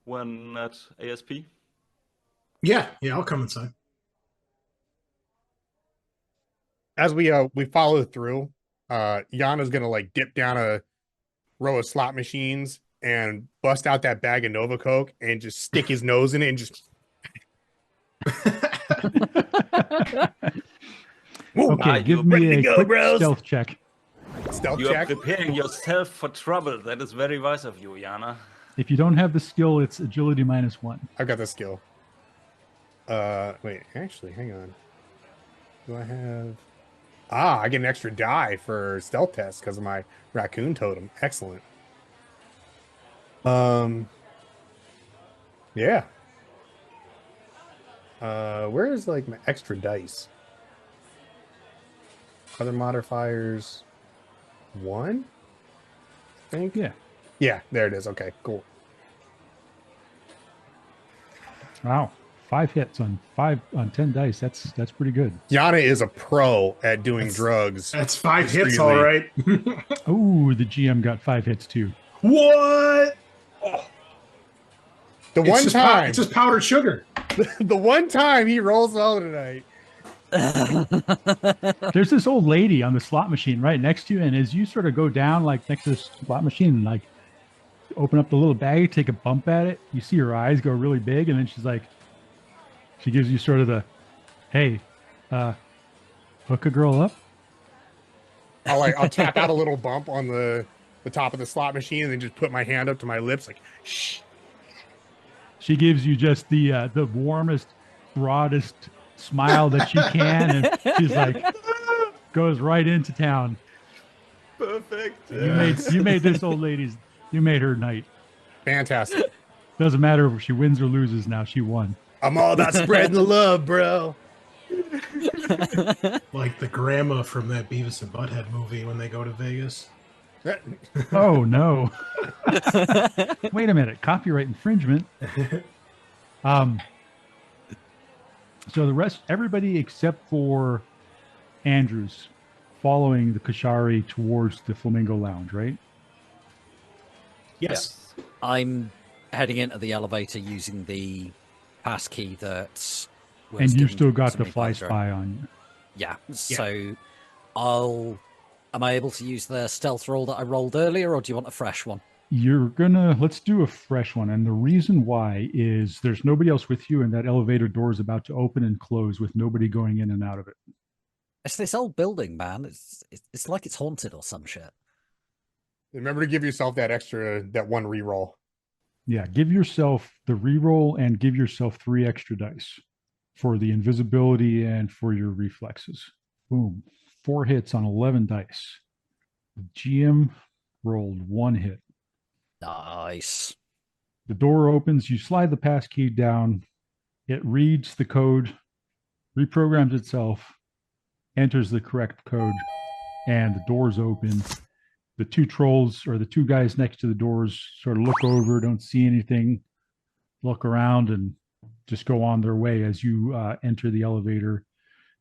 when at ASP. Yeah. I'll come inside. As we follow through, Yana's gonna like dip down a row of slot machines and bust out that bag of Nova Coke and just stick his nose in it and just Okay, give me a quick stealth check. stealth You are check. preparing yourself for trouble. That is very wise of you, Yanah. If you don't have the skill, it's agility -1. I've got the skill. Wait, actually, hang on. Do I have? I get an extra die for stealth test because of my raccoon totem. Excellent. Yeah. Where is like my extra dice? Other modifiers. 1? I think. Yeah. Yeah, there it is. Okay, cool. Wow. 5 hits on 10 dice. That's pretty good. Yanah is a pro at doing drugs. That's 5 hits, discreetly. all right. Oh, the GM got 5 hits too. What? The one time, It's just powdered sugar. the one time he rolls well tonight. There's this old lady on the slot machine right next to you, and as you sort of go down like next to the slot machine and like open up the little bag, take a bump at it, you see her eyes go really big, and then she's like, she gives you sort of the, hey, hook a girl up. I'll tap out a little bump on the top of the slot machine and then just put my hand up to my lips like, shh. She gives you just the warmest, broadest smile that she can, and she's like, goes right into town. Perfect. You made this old lady's, you made her night. Fantastic. Doesn't matter if she wins or loses now, she won. I'm all about spreading the love, bro. Like the grandma from that Beavis and Butthead movie when they go to Vegas. Oh no. Wait a minute, copyright infringement. So the rest, everybody except for Andrews following the Kashari towards the Flamingo Lounge, right? Yes. I'm heading into the elevator using the passkey that was And you given still got to the me fly by Joe. spy on you. Yeah. So am I able to use the stealth roll that I rolled earlier, or do you want a fresh one? Let's do a fresh one. And the reason why is there's nobody else with you, and that elevator door is about to open and close with nobody going in and out of it. It's this old building, man. It's like it's haunted or some shit. Remember to give yourself that one reroll. Yeah, give yourself the reroll and give yourself 3 extra dice for the invisibility and for your reflexes. Boom. 4 hits on 11 dice. The GM rolled 1 hit. Nice. The door opens, you slide the pass key down, it reads the code, reprograms itself, enters the correct code, and the doors open. The 2 trolls, or the 2 guys next to the doors, sort of look over, don't see anything, look around, and just go on their way as you enter the elevator.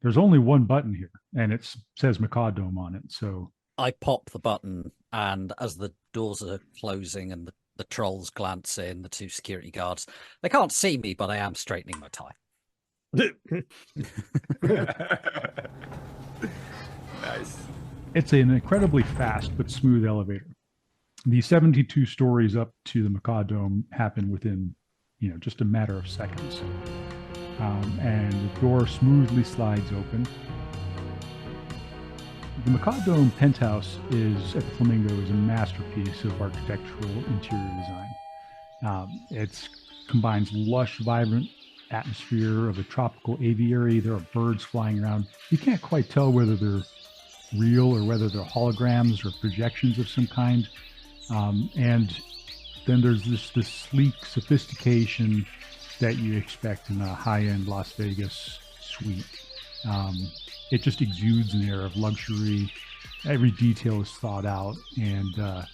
There's only one button here, and it says Macaw Dome on it. So I pop the button, and as the doors are closing and the trolls glance in, the 2 security guards, they can't see me, but I am straightening my tie. Nice. it's an incredibly fast but smooth elevator. The 72 stories up to the Macaw Dome happen within, just a matter of seconds. And the door smoothly slides open. The Macaw Dome penthouse at the Flamingo is a masterpiece of architectural interior design. It combines lush, vibrant atmosphere of a tropical aviary. There are birds flying around. You can't quite tell whether they're real or whether they're holograms or projections of some kind. And then there's this sleek sophistication that you expect in a high-end Las Vegas suite. It just exudes an air of luxury. Every detail is thought out, and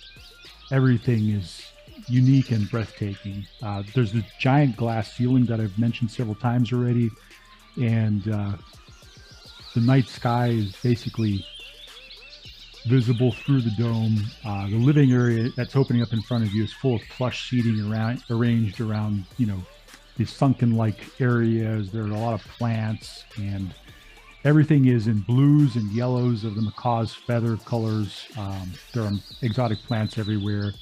everything is unique and breathtaking. There's this giant glass ceiling that I've mentioned several times already, and the night sky is basically visible through the dome. The living area that's opening up in front of you is full of plush seating arranged around, these sunken-like areas. There are a lot of plants, and everything is in blues and yellows of the macaw's feather colors. There are exotic plants everywhere,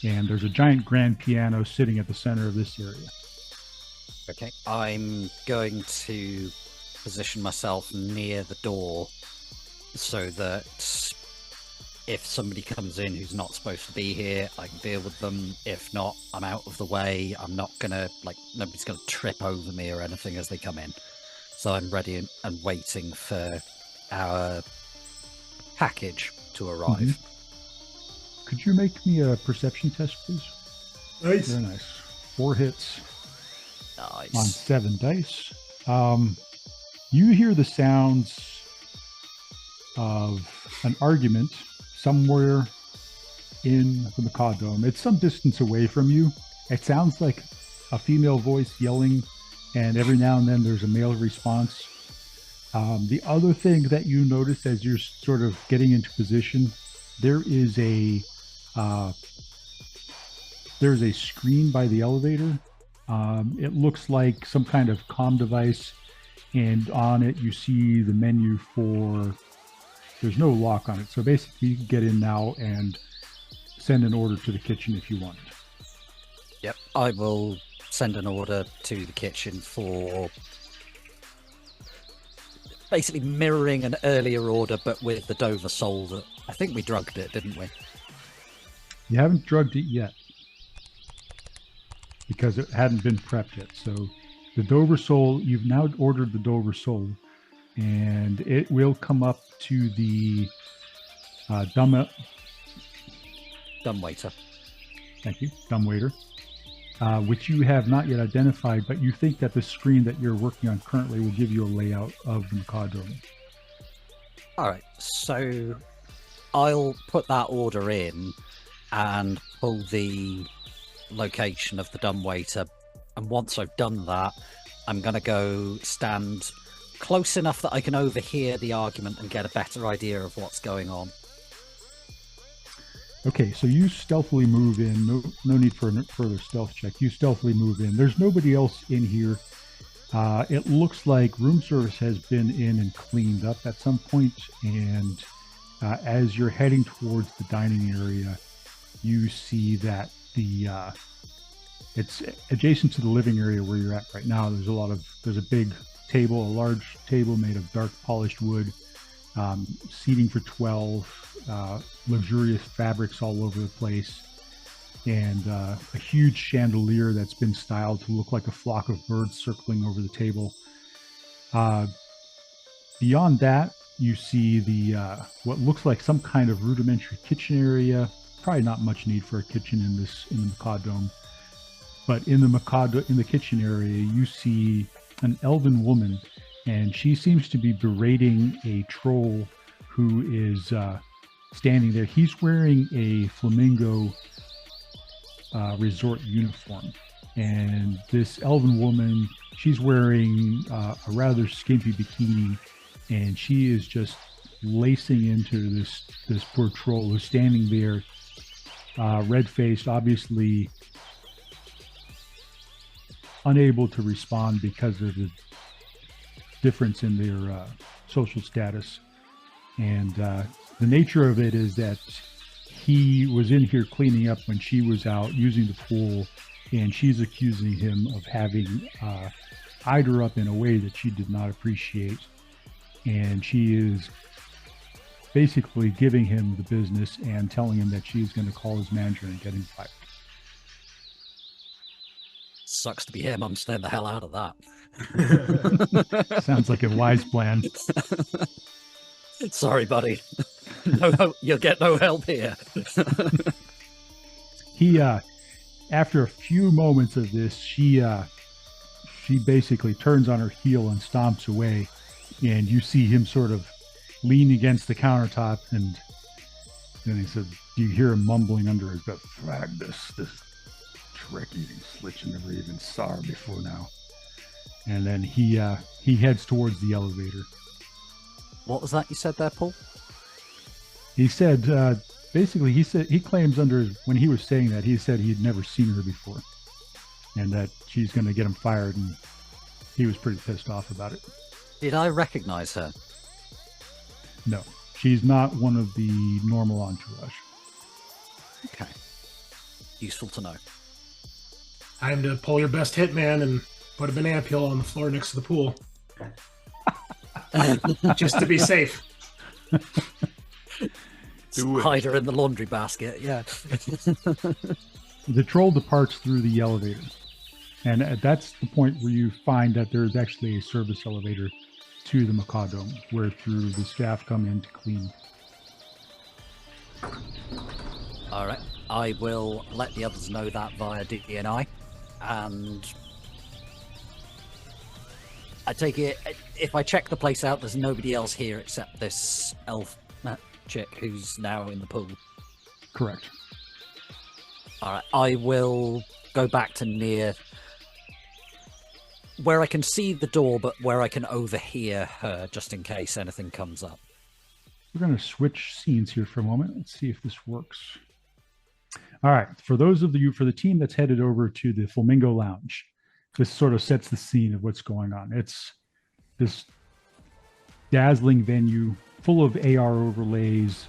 and there's a giant grand piano sitting at the center of this area. Okay, I'm going to position myself near the door so that if somebody comes in who's not supposed to be here, I can deal with them. If not, I'm out of the way. I'm not gonna, nobody's gonna trip over me or anything as they come in. So I'm ready and waiting for our package to arrive. Mm-hmm. Could you make me a perception test, please? Nice. Very nice. 4 hits. Nice. On 7 dice. You hear the sounds of an argument somewhere in the Macaw Dome. It's some distance away from you. It sounds like a female voice yelling, and every now and then there's a male response. The other thing that you notice as you're sort of getting into position, there's a screen by the elevator. It looks like some kind of comm device, and on it you see the menu for, there's no lock on it. So basically you can get in now and send an order to the kitchen if you want. Yep, I will send an order to the kitchen for basically mirroring an earlier order, but with the Dover sole that I think we drugged it, didn't we? You haven't drugged it yet because it hadn't been prepped yet. So the Dover sole, you've now ordered the Dover sole, and it will come up to the dumbwaiter. Thank you, dumbwaiter, which you have not yet identified, but you think that the screen that you're working on currently will give you a layout of the Macaw Dome. All right, so I'll put that order in and pull the location of the dumbwaiter, and once I've done that, I'm going to go stand close enough that I can overhear the argument and get a better idea of what's going on. Okay, so you stealthily move in. No need for a further stealth check. You stealthily move in. There's nobody else in here. It looks like room service has been in and cleaned up at some point, and as you're heading towards the dining area, you see that it's adjacent to the living area where you're at right now. There's a big table, a large table made of dark polished wood, seating for 12, luxurious fabrics all over the place, and a huge chandelier that's been styled to look like a flock of birds circling over the table. Beyond that, you see the what looks like some kind of rudimentary kitchen area. Probably not much need for a kitchen in the Macaw Dome, but in the kitchen area, you see an elven woman, and she seems to be berating a troll who is standing there. He's wearing a flamingo resort uniform, and this elven woman, she's wearing a rather skimpy bikini, and she is just lacing into this poor troll who's standing there, red-faced, obviously unable to respond because of the difference in their social status. And the nature of it is that he was in here cleaning up when she was out using the pool, and she's accusing him of having eyed her up in a way that she did not appreciate. And she is basically giving him the business and telling him that she's going to call his manager and get him fired. Sucks to be him. I'm staying the hell out of that. Sounds like a wise plan. Sorry, buddy. No, you'll get no help here. He, after a few moments of this, she basically turns on her heel and stomps away, and you see him sort of lean against the countertop, and then he says, you hear him mumbling under his breath, "Frag this trick-eating slitch, I never even saw her before now." And then he heads towards the elevator. What was that you said there, Paul? He said, basically, he claims when he was saying that, he said he'd never seen her before, and that she's going to get him fired, and he was pretty pissed off about it. Did I recognize her? No, she's not one of the normal entourage. Okay. Useful to know. Time to pull your best hitman and put a banana peel on the floor next to the pool. Just to be safe. Hide her in the laundry basket, yeah. The troll departs through the elevator, and that's the point where you find that there's actually a service elevator to the Macaw Dome, where through the staff come in to clean. All right. I will let the others know that via DNI, and I take it, if I check the place out, there's nobody else here except this elf chick who's now in the pool. Correct. All right. I will go back to near where I can see the door, but where I can overhear her, just in case anything comes up. We're going to switch scenes here for a moment. Let's see if this works. All right. For the team that's headed over to the Flamingo Lounge, this sort of sets the scene of what's going on. It's this dazzling venue full of AR overlays,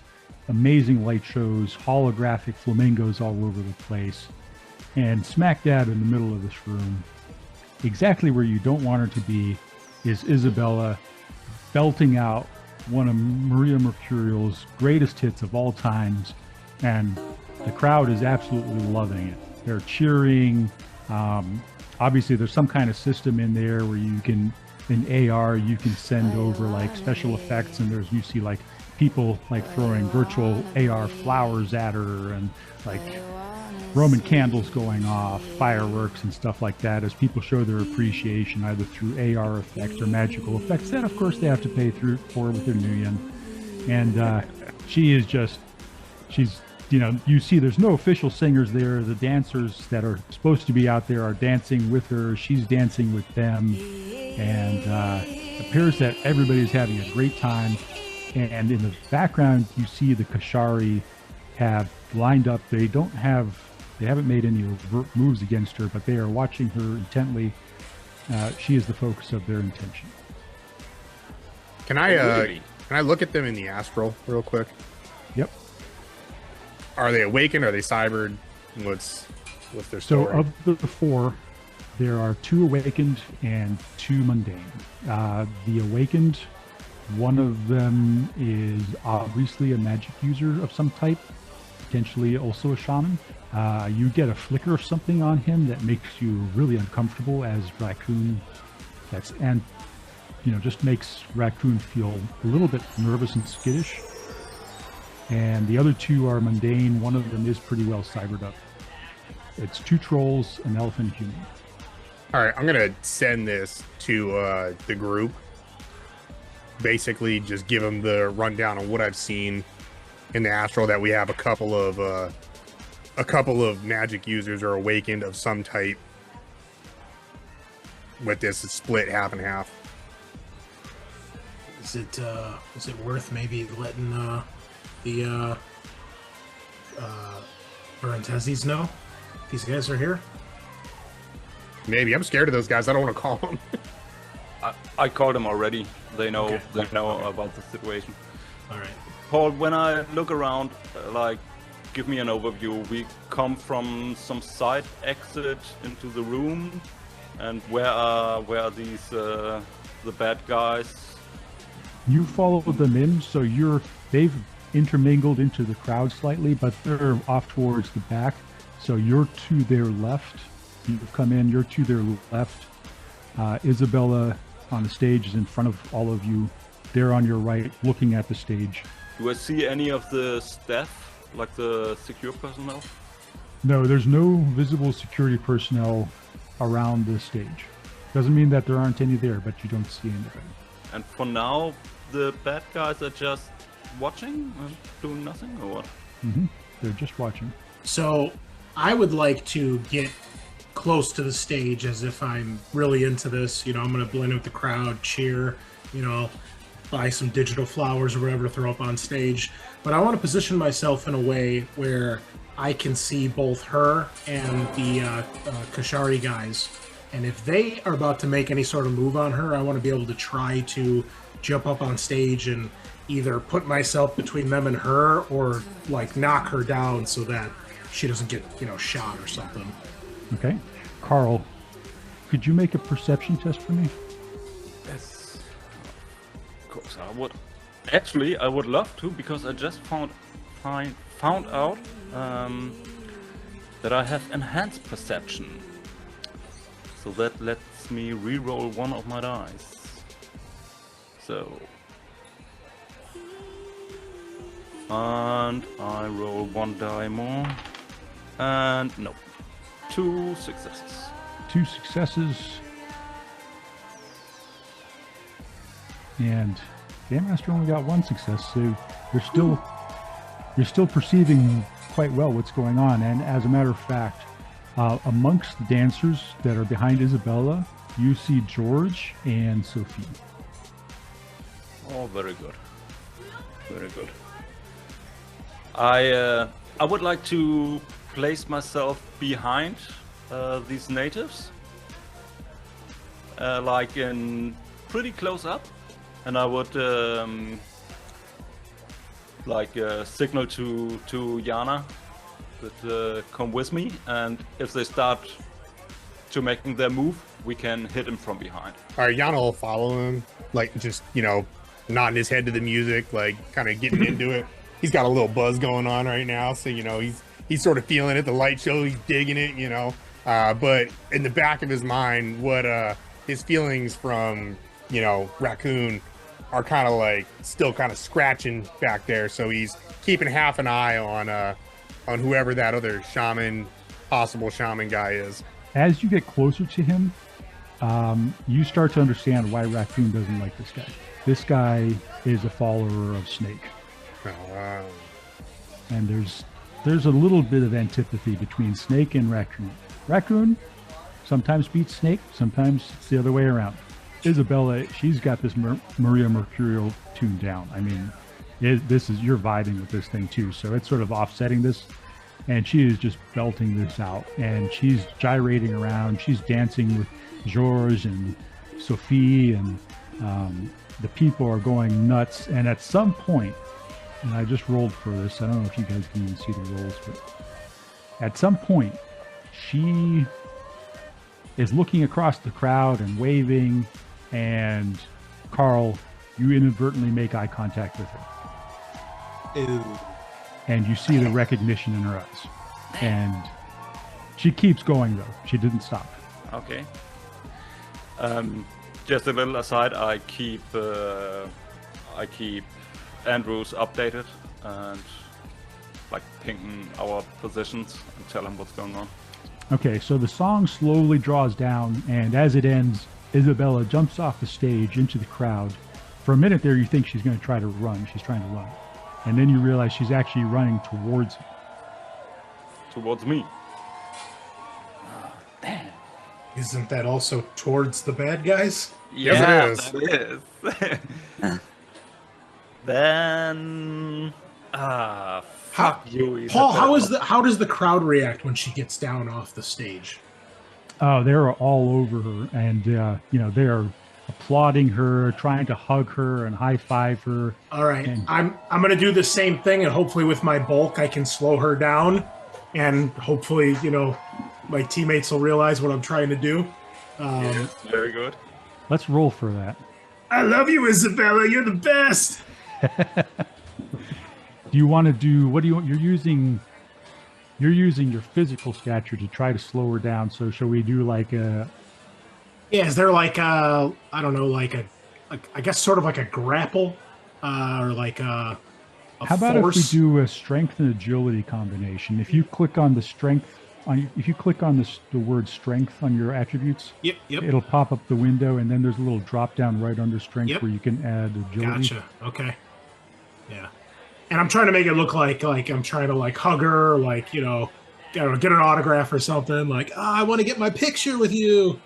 amazing light shows, holographic flamingos all over the place. And smack dab in the middle of this room, exactly where you don't want her to be, is Isabella belting out one of Maria Mercurial's greatest hits of all times, and the crowd is absolutely loving it. They're cheering. Obviously, there's some kind of system in there where you can, in AR, you can send over like special effects, and you see like people like throwing virtual AR flowers at her, and like Roman candles going off, fireworks and stuff like that, as people show their appreciation either through AR effects or magical effects that of course they have to pay for with their new yen. And she's you see there's no official singers there. The dancers that are supposed to be out there are dancing with her. She's dancing with them, and it appears that everybody's having a great time. And in the background, you see the Kashari have lined up. They haven't made any overt moves against her, but they are watching her intently. She is the focus of their intention. Can I look at them in the astral real quick? Yep. Are they awakened? Are they cybered? What's their story? So of the four, there are 2 awakened and 2 mundane. The awakened, one of them is obviously a magic user of some type, potentially also a shaman. You get a flicker of something on him that makes you really uncomfortable as Racoon. Just makes Racoon feel a little bit nervous and skittish. And the other 2 are mundane. One of them is pretty well cybered up. It's 2 trolls, an elf, and a human. All right, I'm gonna send this to the group. Basically, just give them the rundown on what I've seen in the astral. That we have a couple of magic users are awakened of some type. With this split half and half. Is it worth maybe letting the Berentezis know these guys are here? Maybe. I'm scared of those guys. I don't want to call them. I called them already. They know. Okay. They know about the situation. All right. Paul, when I look around, give me an overview. We come from some side exit into the room, and where are these the bad guys? You follow them in, so they've intermingled into the crowd slightly, but they're off towards the back. So you're to their left, You've come in. You're to their left. Isabella on the stage is in front of all of you. They're on your right, looking at the stage. Do I see any of the staff, like the secure personnel? No, there's no visible security personnel around the stage. Doesn't mean that there aren't any there, but you don't see anybody. And for now, the bad guys are just watching and doing nothing, or what? Mm-hmm. They're just watching. So I would like to get close to the stage as if I'm really into this. You know, I'm going to blend with the crowd, cheer, you know, buy some digital flowers or whatever to throw up on stage. But I want to position myself in a way where I can see both her and the Kashari guys. And if they are about to make any sort of move on her, I want to be able to try to jump up on stage and either put myself between them and her or like knock her down so that she doesn't get, you know, shot or something. Okay. Karl, could you make a perception test for me? Yes. Of course I would. Actually, I would love to, because I just found out that I have enhanced perception. So that lets me re-roll one of my dice. So... and I roll one die more. And no. 2 successes. 2 successes. And Game Master only got 1 success, so you're still perceiving quite well what's going on. And as a matter of fact, amongst the dancers that are behind Isabella, you see George and Sophie. Oh, very good. Very good. I would like to place myself behind these natives, like in pretty close up, and I would signal to Yanah that come with me, and if they start to making their move, we can hit him from behind. All right, Yanah will follow him, like just, you know, nodding his head to the music, like kind of getting into it. He's got a little buzz going on right now, so you know he's sort of feeling it. The light show, he's digging it, you know. But in the back of his mind, what his feelings from, you know, Racoon are kind of like still kind of scratching back there. So he's keeping half an eye on whoever that other possible shaman guy is. As you get closer to him, you start to understand why Racoon doesn't like this guy. This guy is a follower of Snake. Oh, wow. And there's a little bit of antipathy between Snake and Racoon. Racoon sometimes beats Snake, sometimes it's the other way around. Isabella, she's got this Maria Mercurial tuned down. I mean, you're vibing with this thing too, so it's sort of offsetting this, and she is just belting this out, and she's gyrating around. She's dancing with Georges and Sophie, and the people are going nuts. And at some point, and I just rolled for this, I don't know if you guys can even see the rolls, but at some point, she is looking across the crowd and waving, and Karl, you inadvertently make eye contact with her. Ew. And you see the recognition in her eyes. And she keeps going, though. She didn't stop. Okay. Just a little aside, I keep Andrews updated and like ping our positions and tell him what's going on. Okay, so the song slowly draws down, and as it ends, Isabella jumps off the stage into the crowd. For a minute there, you think she's going to try to run. She's trying to run. And then you realize she's actually running towards you. Towards me. Damn. Isn't that also towards the bad guys? Yes, it That is. Then fuck you, Paul, Isabella. how does the crowd react when she gets down off the stage? Oh, they're all over her, and they are applauding her, trying to hug her and high five her. All right, And- I'm gonna do the same thing, and hopefully with my bulk I can slow her down, and hopefully my teammates will realize what I'm trying to do. Yes, very good. Let's roll for that. I love you, Isabella. You're the best. Do you want to do? What do you? You're using you're using your physical stature to try to slow her down. So shall we do like a? Yeah, is there like I don't know, like I guess sort of like a grapple, or like a how about force? if we do a strength and agility combination? If you click on the strength, if you click on the word strength on your attributes, Yep. it'll pop up the window, and then there's a little drop down right under strength where you can add agility. Gotcha. Okay. Yeah. And I'm trying to make it look like I'm trying to like hug her, like, you know, get an autograph or something. Like, I want to get my picture with you.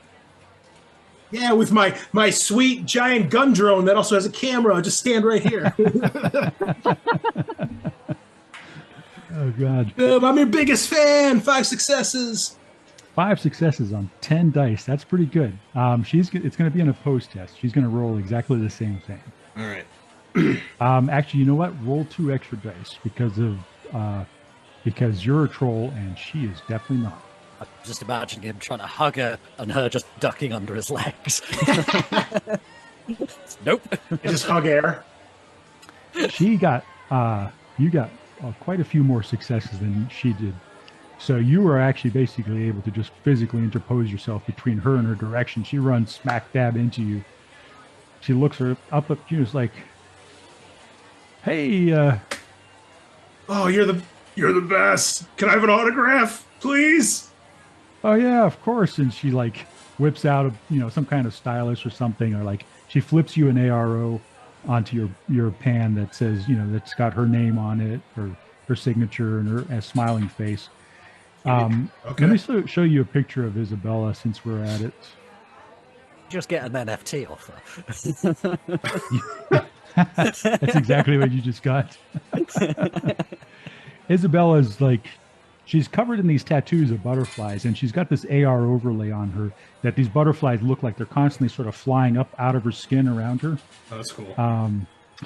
Yeah, with my sweet giant gun drone that also has a camera. Just stand right here. Oh God! I'm your biggest fan. 5 successes. 5 successes on 10 dice. That's pretty good. It's going to be an opposed test. She's going to roll exactly the same thing. All right. Actually, you know what? Roll 2 extra dice because you're a troll and she is definitely not. I'm just imagining him trying to hug her and her just ducking under his legs. Nope. I just hug air. You got quite a few more successes than she did. So you were actually basically able to just physically interpose yourself between her and her direction. She runs smack dab into you. She looks up at you, is like, "Hey, oh, you're the best. Can I have an autograph, please?" Oh yeah, of course. And she like whips out some kind of stylus or something, or like she flips you an ARO onto your pan that says, that's got her name on it, or her signature and her smiling face. Okay. Let me show you a picture of Isabella since we're at it. Just get an NFT offer. That's exactly what you just got. Isabella's like, she's covered in these tattoos of butterflies, and she's got this AR overlay on her that these butterflies look like they're constantly sort of flying up out of her skin around her. Oh, that's cool.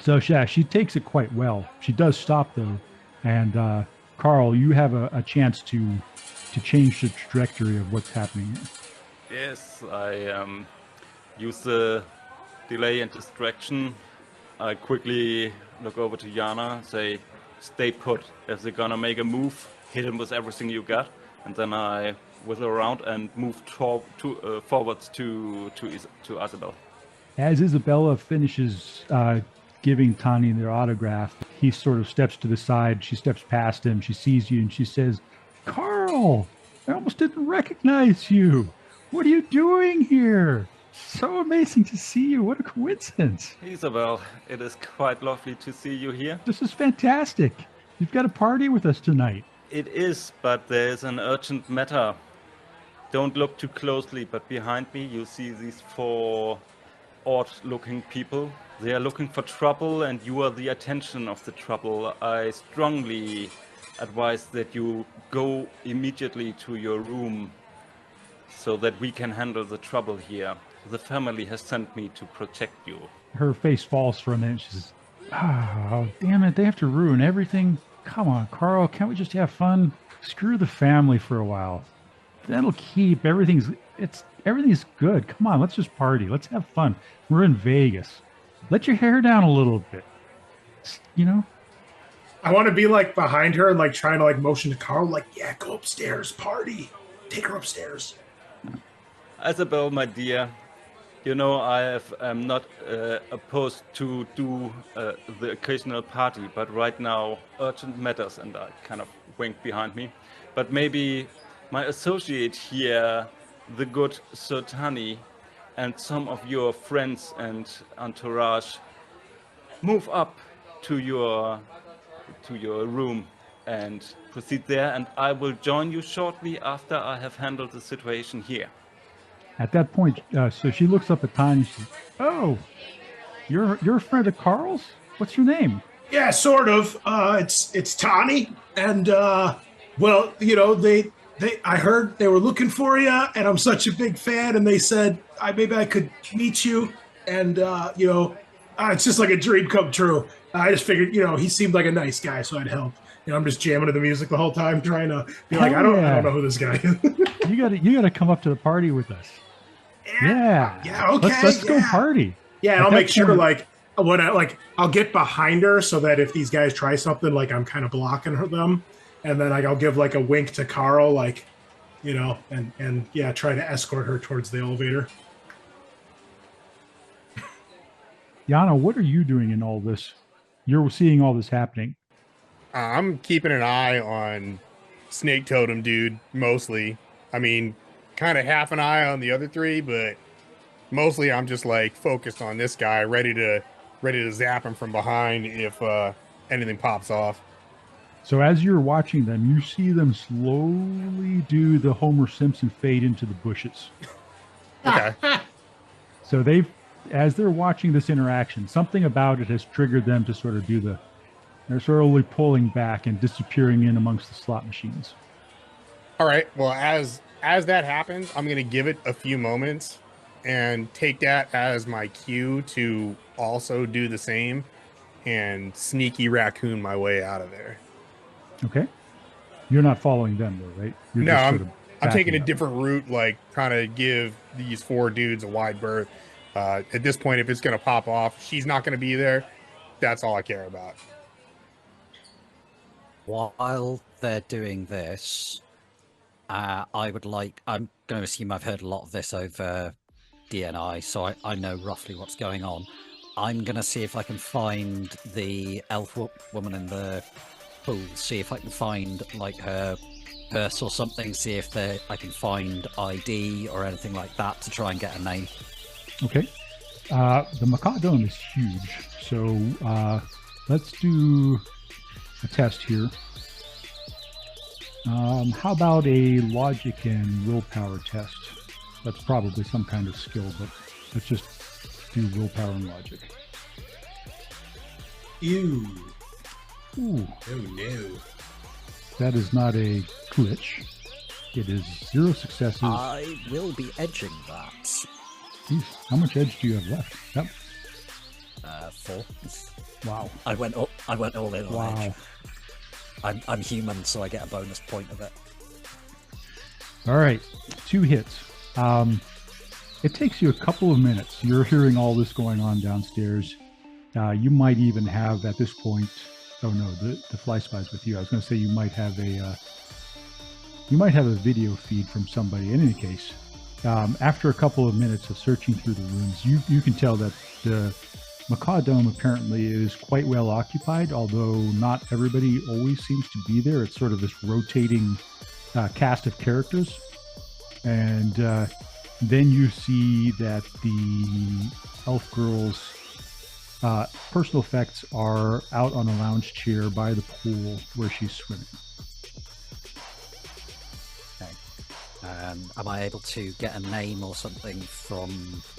So yeah, she takes it quite well. She does stop though, and Karl, you have a chance to change the trajectory of what's happening. Yes, I use the delay and distraction. I quickly look over to Yanah, say, "Stay put. If they're gonna make a move, hit him with everything you got." And then I whistle around and move forwards to Isabel. As Isabella finishes giving Tahni their autograph, he sort of steps to the side. She steps past him. She sees you and she says, "Karl, I almost didn't recognize you. What are you doing here? So amazing to see you. What a coincidence." Isabel, it is quite lovely to see you here. This is fantastic. You've got a party with us tonight. It is, but there is an urgent matter. Don't look too closely, but behind me you see these 4 odd-looking people. They are looking for trouble, and you are the attention of the trouble. I strongly advise that you go immediately to your room so that we can handle the trouble here. The family has sent me to protect you. Her face falls for a minute. She says, "Oh, damn it. They have to ruin everything. Come on, Karl. Can't we just have fun? Screw the family for a while. That'll keep. Everything's good. Come on, let's just party. Let's have fun. We're in Vegas. Let your hair down a little bit. I want to be like behind her and like trying to like motion to Karl, like, "Yeah, go upstairs, party. Take her upstairs." Isabel, my dear, I am not opposed to do the occasional party, but right now urgent matters, and I kind of wink behind me. But maybe my associate here, the good Sir Tahni, and some of your friends and entourage move up to your room and proceed there, and I will join you shortly after I have handled the situation here. At that point, so she looks up at Tahni and she says, "Oh, you're a friend of Karl's? What's your name?" Yeah, sort of. It's Tahni, and well, I heard they were looking for you, and I'm such a big fan, and they said maybe I could meet you, and it's just like a dream come true. I just figured, he seemed like a nice guy, so I'd help. I'm just jamming to the music the whole time, trying to be like, I don't know who this guy is. You gotta come up to the party with us. Yeah. Okay. Let's go party. Yeah, and I'll make sure when I'll get behind her so that if these guys try something, like I'm kind of blocking them, And then I'll give like a wink to Karl, like, you know, and yeah, try to escort her towards the elevator. Yanah, what are you doing in all this? You're seeing all this happening. I'm keeping an eye on Snake Totem, dude, mostly. I mean, kind of half an eye on the other three, but mostly I'm just like focused on this guy, ready to zap him from behind if anything pops off. So as you're watching them, you see them slowly do the Homer Simpson fade into the bushes. Okay. So as they're watching this interaction, something about it has triggered them to sort of they're slowly pulling back and disappearing in amongst the slot machines. All right. Well, as that happens, I'm going to give it a few moments and take that as my cue to also do the same and sneaky raccoon my way out of there. Okay. You're not following them though, right? You're No, just sort of I'm taking a backing up. different route, like trying to give these 4 dudes a wide berth. At this point, if it's going to pop off, she's not going to be there. That's all I care about. While they're doing this, I'm going to assume I've heard a lot of this over DNI, so I know roughly what's going on. I'm going to see if I can find the elf woman in the pool, see if I can find like her purse or something, see if I can find ID or anything like that to try and get a name. Okay. The Macaw Dome is huge, so let's do a test here. How about a logic and willpower test? That's probably some kind of skill, but let's just do willpower and logic. Ew. Ooh, Oh no. that is not a glitch. It is 0 successes. I will be edging that. Jeez, how much edge do you have left? Yep. 4. Wow. I went all in on Wow. edge. I'm human, so I get a bonus point of it. All right, 2 hits. It takes you a couple of minutes. You're hearing all this going on downstairs. You might even have at this point. Oh no, the fly spy's with you. I was going to say you might have a video feed from somebody. In any case, after a couple of minutes of searching through the rooms, you can tell that the Macaw Dome apparently is quite well occupied, although not everybody always seems to be there. It's sort of this rotating cast of characters. And then you see that the elf girl's personal effects are out on a lounge chair by the pool where she's swimming. Am I able to get a name or something from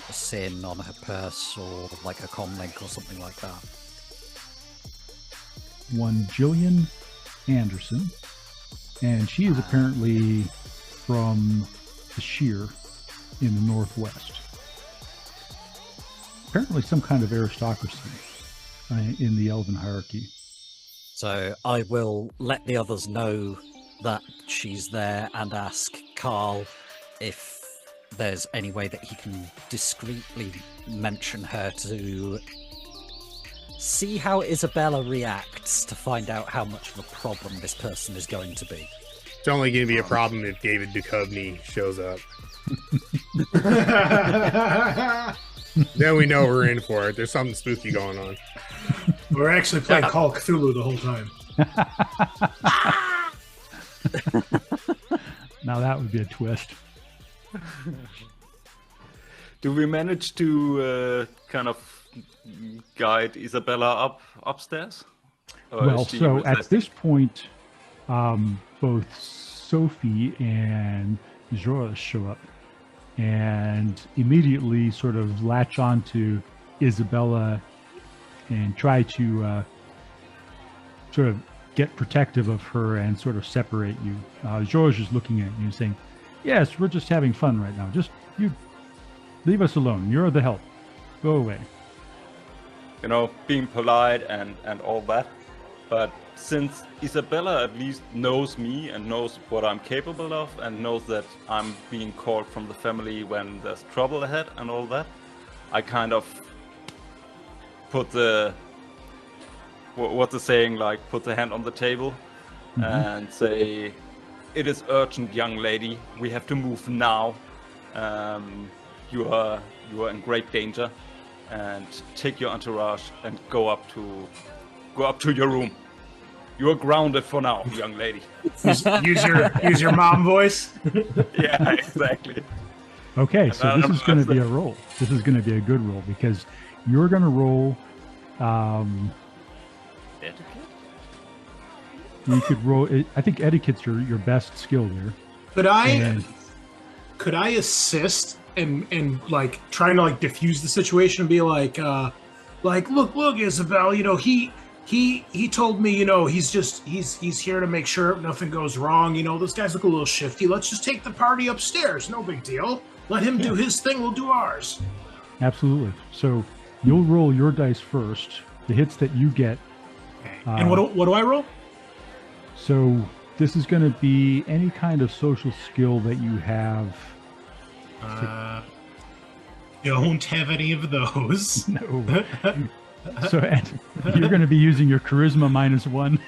a SIN on her purse or like a comlink or something like that? One Jillian Anderson, and she is apparently from the Sheer in the Northwest. Apparently some kind of aristocracy in the elven hierarchy. So I will let the others know that she's there and ask Karl if there's any way that he can discreetly mention her to see how Isabella reacts to find out how much of a problem this person is going to be. It's only going to be a problem if David Duchovny shows up. Then we know we're in for it. There's something spooky going on. We're actually playing Call of Cthulhu the whole time. Now that would be a twist. Do we manage to kind of guide Isabella upstairs? Or Well, is she so at resisting? this point, both Sophie and Zora show up and immediately sort of latch on to Isabella and try to sort of get protective of her and sort of separate you. George is looking at you and saying, yes, we're just having fun right now. Just you leave us alone. You're the help. Go away. You know, being polite and all that. But since Isabella at least knows me and knows what I'm capable of and knows that I'm being called from the family when there's trouble ahead and all that, I kind of put the, what's the saying, like put the hand on the table and say, "It is urgent, young lady. We have to move now. You are in great danger, and take your entourage and go up to your room. You are grounded for now, young lady." Use your mom voice. Yeah, exactly. Okay, so this is going to be a roll. This is going to be a good roll because you're going to roll. Etiquette? You could roll. I think etiquette's your best skill there. Could I assist and like trying to like diffuse the situation and be like look, Isabel, you know, he told me, you know, he's here to make sure nothing goes wrong. You know, those guys look a little shifty. Let's just take the party upstairs. No big deal. Let him do his thing. We'll do ours. Absolutely. So you'll roll your dice first. The hits that you get. And what do I roll? So this is going to be any kind of social skill that you have. Don't have any of those. No. So you're going to be using your charisma -1.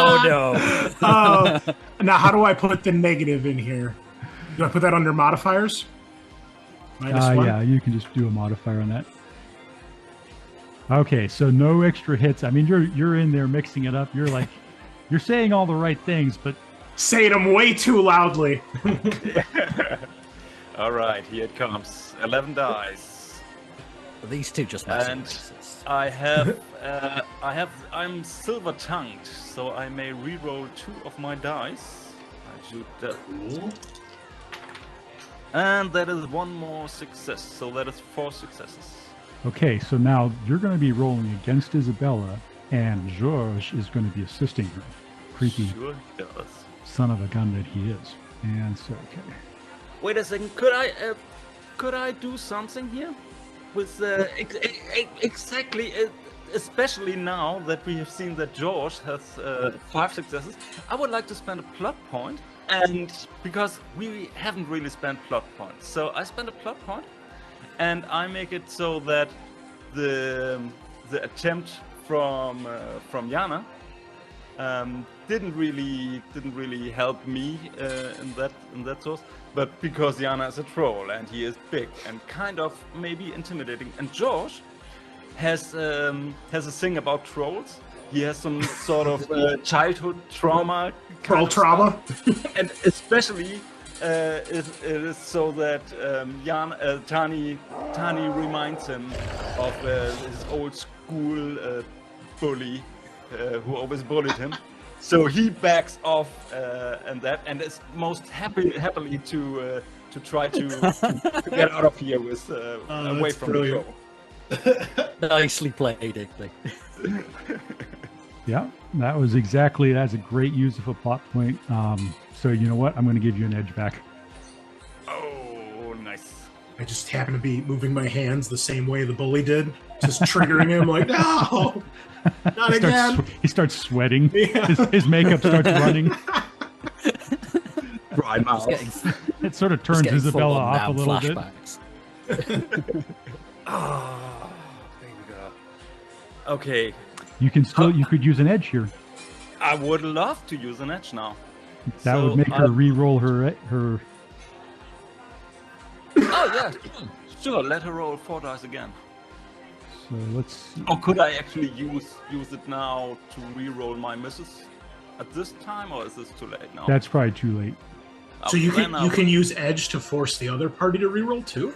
Oh no. Now how do I put the negative in here? Do I put that under modifiers? -1? Yeah, you can just do a modifier on that. Okay, so no extra hits. I mean, you're in there mixing it up. You're saying all the right things, but saying them way too loudly. All right, here it comes. 11 dice. These two just and I'm silver tongued, so I may re-roll 2 of my dice. I should and that is 1 more success, so that is 4 successes. Okay, so now you're going to be rolling against Isabella, and George is going to be assisting her. Creepy son of a gun that he is. And so, okay. Wait a second, could I do something here? With exactly, especially now that we have seen that George has 5 successes, I would like to spend a plot point, and because we haven't really spent plot points, so I spend a plot point, and I make it so that the attempt from Yanah didn't really help me in that source, but because Yanah is a troll and he is big and kind of maybe intimidating, and George has a thing about trolls. He has some sort of childhood trauma. Troll trauma, and especially it is so that Tahni reminds him of his old school bully who always bullied him. So he backs off and is most happily to try to get out of here with away from brilliant. the troll. Nicely played, Igni. Yeah, that's a great use of a plot point. So you know what? I'm going to give you an edge back. Oh, nice. I just happen to be moving my hands the same way the bully did, just triggering him like, no, not again. He starts sweating. Yeah. His makeup starts running. Dry mouth. It sort of turns Isabella off a little bit. Oh, there we go. Okay. You could use an edge here. I would love to use an edge now. That would make her re-roll her. Oh yeah, sure. Let her roll 4 dice again. So let's see. Or could I actually use it now to re-roll my misses at this time, or is this too late now? That's probably too late. So you can use edge to force the other party to re-roll too.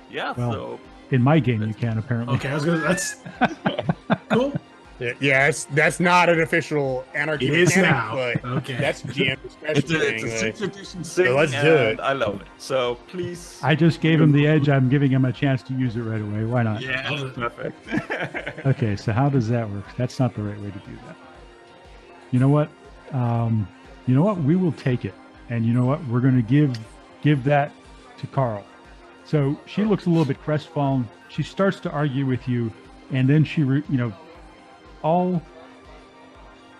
Yeah. Well, so in my game, you can apparently. Okay, that's cool. Yes, that's not an official anarchy It is mechanic, now. but Okay. that's GM it's discretion. a 6th edition thing, So let's do it. I love it. So please. I just gave him the edge. I'm giving him a chance to use it right away. Why not? Yeah, perfect. Okay, so how does that work? That's not the right way to do that. You know what? We will take it. And you know what? We're going to give that to Karl. So she looks a little bit crestfallen. She starts to argue with you, and then she, all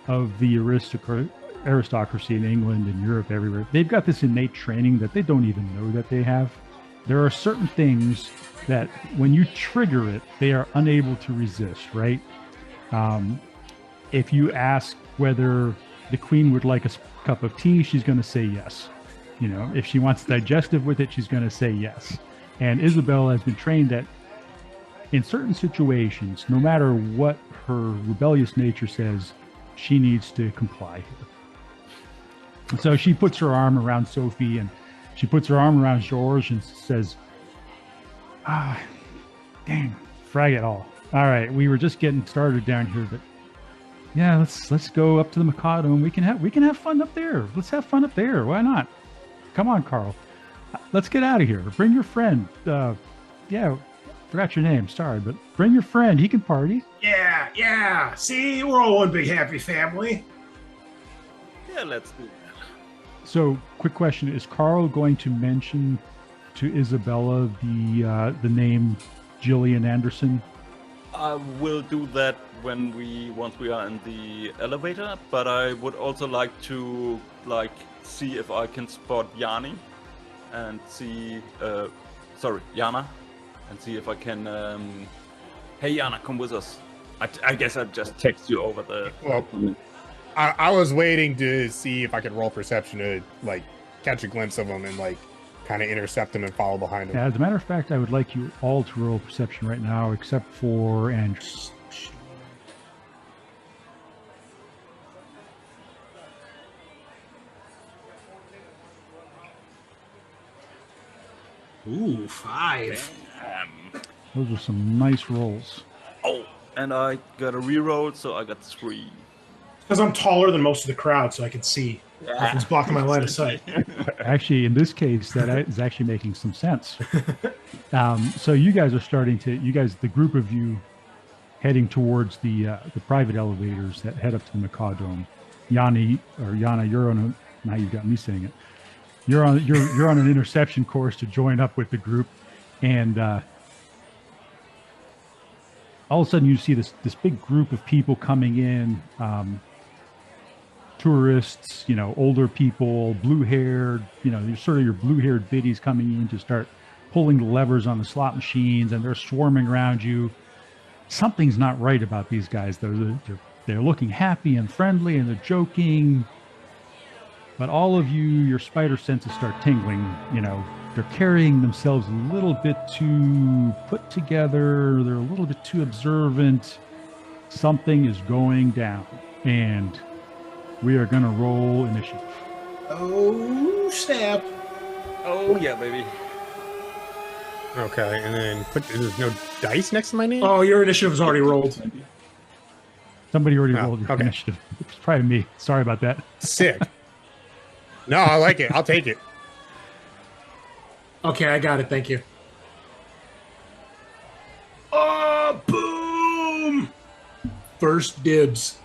of the aristocracy in England and Europe, everywhere, they've got this innate training that they don't even know that they have. There are certain things that when you trigger it, they are unable to resist, right? If you ask whether the queen would like a cup of tea, she's going to say yes. If she wants digestive with it, she's going to say yes. And Isabella has been trained that in certain situations, no matter what her rebellious nature says, she needs to comply here. And so she puts her arm around Sophie, and she puts her arm around George and says, dang, frag it all. All right, we were just getting started down here, but yeah, let's go up to the Mikado and we can have fun up there. Let's have fun up there. Why not? Come on, Karl. Let's get out of here. Bring your friend. Forgot your name. Sorry, but bring your friend. He can party. Yeah. See, we're all one big happy family. Yeah, let's do that. So, quick question: is Karl going to mention to Isabella the name Gillian Anderson? I will do that once we are in the elevator, but I would also like to see if I can spot Yanni and see Yanah, and see if I can hey Yanah, come with us. I guess I'd just text you over the I was waiting to see if I could roll perception to catch a glimpse of him and kind of intercept him and follow behind him. Yeah, as a matter of fact, I would like you all to roll perception right now, except for Andrew. Ooh, 5. Those are some nice rolls. Oh, and I got a reroll, so I got 3. Because I'm taller than most of the crowd, so I can see. Yeah. It's blocking my line of sight. Actually, in this case, that is actually making some sense. So you guys are the group of you, heading towards the private elevators that head up to the Mikado. Yanah, you're on a. Now you've got me saying it. You're on an interception course to join up with the group, and all of a sudden you see this big group of people coming in. Tourists, older people, blue-haired, sort of your blue-haired biddies coming in to start pulling the levers on the slot machines, and they're swarming around you. Something's not right about these guys. They're looking happy and friendly, and they're joking. But all of you, your spider senses start tingling. They're carrying themselves a little bit too put together. They're a little bit too observant. Something is going down, and we are going to roll initiative. Oh, snap. Oh, yeah, baby. Okay, and then there's no dice next to my name? Oh, your initiative's already rolled. Somebody already rolled your initiative. It's probably me. Sorry about that. Sick. No, I like it. I'll take it. Okay, I got it. Thank you. Boom! First dibs.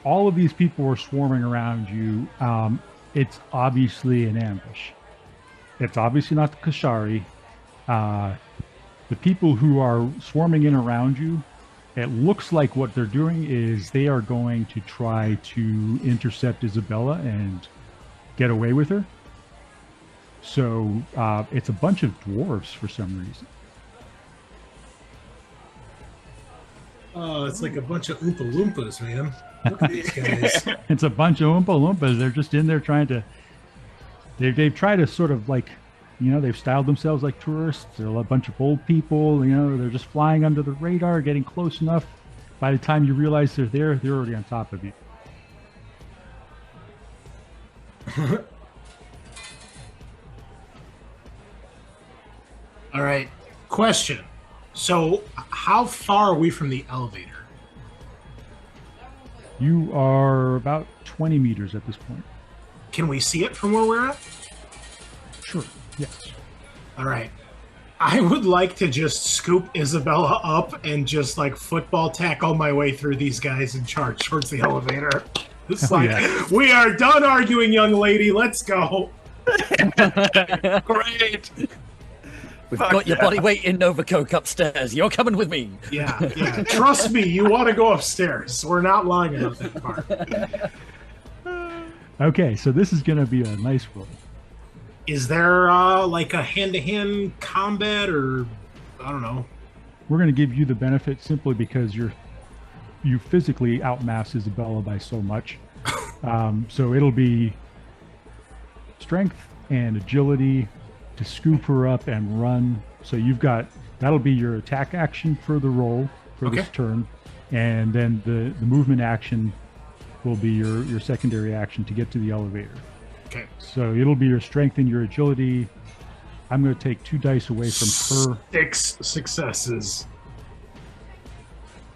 All of these people are swarming around you. It's obviously an ambush. It's obviously not the Kashari. The people who are swarming in around you, it looks like what they're doing is they are going to try to intercept Isabella and get away with her. So it's a bunch of dwarves for some reason. Oh, it's like a bunch of Oompa Loompas, man. Look at these guys. It's a bunch of Oompa Loompas. They're just in there trying to... They've tried to sort of they've styled themselves like tourists. They're a bunch of old people. They're just flying under the radar, getting close enough. By the time you realize they're there, they're already on top of you. All right. Question. So, how far are we from the elevator? You are about 20 meters at this point. Can we see it from where we're at? Sure. Yes. All right. I would like to just scoop Isabella up and just football tackle my way through these guys and charge towards the elevator. It's we are done arguing, young lady. Let's go. Great. We've got your body weight in Nova Coke upstairs. You're coming with me. Yeah. Trust me, you want to go upstairs. We're not lying about that part. Okay, so this is going to be a nice roll. Is there a hand-to-hand combat, or I don't know? We're going to give you the benefit simply because you physically outmass Isabella by so much. So it'll be strength and agility to scoop her up and run. So that'll be your attack action for the roll for this turn. And then the movement action will be your secondary action to get to the elevator. Okay. So it'll be your strength and your agility. I'm going to take 2 dice away from her. 6 successes.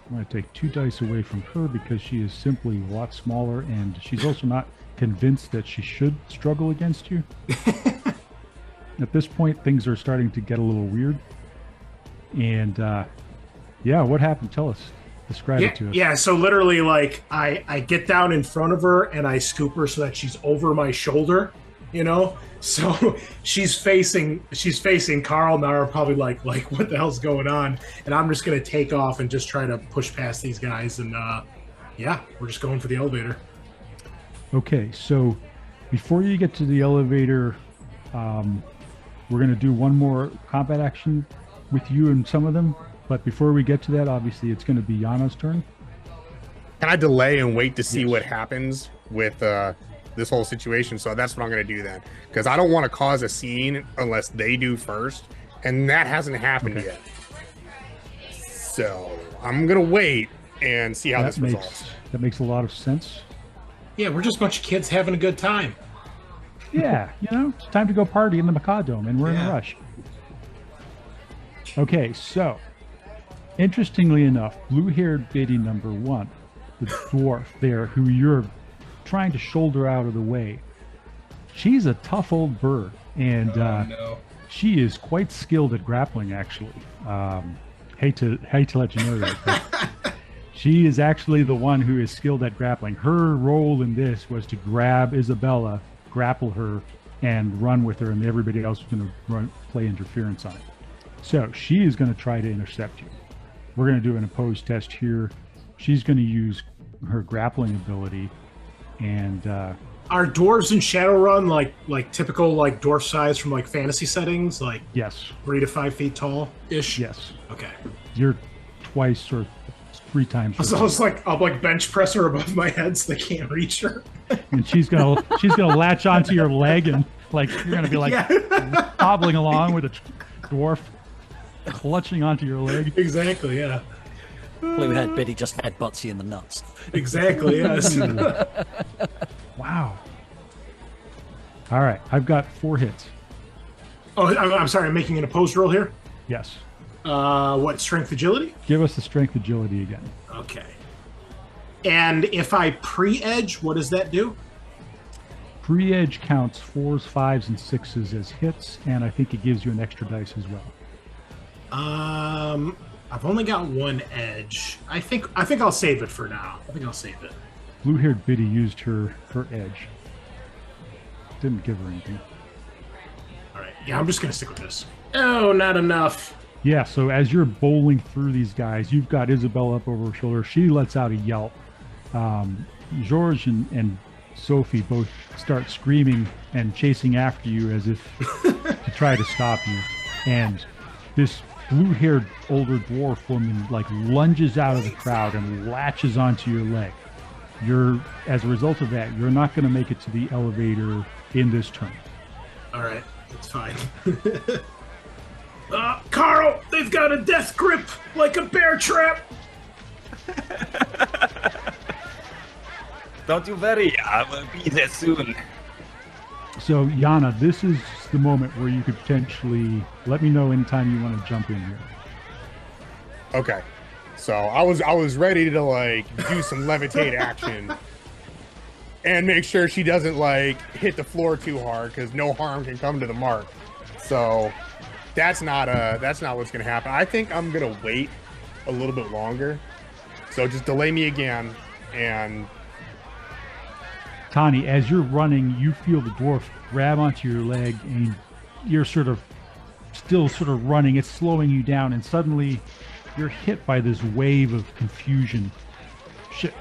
I'm going to take 2 dice away from her because she is simply a lot smaller, and she's also not convinced that she should struggle against you. At this point, things are starting to get a little weird. And what happened? Tell us. Describe it to us. Yeah, so literally, like, I get down in front of her and I scoop her so that she's over my shoulder, you know? So she's facing Karl and I are probably like what the hell's going on? And I'm just gonna take off and just try to push past these guys, and we're just going for the elevator. Okay, so before you get to the elevator, we're gonna do one more combat action with you and some of them. But before we get to that, obviously it's gonna be Yanah's turn. Can I delay and wait to see what happens with this whole situation? So that's what I'm going to do then, because I don't want to cause a scene unless they do first, and that hasn't happened yet. So I'm going to wait and see how this resolves. That makes a lot of sense. Yeah, we're just a bunch of kids having a good time. Yeah, it's time to go party in the Macadome, and we're in a rush. Okay, so interestingly enough, blue-haired Biddy number 1, the dwarf there, who you're trying to shoulder out of the way, she's a tough old bird, and she is quite skilled at grappling, actually. Hate to let you know that, but she is actually the one who is skilled at grappling. Her role in this was to grab Isabella, grapple her, and run with her, and everybody else was going to play interference on it. So she is going to try to intercept you. We're going to do an opposed test here. She's going to use her grappling ability. And are dwarves in Shadowrun like typical like dwarf size from like fantasy settings, like yes, 3 to 5 feet tall ish? Yes. Okay. You're twice or 3 times. So it's like I'll like bench press her above my head so they can't reach her. And she's gonna latch onto your leg, and like you're gonna be like hobbling along with a dwarf clutching onto your leg. Exactly. Yeah. Blue-haired Biddy just headbutts you in the nuts. Exactly, yes. Wow. All right, I've got 4 hits. Oh, I'm sorry, I'm making an opposed roll here? Yes. What, strength agility? Give us the strength agility again. Okay. And if I pre-edge, what does that do? Pre-edge counts 4s, 5s, and 6s as hits, and I think it gives you an extra dice as well. I've only got 1 edge. I think I'll save it for now. I think I'll save it. Blue-haired Biddy used her edge. Didn't give her anything. All right. Yeah, I'm just going to stick with this. Oh, not enough. Yeah, so as you're bowling through these guys, you've got Isabel up over her shoulder. She lets out a yelp. George and Sophie both start screaming and chasing after you as if to try to stop you. And this blue-haired older dwarf woman like lunges out of the crowd and latches onto your leg. As a result of that, you're not going to make it to the elevator in this turn. All right, that's fine. Karl, they've got a death grip like a bear trap. Don't you worry, I will be there soon. So, Yanah, this is the moment where you could potentially let me know anytime you want to jump in here. Okay. So I was ready to like do some levitate action and make sure she doesn't like hit the floor too hard, because no harm can come to the mark. So that's not what's gonna happen. I think I'm gonna wait a little bit longer. So just delay me again. And Tahni, as you're running, you feel the dwarf grab onto your leg, and you're still running. It's slowing you down, and suddenly you're hit by this wave of confusion. Shit,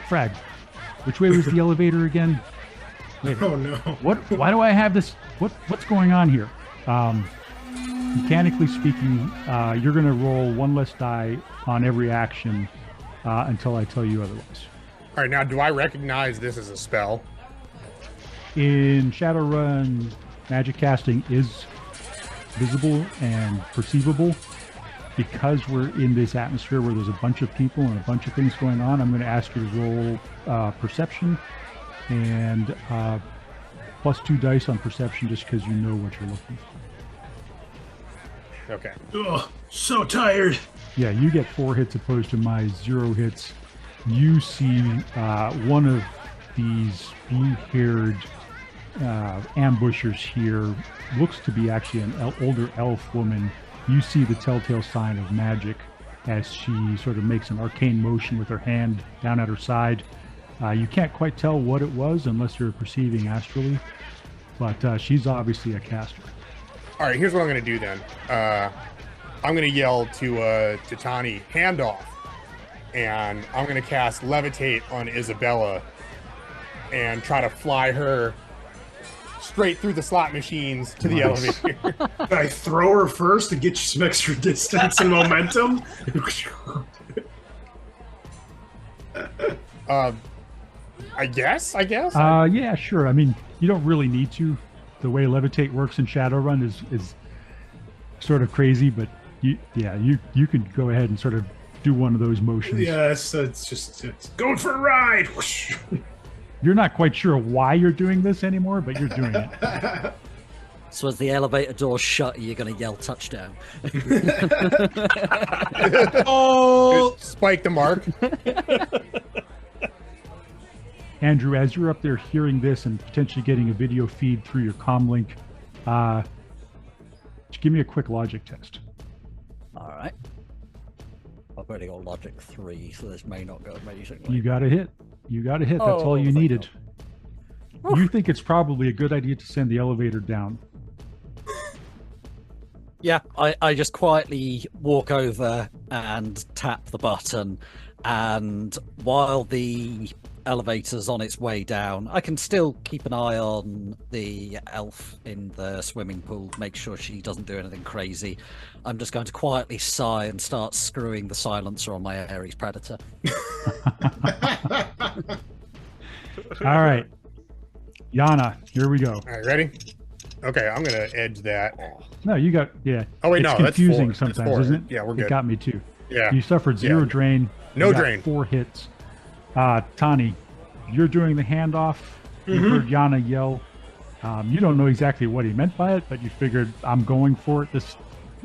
frag. Which way was the elevator again? Wait, oh no! Why do I have this? What's going on here? Mechanically speaking, you're going to roll 1 less die on every action until I tell you otherwise. All right, now do I recognize this as a spell? In Shadowrun, magic casting is visible and perceivable. Because we're in this atmosphere where there's a bunch of people and a bunch of things going on, I'm going to ask you to roll perception and +2 dice on perception just because you know what you're looking for. Okay. Ugh, so tired. Yeah, you get 4 hits opposed to my 0 hits. You see one of these blue-haired ambushers here looks to be actually an older elf woman. You see the telltale sign of magic as she sort of makes an arcane motion with her hand down at her side. You can't quite tell what it was unless you're perceiving astrally, but she's obviously a caster. All right, here's what I'm going to do then. I'm going to yell to Tahni, hand off, and I'm going to cast Levitate on Isabella and try to fly her straight through the slot machines to the elevator. I throw her first to get you some extra distance and momentum. I guess. Yeah, sure. I mean, you don't really need to. The way Levitate works in Shadowrun is sort of crazy, but you could go ahead and sort of do one of those motions. Yes, it's going for a ride. You're not quite sure why you're doing this anymore, but you're doing it. So as the elevator doors shut, you're going to yell touchdown. Oh! Spike the mark. Andrew, as you're up there hearing this and potentially getting a video feed through your comlink, give me a quick logic test. All right. I've already got logic 3, so this may not go amazingly. You got a hit. That's all you needed. You think it's probably a good idea to send the elevator down. Yeah, I just quietly walk over and tap the button, and while the elevator's on its way down, I can still keep an eye on the elf in the swimming pool, make sure she doesn't do anything crazy. I'm just going to quietly sigh and start screwing the silencer on my Ares Predator. All right. Yanah, here we go. All right, ready? Okay, I'm going to edge that. No, you got, yeah. Oh, wait, it's no, that's confusing 4. sometimes, That's 4. isn't it? Yeah, we're good. It got me too. Yeah. You suffered 0 drain. No You got drain. 4 hits. Tahni, you're doing the handoff. You heard Yanah yell. You don't know exactly what he meant by it, but you figured, I'm going for it. This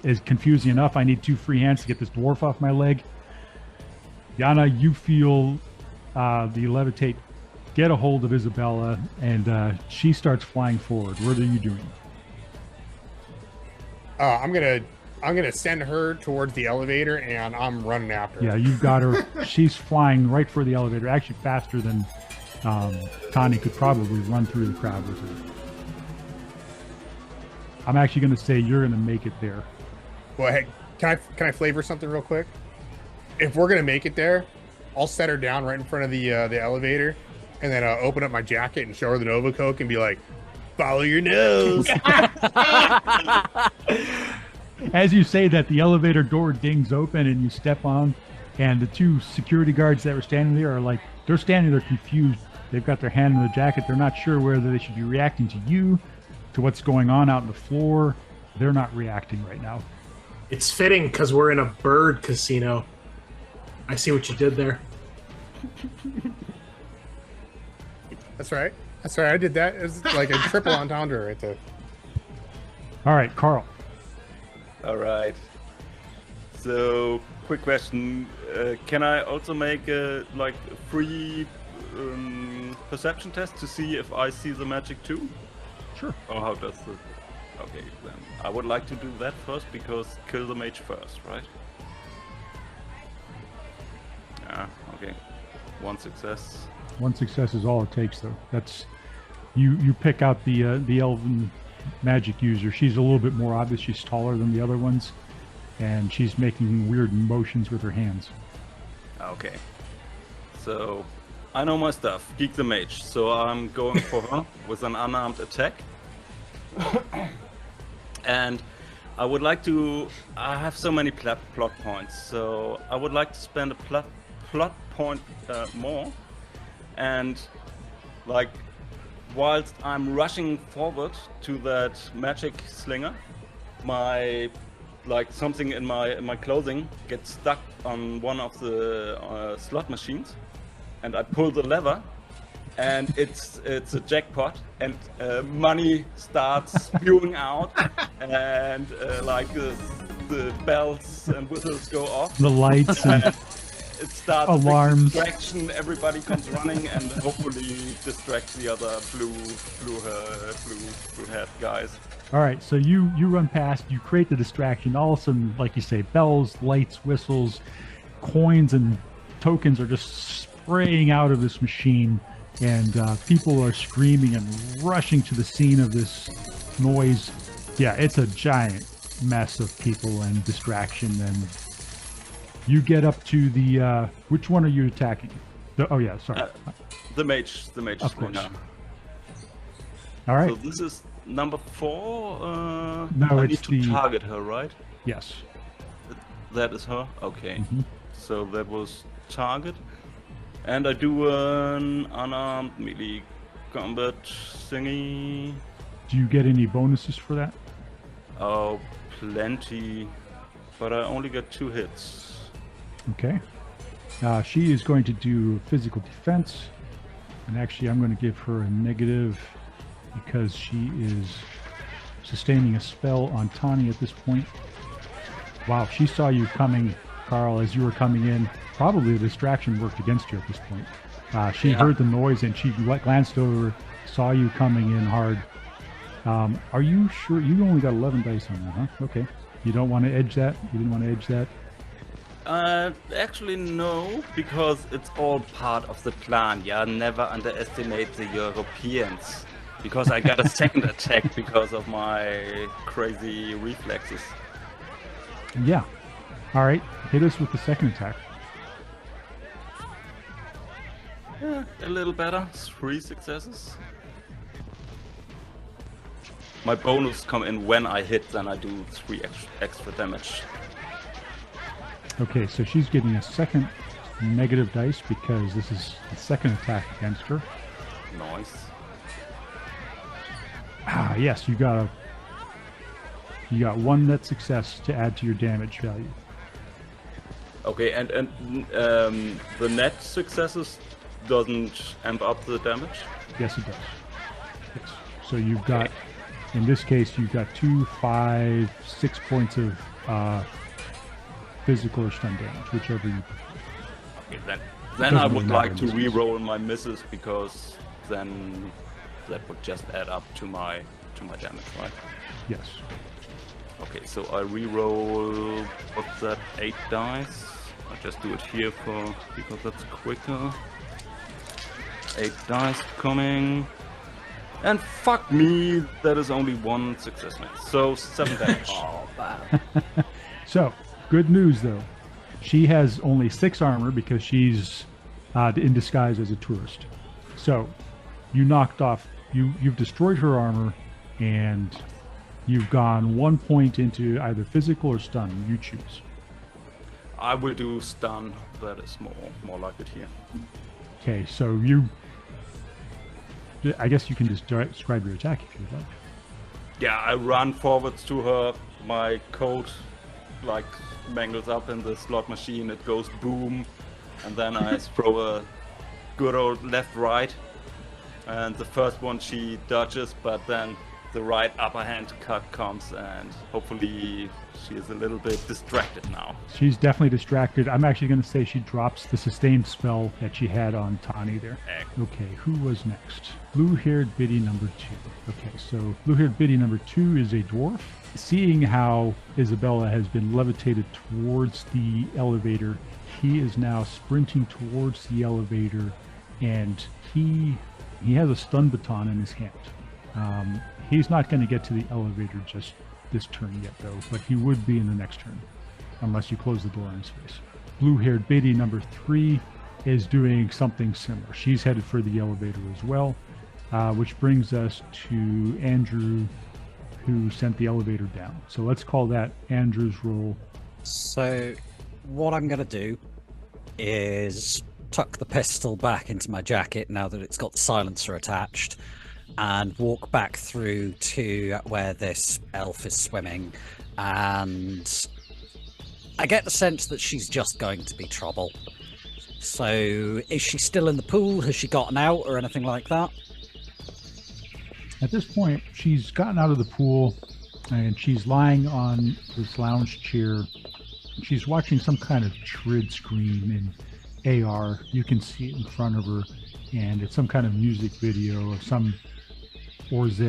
is confusing enough. I need 2 free hands to get this dwarf off my leg. Yanah, you feel the levitate get a hold of Isabella, and she starts flying forward. What are you doing? I'm gonna send her towards the elevator, and I'm running after her. Yeah, you've got her. She's flying right for the elevator, actually faster than Tahni could probably run through the crowd with her. I'm actually going to say you're going to make it there. Well, hey, can I flavor something real quick? If we're gonna make it there, I'll set her down right in front of the elevator, and then open up my jacket and show her the Nova Coke and be like, "Follow your nose." As you say that, the elevator door dings open and you step on, and the 2 security guards that were standing there are like, they're standing there confused. They've got their hand in the jacket. They're not sure whether they should be reacting to you, to what's going on out on the floor. They're not reacting right now. It's fitting because we're in a bird casino. I see what you did there. That's right. I did that. It was like a triple entendre right there. All right, Karl. All right. So, quick question: can I also make a free perception test to see if I see the magic too? Sure. Or how does the? Okay, then I would like to do that first because kill the mage first, right? Yeah. Okay. 1 success. 1 success is all it takes, though. That's you pick out the elven magic user. She's a little bit more obvious. She's taller than the other ones, and she's making weird motions with her hands. Okay. So I know my stuff. Geek the mage. So I'm going for her with an unarmed attack. And I would like to. I have so many plot points, so I would like to spend a plot plot point more. And like, whilst I'm rushing forward to that magic slinger, my something in my clothing gets stuck on one of the slot machines, and I pull the lever, and it's a jackpot, and money starts spewing out, and like the bells and whistles go off. The lights and it starts alarms. Distraction. Everybody comes running and hopefully distracts the other blue head guys. All right, so you run past, you create the distraction. All of a sudden, like you say, bells, lights, whistles, coins, and tokens are just spraying out of this machine, and people are screaming and rushing to the scene of this noise. Yeah, it's a giant mess of people and distraction. And you get up to the which one are you attacking? Oh yeah, sorry. The mage. Of course. Slinger. All right. So this is number 4. No, I it's need to the- target her, right? Yes. That is her. Okay. Mhm. So that was target, and I do an unarmed melee combat thingy. Do you get any bonuses for that? Oh, plenty, but I only get 2 hits. Okay. She is going to do physical defense, and actually I'm going to give her a negative because she is sustaining a spell on Tahni at this point. Wow, she saw you coming, Karl, as you were coming in. Probably the distraction worked against you at this point. She heard the noise and she glanced over, saw you coming in hard. Are you sure? You only got 11 dice on that, huh? Okay. You don't want to edge that? You didn't want to edge that? Actually no, because it's all part of the plan. Yeah, never underestimate the Europeans. Because I got a second attack because of my crazy reflexes. Yeah. All right. Hit us with the second attack. Yeah, a little better. 3 successes. My bonus come in when I hit, then I do 3 extra damage. Okay, so she's getting a second negative dice because this is the second attack against her. Nice. Yes, you got 1 net success to add to your damage value. Okay, and the net successes doesn't amp up the damage? Yes, it does. Yes. So you've got, in this case, you've got 2, 5, 6 points of physical or stun damage, whichever you prefer. Okay, then I would really like matter to in this case. re-roll my misses, because then that would just add up to my damage, right? Yes. Okay, so I re-roll, what's that, 8 dice? I just do it here because that's quicker. 8 dice coming. And fuck me, that is only 1 success, man. So 7 damage. Oh, man. So, good news though. She has only 6 armor because she's in disguise as a tourist. So, you knocked off, you've destroyed her armor, and you've gone 1 point into either physical or stun. You choose. I will do stun. That is more like it here. Okay, so I guess you can just describe your attack if you would like. Yeah, I run forwards to her. My coat like mangles up in the slot machine. It goes boom, and then I throw a good old left-right. And the first one she dodges, but then the right upper hand cut comes, and hopefully she is a little bit distracted now. She's definitely distracted. I'm actually going to say she drops the sustained spell that she had on Tahni there. Okay, who was next? Blue-haired biddy number 2. Okay, so blue-haired biddy number 2 is a dwarf. Seeing how Isabella has been levitated towards the elevator, he is now sprinting towards the elevator, and he has a stun baton in his hand. He's not going to get to the elevator just this turn yet, though, but he would be in the next turn, unless you close the door in his face. Blue-haired biddy number 3 is doing something similar. She's headed for the elevator as well, which brings us to Andrew, who sent the elevator down. So let's call that Andrew's roll. So what I'm going to do is tuck the pistol back into my jacket now that it's got the silencer attached, and walk back through to where this elf is swimming. And I get the sense that she's just going to be trouble. So is she still in the pool? Has she gotten out or anything like that? At this point, she's gotten out of the pool and she's lying on this lounge chair. She's watching some kind of Trid screen in AR. You can see it in front of her, and it's some kind of music video of some Orz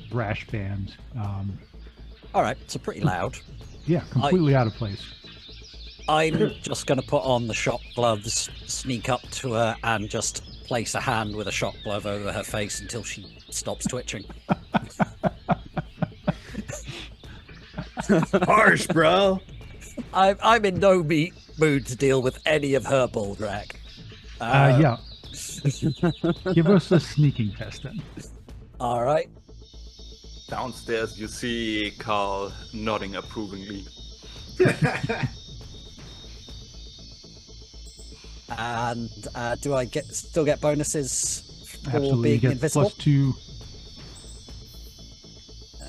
thrash band. All right, so pretty loud. Yeah, completely out of place. I'm just going to put on the shop gloves, sneak up to her, and just place a hand with a shop glove over her face until she stops twitching. Harsh, bro. I'm in no mood to deal with any of her bulldrag. Yeah. Give us a sneaking test then. All right. Downstairs, you see Karl nodding approvingly. And do I still get bonuses for Absolutely. being You get invisible? +2.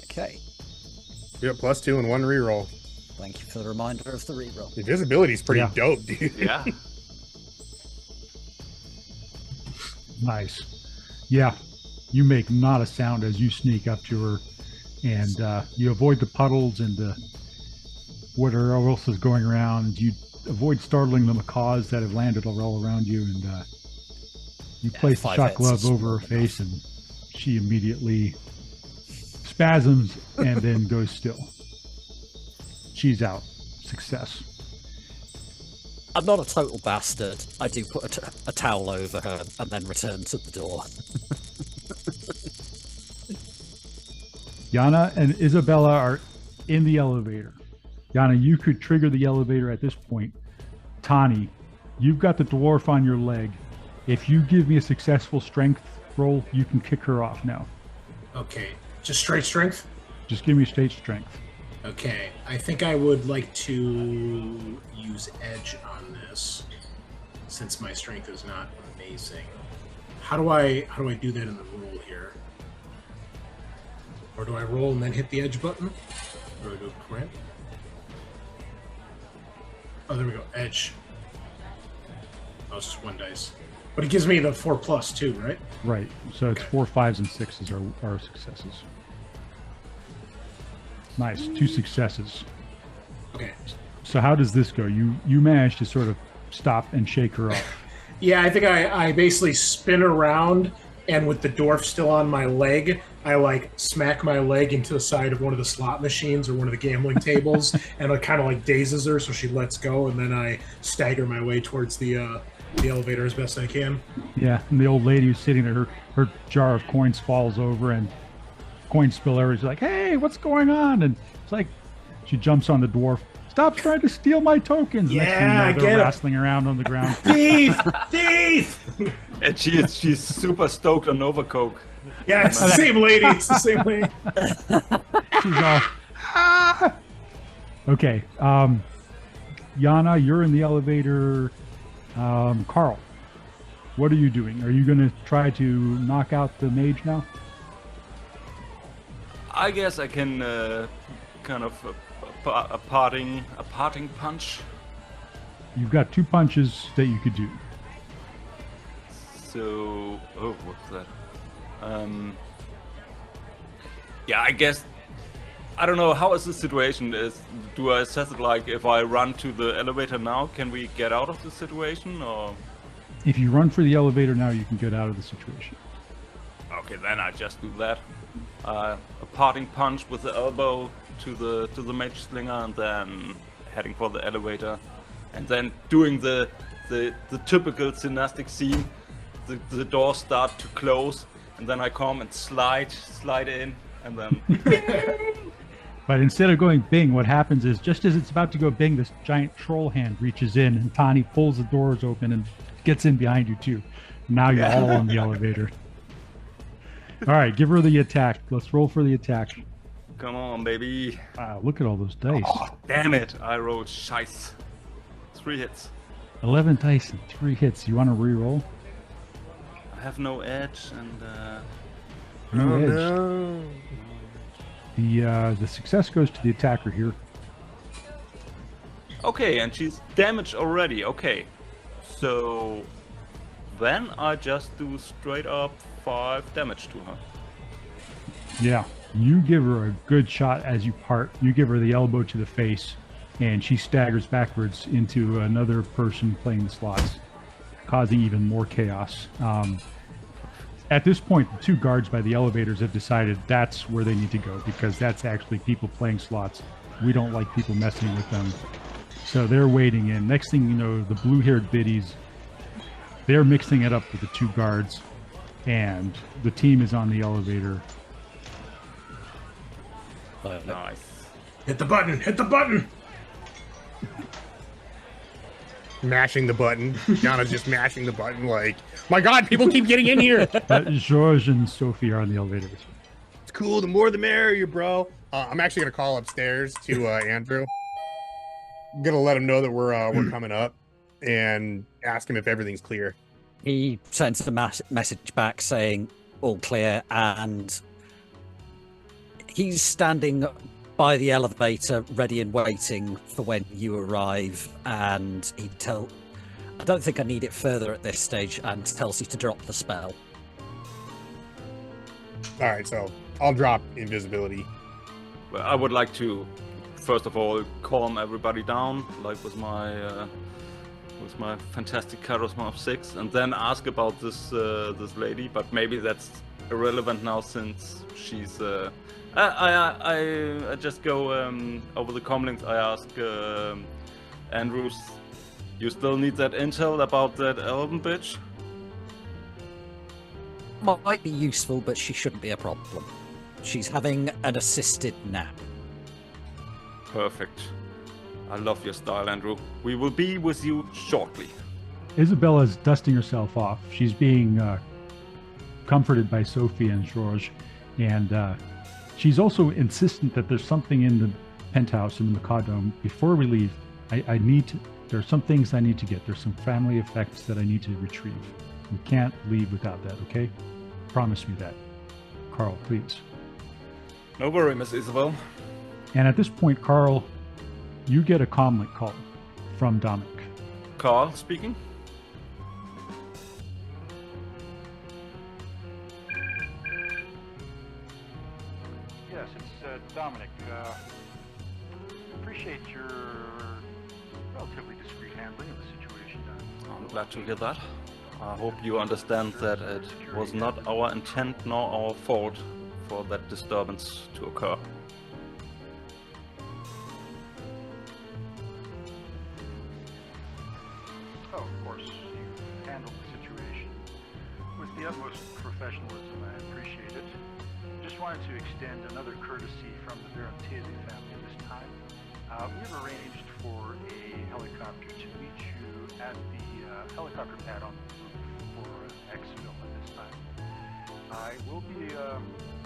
Okay. You get +2 and 1 reroll. Thank you for the reminder of the reroll. The invisibility is pretty Yeah. dope, dude. Yeah. Nice. Yeah. You make not a sound as you sneak up to her, and you avoid the puddles and whatever else is going around. You avoid startling the macaws that have landed all around you, and you place the 5 shot hits glove is over her more than face, and she immediately spasms and then goes still. She's out. Success. I'm not a total bastard. I do put a towel over her and then return to the door. Yanah and Isabella are in the elevator. Yanah, you could trigger the elevator at this point. Tahni, you've got the dwarf on your leg. If you give me a successful strength roll, you can kick her off now. Okay, just straight strength? Just give me straight strength. Okay, I think I would like to use edge on this, since my strength is not amazing. How do I do that in the roll here? Or do I roll and then hit the edge button? Or do I go crit? Oh, there we go. Edge. Oh, it's just 1 dice. But it gives me the 4+ too, right? Right. So it's Okay. 4, 5s, and 6s are successes. Nice. 2 successes. Okay. So how does this go? You managed to sort of stop and shake her off. Yeah, I think I basically spin around, and with the dwarf still on my leg, I like smack my leg into the side of one of the slot machines or one of the gambling tables, and it kind of like dazes her, so she lets go, and then I stagger my way towards the elevator as best I can. Yeah, and the old lady who's sitting there, her jar of coins falls over and coins spill everywhere. She's like, "Hey, what's going on?" And it's like, she jumps on the dwarf. "Stop trying to steal my tokens!" Yeah, Next thing you know, I they're get it. wrestling around on the ground. Thief! Thief! And she's super stoked on Overcoke. Yeah, it's the same lady. It's the same lady. She's all, "Ah!" Okay, Yanah, you're in the elevator. Karl, what are you doing? Are you going to try to knock out the mage now? I guess I can kind of a parting punch. You've got 2 punches that you could do. So, what's that? Yeah, I guess I don't know. How is the situation? Do I assess it like if I run to the elevator now, can we get out of the situation, or? If you run for the elevator now, you can get out of the situation. Okay, then I just do that. A parting punch with the elbow to the mage slinger, and then heading for the elevator, and then doing the typical gymnastic scene. The doors start to close, and then I come and slide in, and then. But instead of going bing, what happens is just as it's about to go bing, this giant troll hand reaches in, and Tahni pulls the doors open and gets in behind you too. Now you're all on the elevator. All right, give her the attack. Let's roll for the attack. Come on, baby. Wow, look at all those dice. Oh, damn it. I rolled scheiß. 3 hits. 11 dice and 3 hits. You want to re-roll? I have no edge, and No edge. The success goes to the attacker here. okay, and she's damaged already. Okay, so then I just do straight up 5 damage to her. Yeah, you give her a good shot as you part. You give her the elbow to the face, and she staggers backwards into another person playing the slots, causing even more chaos. At this point, the 2 guards by the elevators have decided that's where they need to go, because that's actually people playing slots. We don't like people messing with them. So they're waiting in. Next thing you know, the blue-haired biddies, they're mixing it up with the 2 guards, and the team is on the elevator. Nice. Hit the button. Hit the button. Mashing the button. Yanah's just mashing the button like, my God, people keep getting in here. George and Sophie are on the elevators. It's cool. The more the merrier, bro. I'm actually going to call upstairs to Andrew. I'm going to let him know that we're coming up and ask him if everything's clear. He sends a message back saying all clear, and he's standing by the elevator ready and waiting for when you arrive, and I don't think I need it further at this stage, and tells you to drop the spell. All right, so I'll drop invisibility. Well, I would like to, first of all, calm everybody down, like with my fantastic charisma of 6, and then ask about this lady. But maybe that's irrelevant now, since she's. I just go over the comlinks. I ask Andrews, you still need that intel about that elven bitch? Might be useful, but she shouldn't be a problem. She's having an assisted nap. Perfect. I love your style, Andrew. We will be with you shortly. Isabella's dusting herself off. She's being comforted by Sophie and George, and she's also insistent that there's something in the penthouse in the Macadome. Before we leave, there are some things I need to get. There's some family effects that I need to retrieve. We can't leave without that, okay? Promise me that. Karl, please. No worry, Miss Isabel. And at this point, Karl, you get a comlink call from Dominic. Karl speaking. Yes, it's Dominic. Appreciate your relatively discreet handling of the situation. I'm glad to hear that. I hope you understand that it was not our intent nor our fault for that disturbance to occur. Oh, of course, you handled the situation with the utmost professionalism. I appreciate it. Just wanted to extend another courtesy from the Veronese family at this time. We've arranged for a helicopter to meet you at the helicopter pad on the roof for Exville at this time. I will be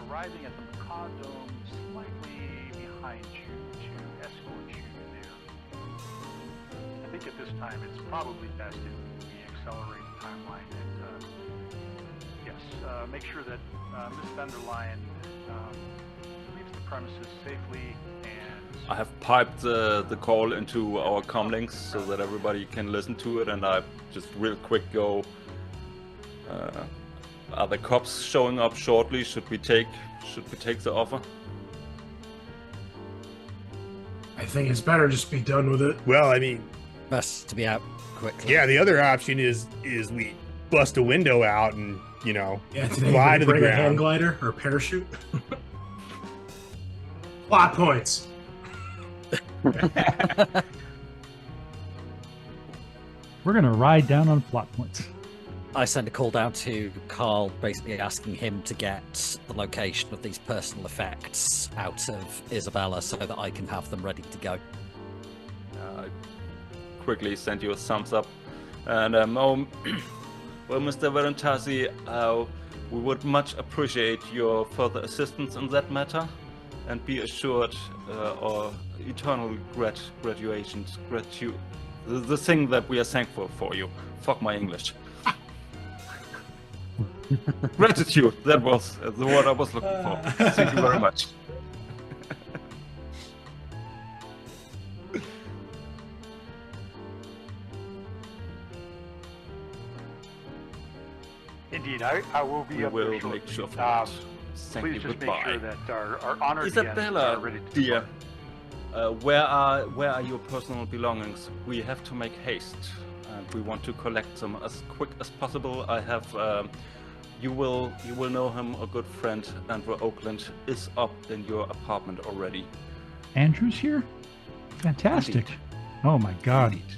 arriving at the Macadome slightly behind you to escort you there. I think at this time it's probably best if we accelerate the timeline and make sure that Miss Vanderleyen leaves the premises safely. And I have piped the call into our comlinks so that everybody can listen to it, and I just real quick go. Are the cops showing up shortly? Should we take the offer? I think it's better just be done with it. Well, I mean, Best to be out quickly. yeah, the other option is we bust a window out and, Yeah, today fly to the bring a hand ground. glider or a parachute. Plot points. We're going to ride down on plot points. I send a call down to Karl, basically asking him to get the location of these personal effects out of Isabella so that I can have them ready to go. Quickly send you a thumbs up. And well, Mr. Verantasi, we would much appreciate your further assistance in that matter, and be assured our eternal the thing that we are thankful for you. Fuck my English. Gratitude. That was the word I was looking for. Thank you very much. Indeed, I will be We up there will shortly. make sure for that. Thank Please you. just Goodbye. make sure that our honored guests Isabella, are ready to dear, depart. where are your personal belongings? We have to make haste, and we want to collect them as quick as possible. I have, you will know him, a good friend, Andrew Oakland is up in your apartment already. Andrew's here? Fantastic. Indeed. Oh my God. Indeed.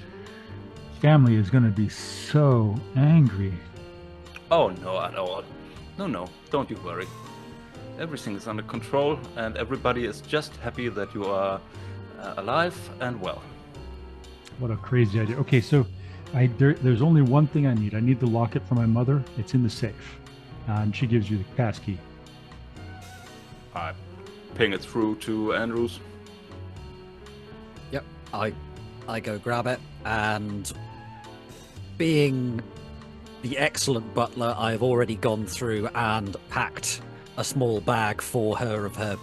Family is going to be so angry. Oh no, at all. No, don't you worry. Everything is under control, and everybody is just happy that you are alive and well. What a crazy idea. Okay, so there's only one thing I need. I need the locket from my mother. It's in the safe. And she gives you the passkey. I ping it through to Andrews. Yep, I go grab it, and being the excellent butler, I've already gone through and packed a small bag for her of her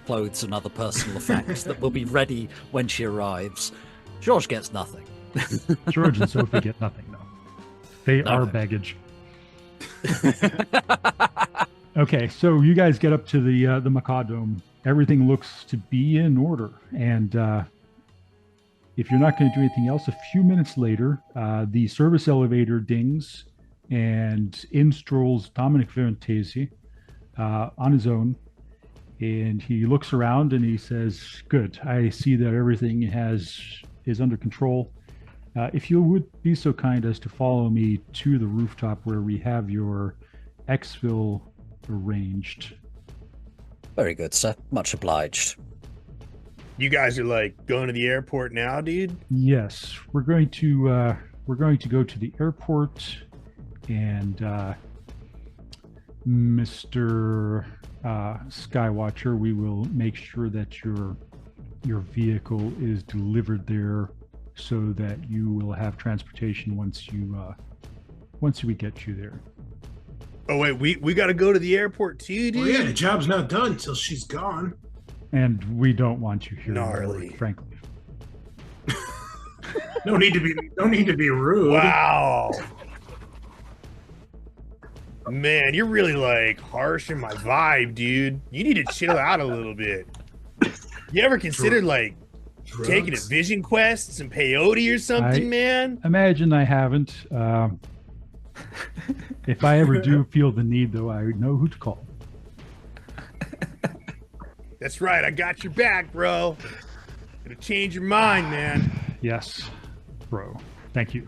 clothes and other personal effects that will be ready when she arrives. George gets nothing. George and Sophie get nothing, though. They are baggage. Okay, so you guys get up to the Macadome. Everything looks to be in order, and if you're not going to do anything else, a few minutes later, the service elevator dings, and in strolls Dominic Verentesi on his own, and he looks around and he says, "Good, I see that everything is under control. If you would be so kind as to follow me to the rooftop where we have your exfil arranged." Very good, sir. Much obliged. You guys are like going to the airport now, dude? Yes, we're going to go to the airport, and Mr. Skywatcher, we will make sure that your vehicle is delivered there, so that you will have transportation once we get you there. Oh wait, we got to go to the airport too, dude. Well, yeah, the job's not done until she's gone. And we don't want you here, Gnarly. frankly. No need to be rude. Wow. Man, you're really like harshing my vibe, dude. You need to chill out a little bit. You ever considered like taking a vision quest, some peyote or something, man? Imagine I haven't. If I ever do feel the need, though, I know who to call. That's right. I got your back, bro. Gonna change your mind, man. Yes, bro. Thank you.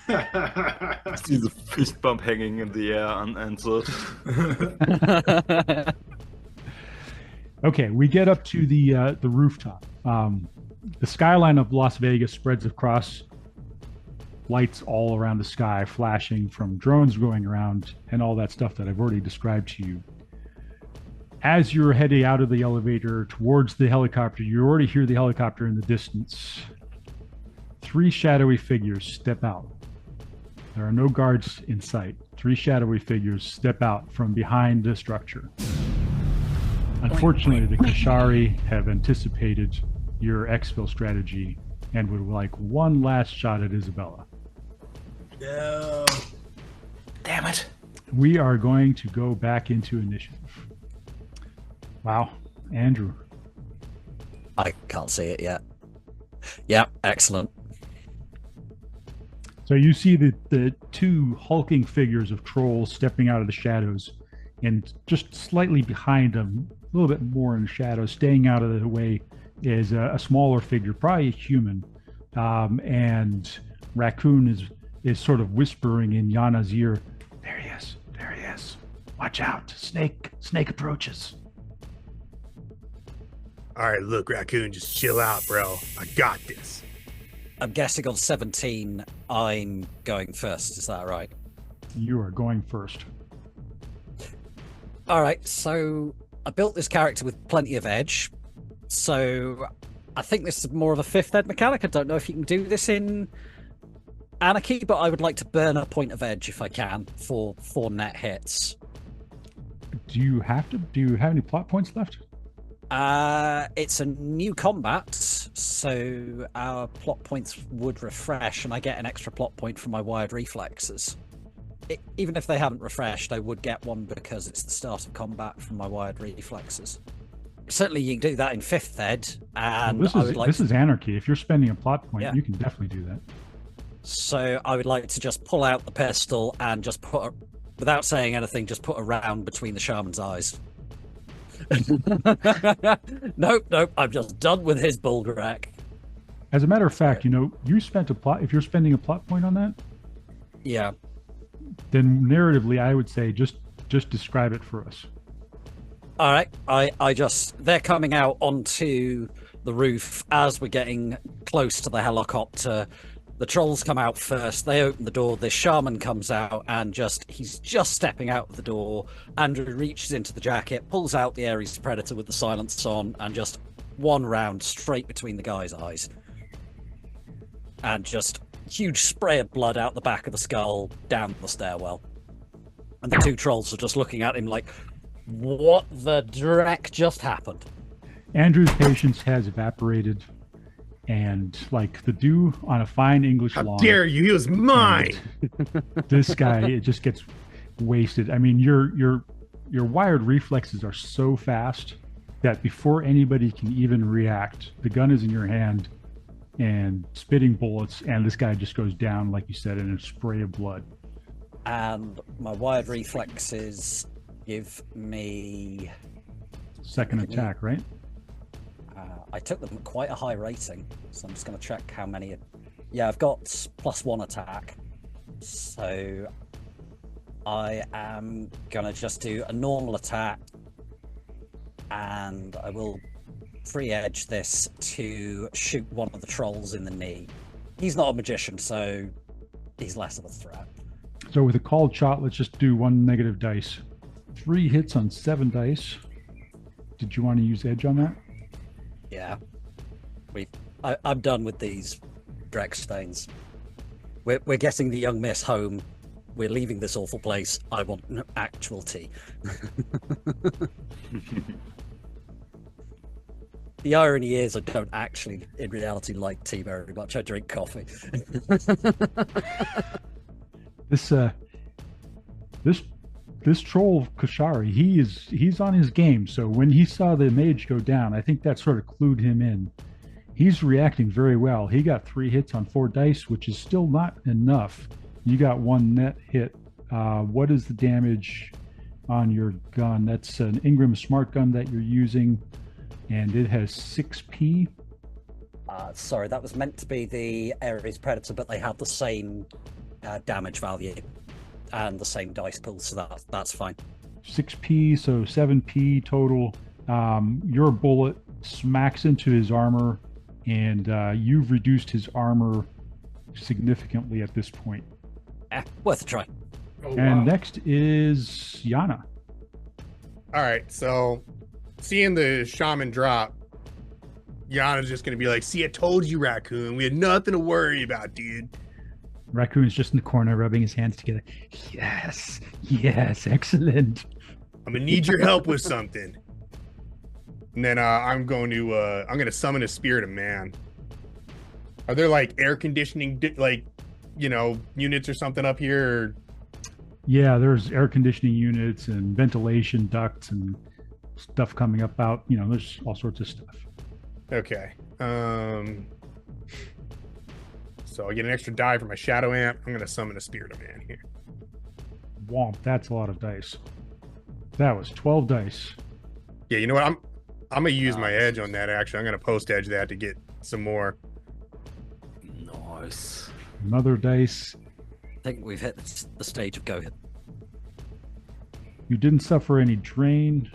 I see the fist bump hanging in the air unanswered. Okay, we get up to the rooftop. The skyline of Las Vegas spreads across, lights all around the sky flashing from drones going around and all that stuff that I've already described to you. As you're heading out of the elevator towards the helicopter, you already hear the helicopter in the distance. 3 shadowy figures step out. There are no guards in sight. 3 shadowy figures step out from behind the structure. Unfortunately, the Kashari have anticipated your exfil strategy and would like one last shot at Isabella. No. Damn it. We are going to go back into initiative. Wow. Andrew. I can't see it yet. Yeah, excellent. So you see the 2 hulking figures of trolls stepping out of the shadows, and just slightly behind them, a little bit more in the shadows, staying out of the way, is a smaller figure, probably a human. And Racoon is sort of whispering in Yanah's ear, "There he is, there he is. Watch out, snake approaches." All right, look, Racoon, just chill out, bro. I got this. I'm guessing on 17, I'm going first. Is that right? You are going first. All right, so I built this character with plenty of edge. So I think this is more of a 5th ed mechanic. I don't know if you can do this in Anarchy, but I would like to burn a point of edge if I can for 4 net hits. Do you have any plot points left? It's a new combat, so our plot points would refresh, and I get an extra plot point from my wired reflexes. Even if they haven't refreshed, I would get one because it's the start of combat from my wired reflexes. Certainly, you can do that in 5th ed, and well, this is Anarchy. If you're spending a plot point, you can definitely do that. So I would like to just pull out the pistol and just without saying anything, just put a round between the shaman's eyes. Nope, I'm just done with his bulgarack. As a matter of fact, you spent a plot. If you're spending a plot point on that, yeah, then narratively, I would say just describe it for us. All right, they're coming out onto the roof as we're getting close to the helicopter. The trolls come out first. They open the door. The shaman comes out and he's just stepping out of the door. Andrew reaches into the jacket, pulls out the Ares Predator with the silence on, and just one round straight between the guy's eyes. And just huge spray of blood out the back of the skull, down the stairwell. And the 2 trolls are just looking at him like, what the dreck just happened? Andrew's patience has evaporated. And like the dew on a fine English lawn. How dare you? He was mine. This guy, it just gets wasted. I mean, your wired reflexes are so fast that before anybody can even react, the gun is in your hand and spitting bullets, and this guy just goes down, like you said, in a spray of blood. And my wired reflexes give me 2nd attack, right? I took them at quite a high rating, so I'm just going to check how many. Yeah, I've got +1 attack. So I am going to just do a normal attack, and I will pre-edge this to shoot one of the trolls in the knee. He's not a magician, so he's less of a threat. So with a called shot, let's just do 1 negative dice. 3 hits on 7 dice. Did you want to use edge on that? Yeah, I'm done with these Drex stains. We're getting the young miss home. We're leaving this awful place. I want actual tea. The irony is, I don't actually, in reality, like tea very much. I drink coffee. This troll Kashari, he's on his game. So when he saw the mage go down, I think that sort of clued him in. He's reacting very well. He got 3 hits on 4 dice, which is still not enough. You got 1 net hit. What is the damage on your gun? That's an Ingram Smart Gun that you're using, and it has 6p. Sorry, that was meant to be the Ares Predator, but they have the same damage value and the same dice pool, so that's fine. 6p, so 7p total. Your bullet smacks into his armor, and you've reduced his armor significantly at this point. Worth a try. Oh, and next is Yanah. All right, so seeing the shaman drop, Yanah's just going to be like, see, I told you, Racoon. We had nothing to worry about, dude. Raccoon's just in the corner rubbing his hands together. Yes, excellent. I'm going to need your help with something. And then I'm going to summon a spirit of man. Are there like air conditioning, units or something up here? Or... Yeah, there's air conditioning units and ventilation ducts and stuff coming up out. There's all sorts of stuff. Okay. So I get an extra die for my shadow amp. I'm going to summon a spirit of man here. Womp, that's a lot of dice. That was 12 dice. Yeah, you know what? I'm going to use my edge on that, actually. I'm going to post edge that to get some more. Nice. Another dice. I think we've hit the stage of go hit. You didn't suffer any drain.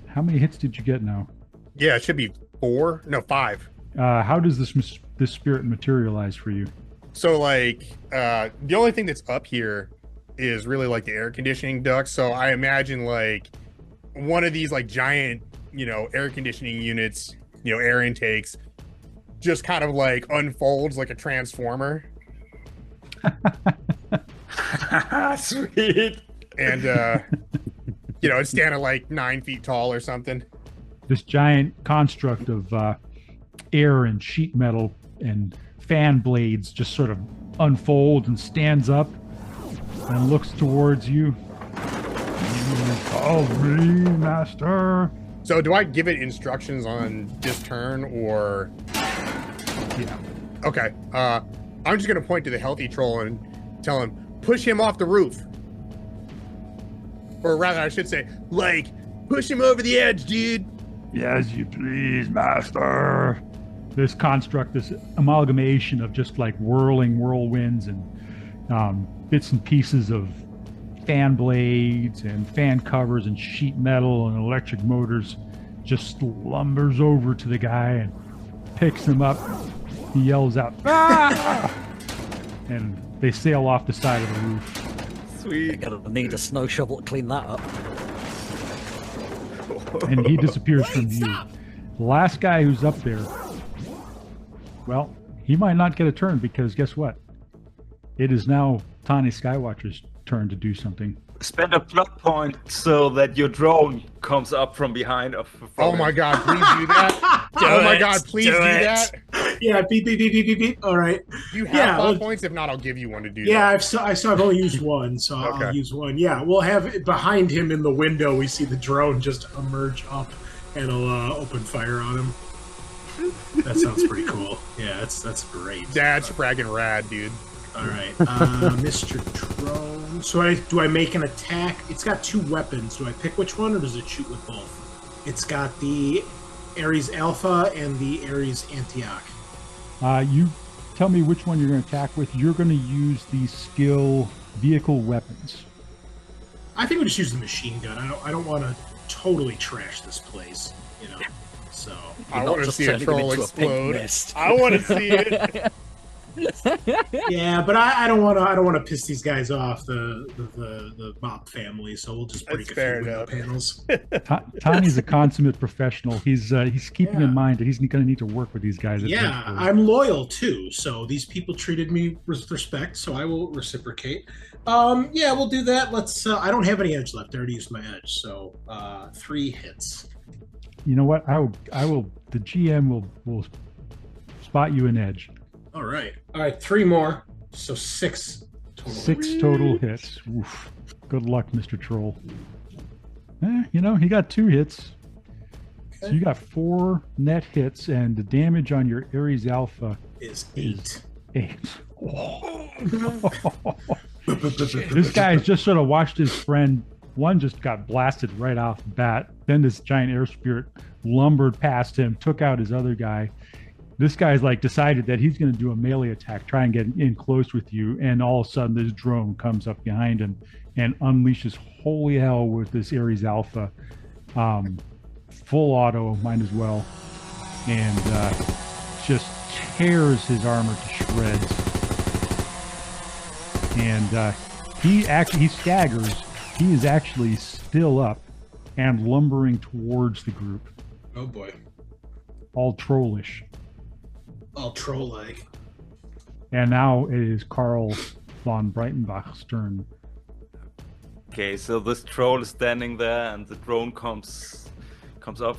How many hits did you get now? Yeah, it should be 5. How does this spirit materialize for you? So the only thing that's up here is really like the air conditioning ducts. So I imagine like one of these like giant, air conditioning units, air intakes just kind of like unfolds like a transformer. Sweet. And it's standing like 9 feet tall or something. This giant construct of air and sheet metal and fan blades just sort of unfolds and stands up and looks towards you. Follow me, master. So do I give it instructions on this turn or? Yeah. Okay. I'm just gonna point to the healthy troll and tell him, push him off the roof. Or rather, I should say, like, push him over the edge, dude. As you please, master. This construct, this amalgamation of just like whirling whirlwinds and bits and pieces of fan blades and fan covers and sheet metal and electric motors, just lumbers over to the guy and picks him up. He yells out, "Ah!" and they sail off the side of the roof. Sweet. You're gonna need a snow shovel to clean that up. And he disappears from view. The last guy who's up there, well, he might not get a turn because guess what? It is now Tahni Skywatcher's turn to do something. Spend a plot point so that your drone comes up from behind. Oh my god, please do that. My god, please do that. Yeah, beep, beep, beep, beep, beep, beep. All right. You have plot points? If not, I'll give you one to do that. I've only used one, so Okay. I'll use one. Yeah, we'll have it behind him in the window. We see the drone just emerge up, and I'll open fire on him. That sounds pretty cool. Yeah, that's great. That's fragging rad, dude. All right, Mr. Drone. So do I make an attack? It's got 2 weapons. Do I pick which one, or does it shoot with both? It's got the Ares Alpha and the Ares Antioch. You tell me which one you're going to attack with. You're going to use the skill vehicle weapons. I think we just use the machine gun. I don't want to totally trash this place, So I want to see a troll explode. I want to see it. Yeah, but I don't want to piss these guys off, the Mop family. So we'll just break a few window panels. Tahni's a consummate professional. He's keeping in mind that he's going to need to work with these guys. Yeah, I'm loyal too. So these people treated me with respect, so I will reciprocate. Yeah, we'll do that. Let's. I don't have any edge left. I already used my edge, so 3 hits. You know what? I will. The GM will spot you an edge. All right, 3 more. So 6 total. 6 total hits. Oof. Good luck, Mr. Troll. He got 2 hits. Okay. So you got 4 net hits, and the damage on your Ares Alpha is 8. 8. Oh. This guy's just sort of watched his friend. One just got blasted right off the bat. Then this giant air spirit lumbered past him, took out his other guy. This guy's like decided that he's going to do a melee attack, try and get in close with you, and all of a sudden this drone comes up behind him and unleashes holy hell with this Ares Alpha, full auto, might as well, and just tears his armor to shreds. And he staggers. He is actually still up and lumbering towards the group. Oh boy! All trollish. All troll-like. And now it is Karl von Breitenbach's turn. Okay, so this troll is standing there, and the drone comes up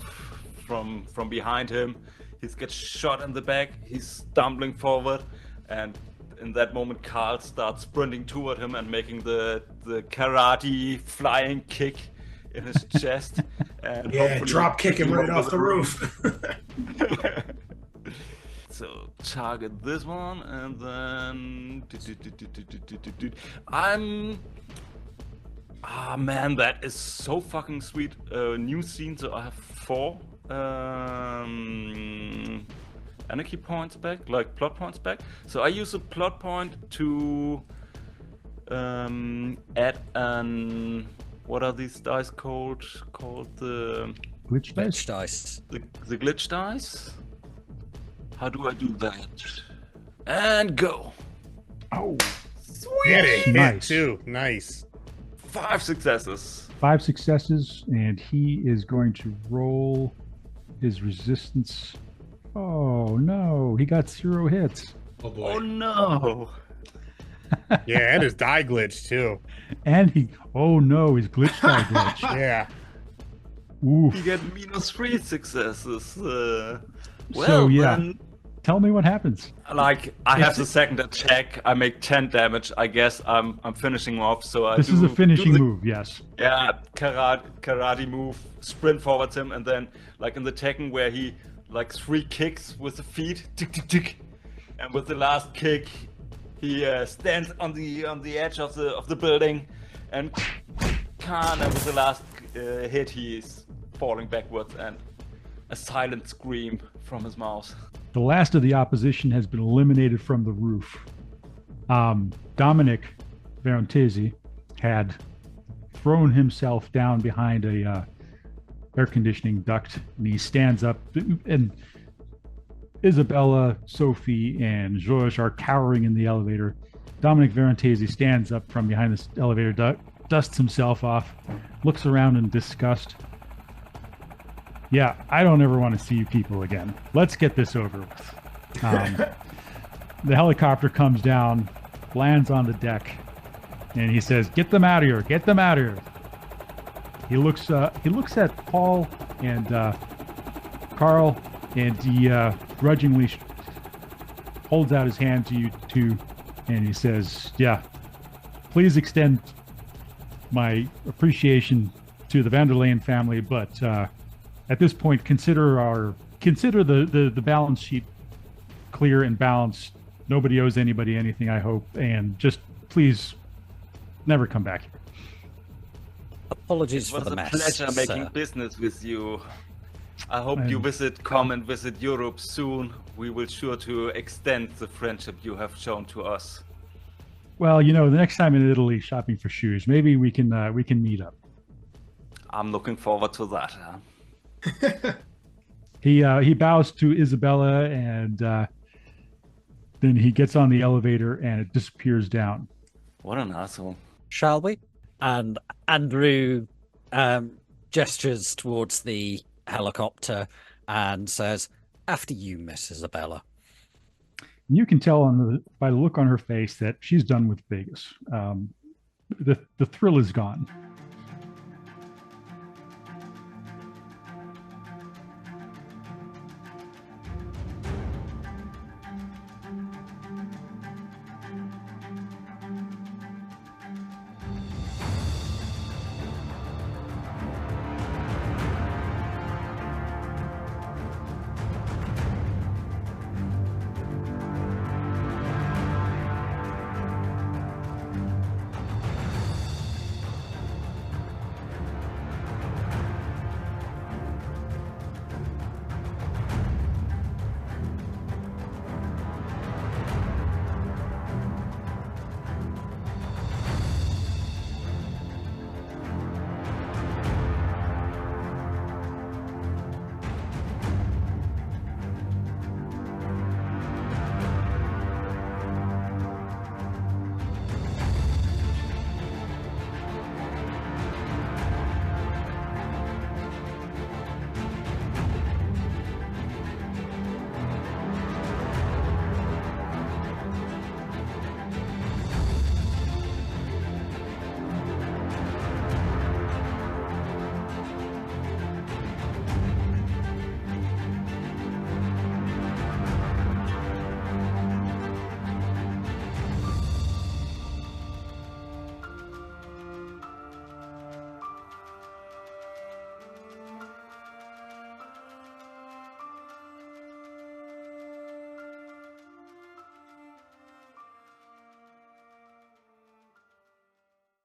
from behind him. He gets shot in the back. He's stumbling forward, and in that moment, Karl starts sprinting toward him and making the karate flying kick in his chest. And drop kick him right off the roof. So target this one, and then man, that is so fucking sweet. New scene, so I have 4 anarchy points back, like plot points back. So I use a plot point to add an, what are these dice called? Called the glitch dice. The glitch dice. How do I do that? And go. Oh, sweet! Nice. Too nice. 5 successes. 5 successes, and he is going to roll his resistance Oh no, he got 0 hits. Oh boy. Oh no! Yeah, and his die glitch too. And oh no, his glitch die glitch. Yeah. Oof. You get -3 successes. Well, So, yeah. then, Tell me what happens. like I have the second attack. I make 10 damage. I guess I'm finishing off. So I This is a finishing move, yes. Yeah, karate move, sprint forwards him, and then like in the Tekken where he like 3 kicks with the feet, tick tick tick, and with the last kick, he stands on the edge of the building, and with the last hit, he is falling backwards, and a silent scream from his mouth. The last of the opposition has been eliminated from the roof. Dominic Verontesi had thrown himself down behind a air conditioning duct, and he stands up, and Isabella, Sophie, and George are cowering in the elevator. Dominic Verontesi stands up from behind this elevator duct, dusts himself off, looks around in disgust. Yeah, I don't ever want to see you people again. Let's get this over with. The helicopter comes down, lands on the deck, and he says, "Get them out of here! Get them out of here!" He looks at Paul and Karl, and he grudgingly holds out his hand to you two, and he says, "Yeah, please extend my appreciation to the Van der Leyen family, but at this point, consider the balance sheet clear and balanced. Nobody owes anybody anything, I hope, and just please never come back here." Apologies It for was the a mess. pleasure making sir. business with you. I hope you come and visit Europe soon. We will sure to extend the friendship you have shown to us. Well, the next time in Italy shopping for shoes, maybe we can meet up. I'm looking forward to that. Huh? He bows to Isabella, and then he gets on the elevator and it disappears down. What an asshole. Shall we? And Andrew gestures towards the helicopter and says, "After you, Miss Isabella." You can tell by the look on her face that she's done with Vegas. The thrill is gone.